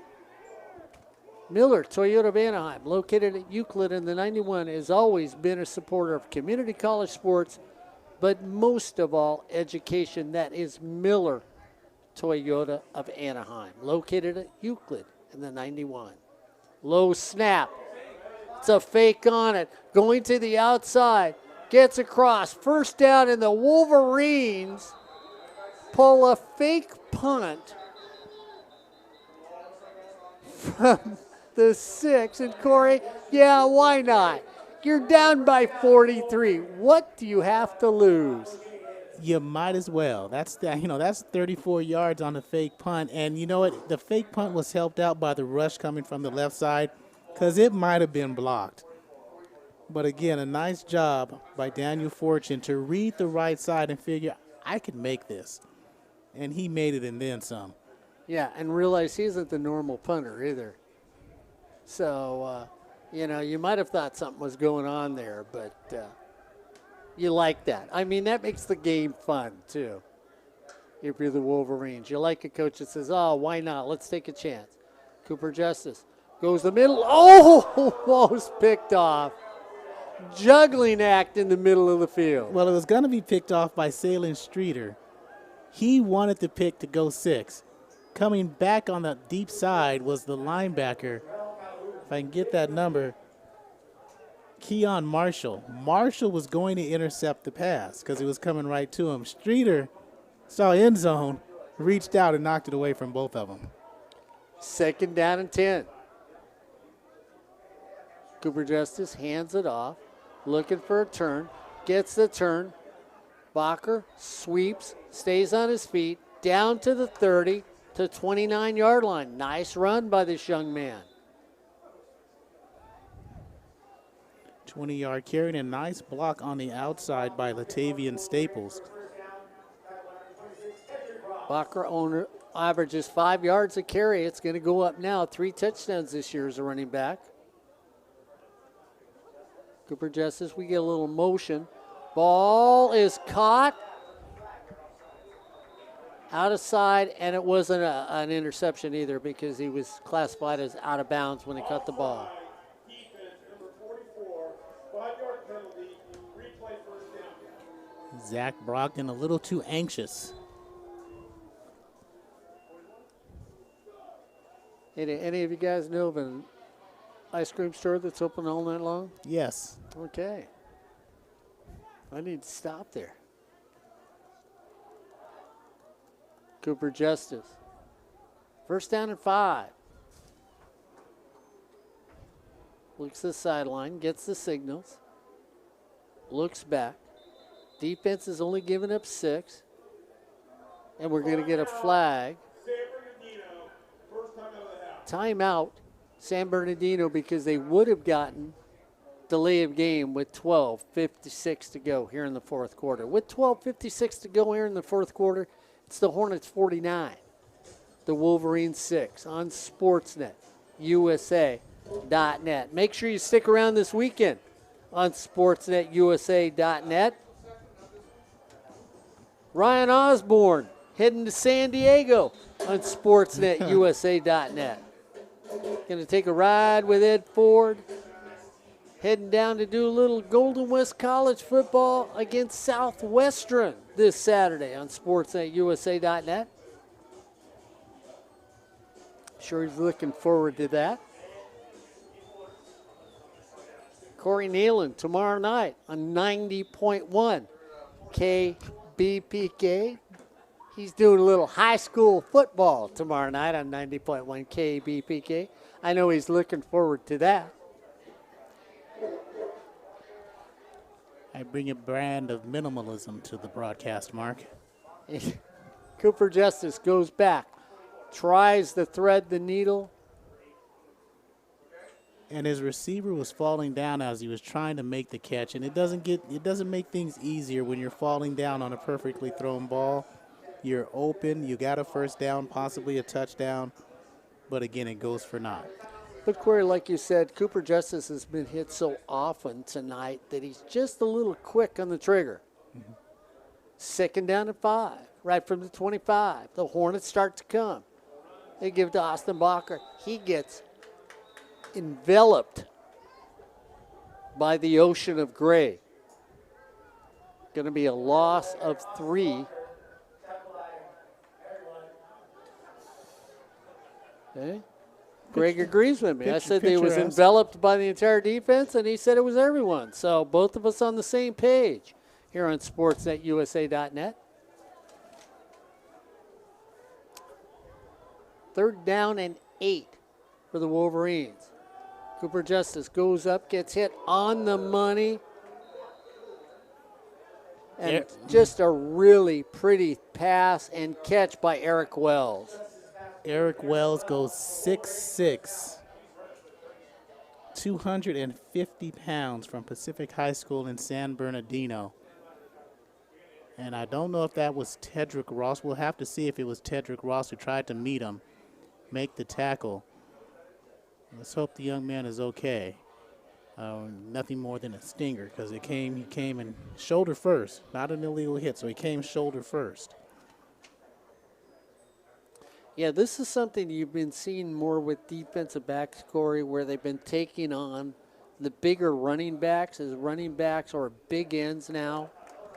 Miller Toyota of Anaheim, located at Euclid in the 91, has always been a supporter of community college sports, but most of all, education. That is Miller Toyota of Anaheim, located at Euclid in the 91. Low snap. It's a fake on it. Going to the outside. Gets across. First down, and the Wolverines pull a fake punt from the 6. And Corey, yeah, why not? You're down by 43. What do you have to lose? You might as well. That's 34 yards on the fake punt. And you know what? The fake punt was helped out by the rush coming from the left side because it might have been blocked. But again, a nice job by Daniel Fortune to read the right side and figure, I could make this. And he made it and then some. Yeah, and realize he isn't the normal punter either. So, you might have thought something was going on there, but you like that. I mean, that makes the game fun, too, if you're the Wolverines. You like a coach that says, oh, why not? Let's take a chance. Cooper Justice goes the middle. Oh, almost picked off. Juggling act in the middle of the field. Well, it was going to be picked off by Salen Streeter. He wanted the pick to go 6. Coming back on the deep side was the linebacker. If I can get that number, Keon Marshall. Marshall was going to intercept the pass because it was coming right to him. Streeter saw end zone, reached out and knocked it away from both of them. Second down and 10. Cooper Justice hands it off, looking for a turn, gets the turn. Bacher sweeps, stays on his feet, down to the 30 to 29-yard line. Nice run by this young man. 20-yard carry and a nice block on the outside by Latavian Staples. Bacher averages 5 yards a carry. It's going to go up now. 3 touchdowns this year as a running back. Cooper Justice, we get a little motion. Ball is caught out of side, and it wasn't an interception either because he was classified as out of bounds when he caught the ball. Zach Brogdon a little too anxious. Any of you guys know of an ice cream store that's open all night long? Yes. Okay. I need to stop there. Cooper Justice. First down and 5. Looks the sideline, gets the signals, looks back. Defense is only giving up 6. And we're going to get a flag. Timeout, San Bernardino, because they would have gotten delay of game with 12:56 to go here in the fourth quarter. With 12:56 to go here in the fourth quarter, it's the Hornets 49, the Wolverines 6 on Sportsnet, USA.net. Make sure you stick around this weekend on Sportsnet, USA.net. Ryan Osborne heading to San Diego on Sportsnet, USA.net. Going to take a ride with Ed Ford. Heading down to do a little Golden West College football against Southwestern this Saturday on Sportsnet, USA.net. sure he's looking forward to that. Corey Neyland tomorrow night on 90.1 KBPK. He's doing a little high school football tomorrow night on 90.1 KBPK. I know he's looking forward to that. I bring a brand of minimalism to the broadcast, Mark. Cooper Justice goes back, tries to thread the needle. And his receiver was falling down as he was trying to make the catch, and it doesn't make things easier when you're falling down on a perfectly thrown ball. You're open, you got a first down, possibly a touchdown, but again, it goes for naught. But Corey, like you said, Cooper Justice has been hit so often tonight that he's just a little quick on the trigger. Mm-hmm. 2nd down and 5, right from the 25. The Hornets start to come. They give to Austin Bacher. He gets enveloped by the ocean of gray. Going to be a loss of 3. Okay. Greg agrees with me. I said they was enveloped by the entire defense, and he said it was everyone. So both of us on the same page here on sportsnetusa.net. 3rd down and 8 for the Wolverines. Cooper Justice goes up, gets hit on the money. And just a really pretty pass and catch by Eric Wells. Eric Wells goes 6'6", 250 pounds from Pacific High School in San Bernardino. And I don't know if that was Tedrick Ross. We'll have to see if it was Tedrick Ross who tried to meet him, make the tackle. Let's hope the young man is okay. Nothing more than a stinger, because he came in shoulder first, not an illegal hit, so he came shoulder first. Yeah, this is something you've been seeing more with defensive backs, Corey, where they've been taking on the bigger running backs, as running backs or big ends now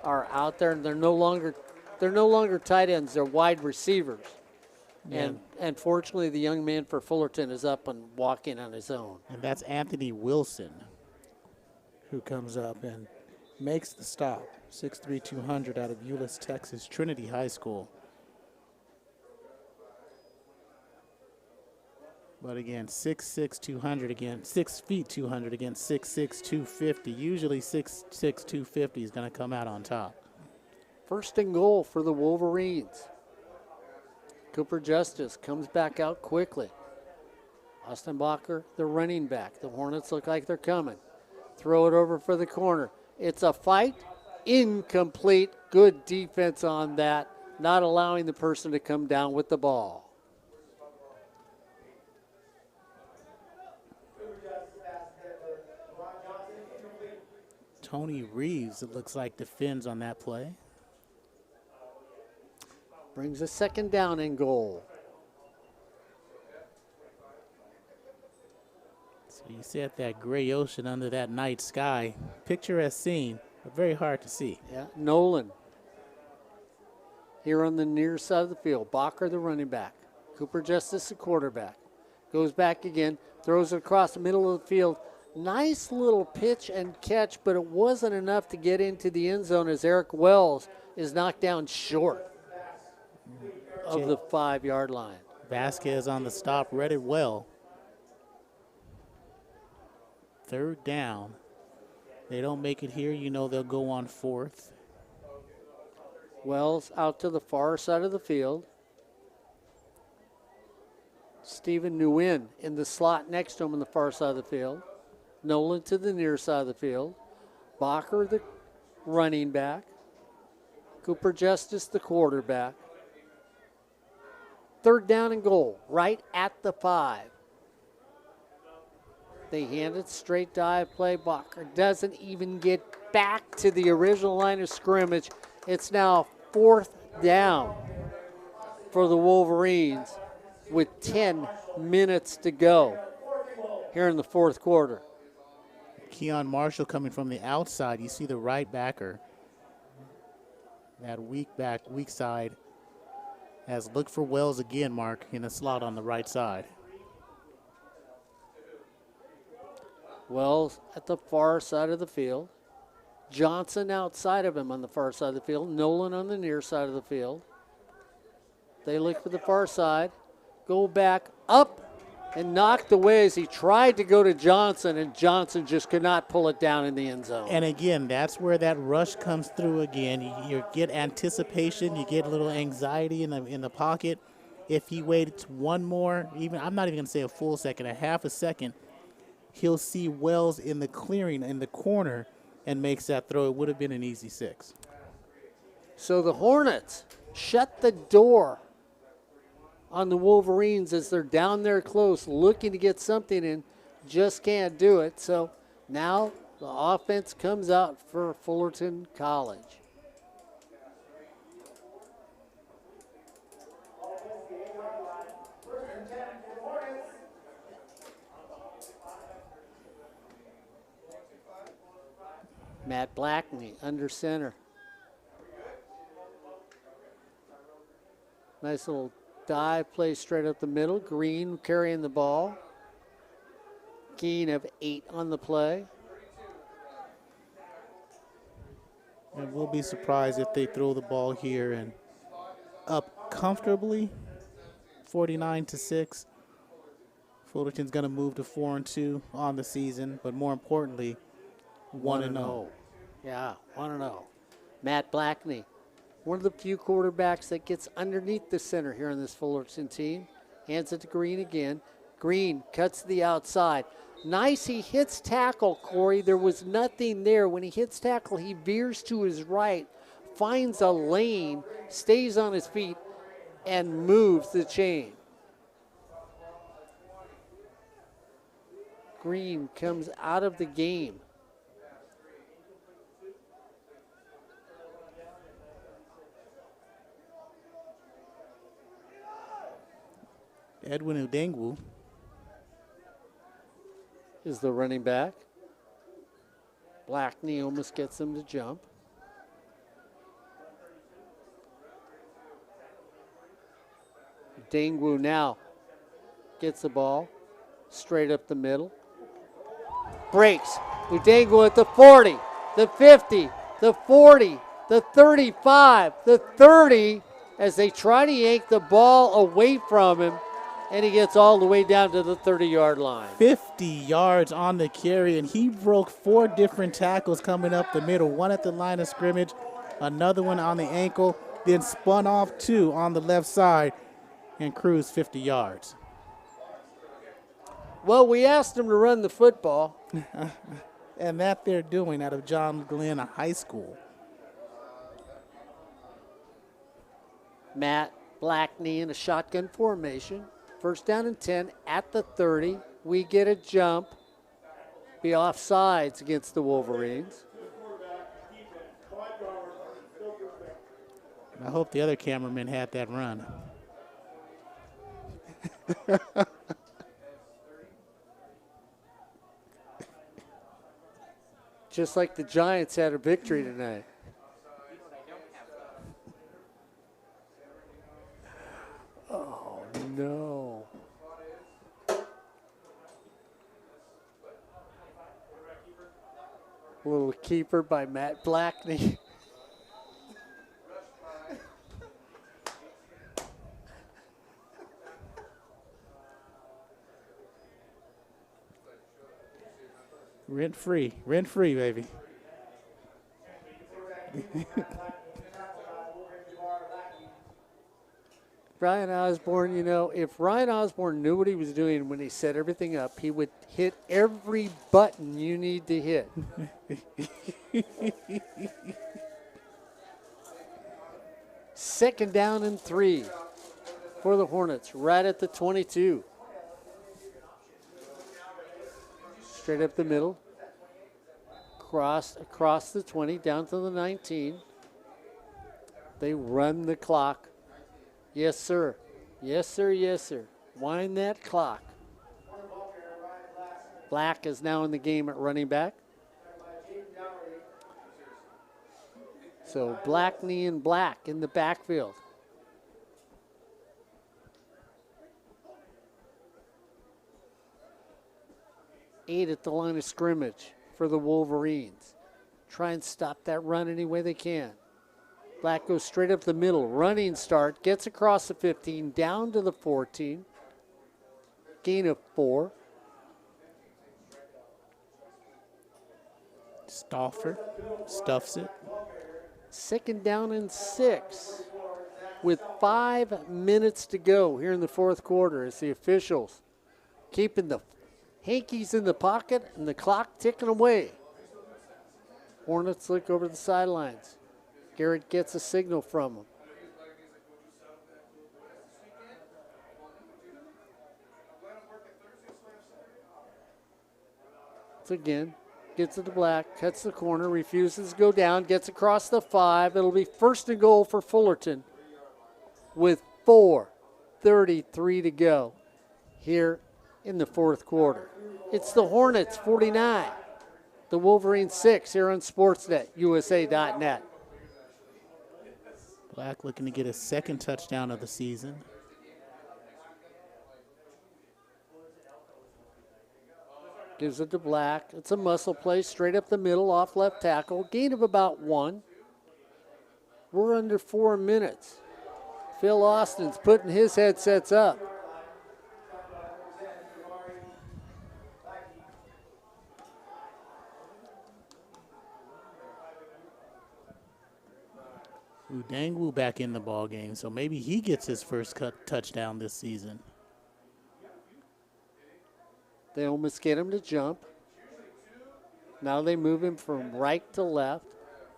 are out there, and they're no longer tight ends, they're wide receivers. Yeah. And fortunately, the young man for Fullerton is up and walking on his own. And that's Anthony Wilson, who comes up and makes the stop. 6'3", 200 out of Euless, Texas, Trinity High School. But again, 6'6", 200 again, 6 feet 200 against 6'6", 250. Usually 6'6", 250 is going to come out on top. 1st and goal for the Wolverines. Cooper Justice comes back out quickly. Austin Bacher, the running back. The Hornets look like they're coming. Throw it over for the corner. It's a fight. Incomplete. Good defense on that. Not allowing the person to come down with the ball. Tony Reeves, it looks like, defends on that play. Brings a 2nd down and goal. So you see at that gray ocean under that night sky. Picture as seen, but very hard to see. Yeah, Nolan here on the near side of the field. Bacher, the running back. Cooper Justice, the quarterback. Goes back again, throws it across the middle of the field. Nice little pitch and catch, but it wasn't enough to get into the end zone as Eric Wells is knocked down short of the 5-yard line. Vasquez on the stop, read it well. 3rd down. They don't make it here, you know they'll go on 4th. Wells out to the far side of the field. Stephen Nguyen in the slot next to him on the far side of the field. Nolan to the near side of the field. Bacher, the running back. Cooper Justice, the quarterback. 3rd down and goal, right at the 5. They hand it straight dive play. Bacher doesn't even get back to the original line of scrimmage. It's now 4th down for the Wolverines with 10 minutes to go here in the 4th quarter. Keon Marshall coming from the outside. You see the right backer. That weak side. Has looked for Wells again, Mark, in a slot on the right side. Wells at the far side of the field. Johnson outside of him on the far side of the field. Nolan on the near side of the field. They look for the far side. Go back up and knocked away as he tried to go to Johnson, and Johnson just could not pull it down in the end zone. And again, that's where that rush comes through again. You get anticipation, you get a little anxiety in the pocket. If he waited one more, I'm not even going to say a full second, a half a second, he'll see Wells in the clearing in the corner and makes that throw. It would have been an easy 6. So the Hornets shut the door on the Wolverines as they're down there close, looking to get something in, just can't do it. So now the offense comes out for Fullerton College. Matt Blackney under center. Nice little dive play straight up the middle. Green carrying the ball. Gain of 8 on the play. And we'll be surprised if they throw the ball here and up comfortably, 49-6. Fullerton's going to move to 4-2 on the season, but more importantly, 1-0. Yeah, 1-0. Matt Blackney, one of the few quarterbacks that gets underneath the center here on this Fullerton team. Hands it to Green again. Green cuts to the outside. Nice, he hits tackle, Corey. There was nothing there. When he hits tackle, he veers to his right, finds a lane, stays on his feet, and moves the chain. Green comes out of the game. Edwin Udengwu is the running back. Blackney almost gets him to jump. Udengwu now gets the ball straight up the middle. Breaks. Udengwu at the 40, the 50, the 40, the 35, the 30 as they try to yank the ball away from him. And he gets all the way down to the 30-yard line. 50 yards on the carry, and he broke 4 different tackles coming up the middle. One at the line of scrimmage, another one on the ankle, then spun off 2 on the left side and cruised 50 yards. Well, we asked him to run the football. And that they're doing out of John Glenn High School. Matt Blackney in a shotgun formation. First down and 10 at the 30. We get a jump. Be offsides against the Wolverines. I hope the other cameraman had that run. Just like the Giants had a victory tonight. Oh, no. A little keeper by Matt Blackney. Rent free, baby. Ryan Osborne, you know, if Ryan Osborne knew what he was doing when he set everything up, he would hit every button you need to hit. Second down and 3 for the Hornets, right at the 22. Straight up the middle, across the 20, down to the 19. They run the clock. Yes, sir. Yes, sir. Yes, sir. Wind that clock. Black is now in the game at running back. So Blackney and Black in the backfield. 8 at the line of scrimmage for the Wolverines. Try and stop that run any way they can. Black goes straight up the middle. Running start. Gets across the 15. Down to the 14. Gain of 4. Stauffer stuffs it. 2nd down and 6. With 5 minutes to go here in the 4th quarter as the officials keeping the hankies in the pocket and the clock ticking away. Hornets look over the sidelines. Garrett gets a signal from him. So again, gets it to Black, cuts the corner, refuses to go down, gets across the 5. It'll be 1st and goal for Fullerton with 4:33 to go here in the 4th quarter. It's the Hornets 49, the Wolverines 6 here on Sportsnet, USA.net. Black looking to get his 2nd touchdown of the season. Gives it to Black. It's a muscle play straight up the middle off left tackle. Gain of about 1. We're under 4 minutes. Phil Austin's putting his headsets up. Udangwu back in the ball game, so maybe he gets his first touchdown this season. They almost get him to jump. Now they move him from right to left.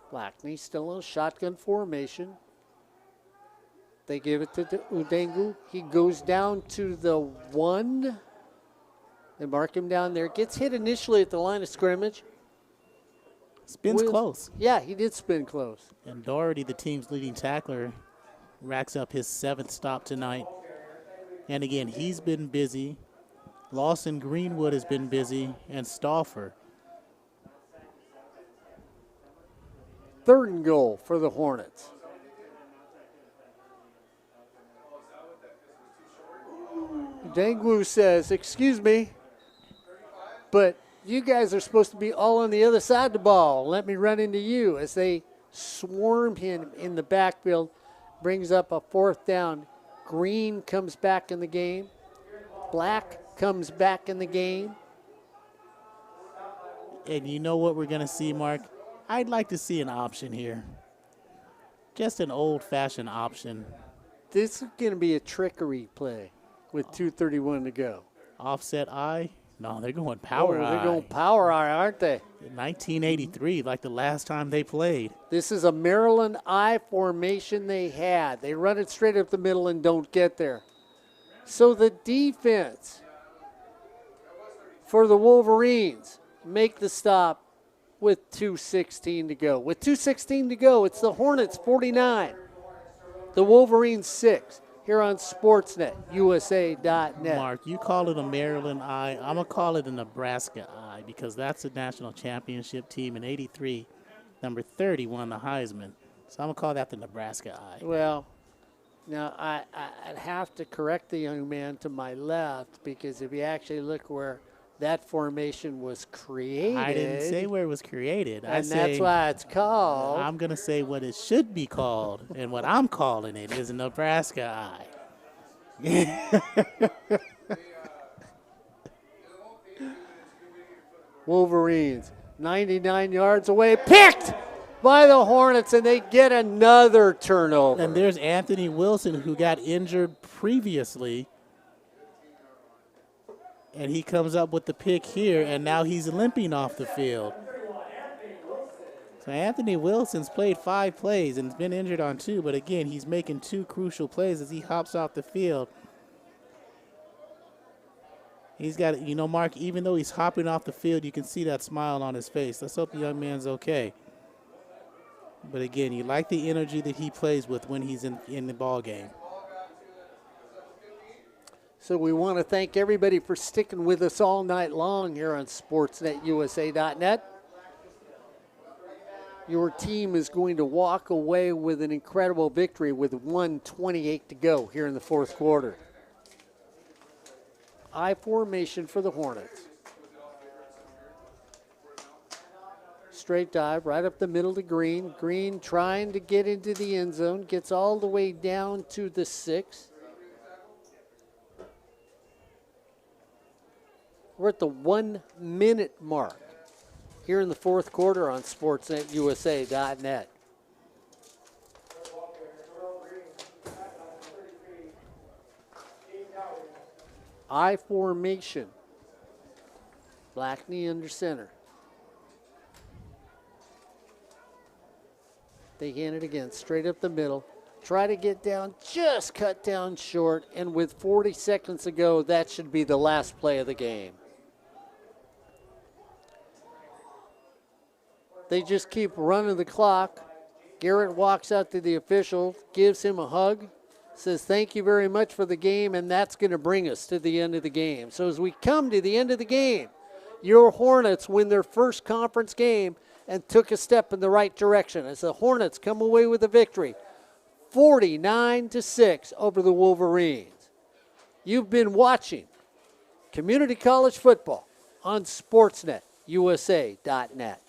Blackney still in a shotgun formation. They give it to Udangwu. He goes down to the 1. They mark him down there. Gets hit initially at the line of scrimmage. Spins close. Yeah, he did spin close. And Doherty, the team's leading tackler, racks up his 7th stop tonight. And again, he's been busy. Lawson Greenwood has been busy, and Stauffer. 3rd and goal for the Hornets. Udangwu says, "Excuse me, but you guys are supposed to be all on the other side of the ball. Let me run into you," as they swarm him in the backfield. Brings up a 4th down. Green comes back in the game. Black comes back in the game. And you know what we're going to see, Mark? I'd like to see an option here. Just an old-fashioned option. This is going to be a trickery play with 2:31 to go. Offset eye? No, they're going power eye. They're going power eye, aren't they? 1983, like the last time they played. This is a Maryland I formation they had. They run it straight up the middle and don't get there. So the defense for the Wolverines make the stop with 2:16 to go. With 2:16 to go, it's the Hornets 49, the Wolverines 6. Here on Sportsnet, USA.net. Mark, you call it a Maryland eye. I'm going to call it a Nebraska eye because that's the national championship team in '83. Number 30 won the Heisman. So I'm going to call that the Nebraska eye. Well, now I'd have to correct the young man to my left because if you actually look where that formation was created. I didn't say where it was created. And that's why it's called. I'm going to say what it should be called, and what I'm calling it is a Nebraska eye. Wolverines, 99 yards away, picked by the Hornets, and they get another turnover. And there's Anthony Wilson, who got injured previously. And he comes up with the pick here, and now he's limping off the field. So Anthony Wilson's played 5 plays and has been injured on 2, but again, he's making 2 crucial plays as he hops off the field. He's got, you know, Mark, even though he's hopping off the field, you can see that smile on his face. Let's hope the young man's okay. But again, you like the energy that he plays with when he's in the ball game. So we want to thank everybody for sticking with us all night long here on SportsNetUSA.net. Your team is going to walk away with an incredible victory with 1:28 to go here in the 4th quarter. I formation for the Hornets. straight dive right up the middle to Green. Green trying to get into the end zone. Gets all the way down to the 6. We're at the 1 minute mark here in the fourth quarter on SportsNetUSA.net. I formation. Blackney under center. They hand it again, straight up the middle. Try to get down, just cut down short, and with 40 seconds to go, that should be the last play of the game. They just keep running the clock. Garrett walks out to the official, gives him a hug, says thank you very much for the game, and that's going to bring us to the end of the game. So as we come to the end of the game, your Hornets win their first conference game and took a step in the right direction as the Hornets come away with a victory, 49-6 over the Wolverines. You've been watching Community College Football on SportsNetUSA.net.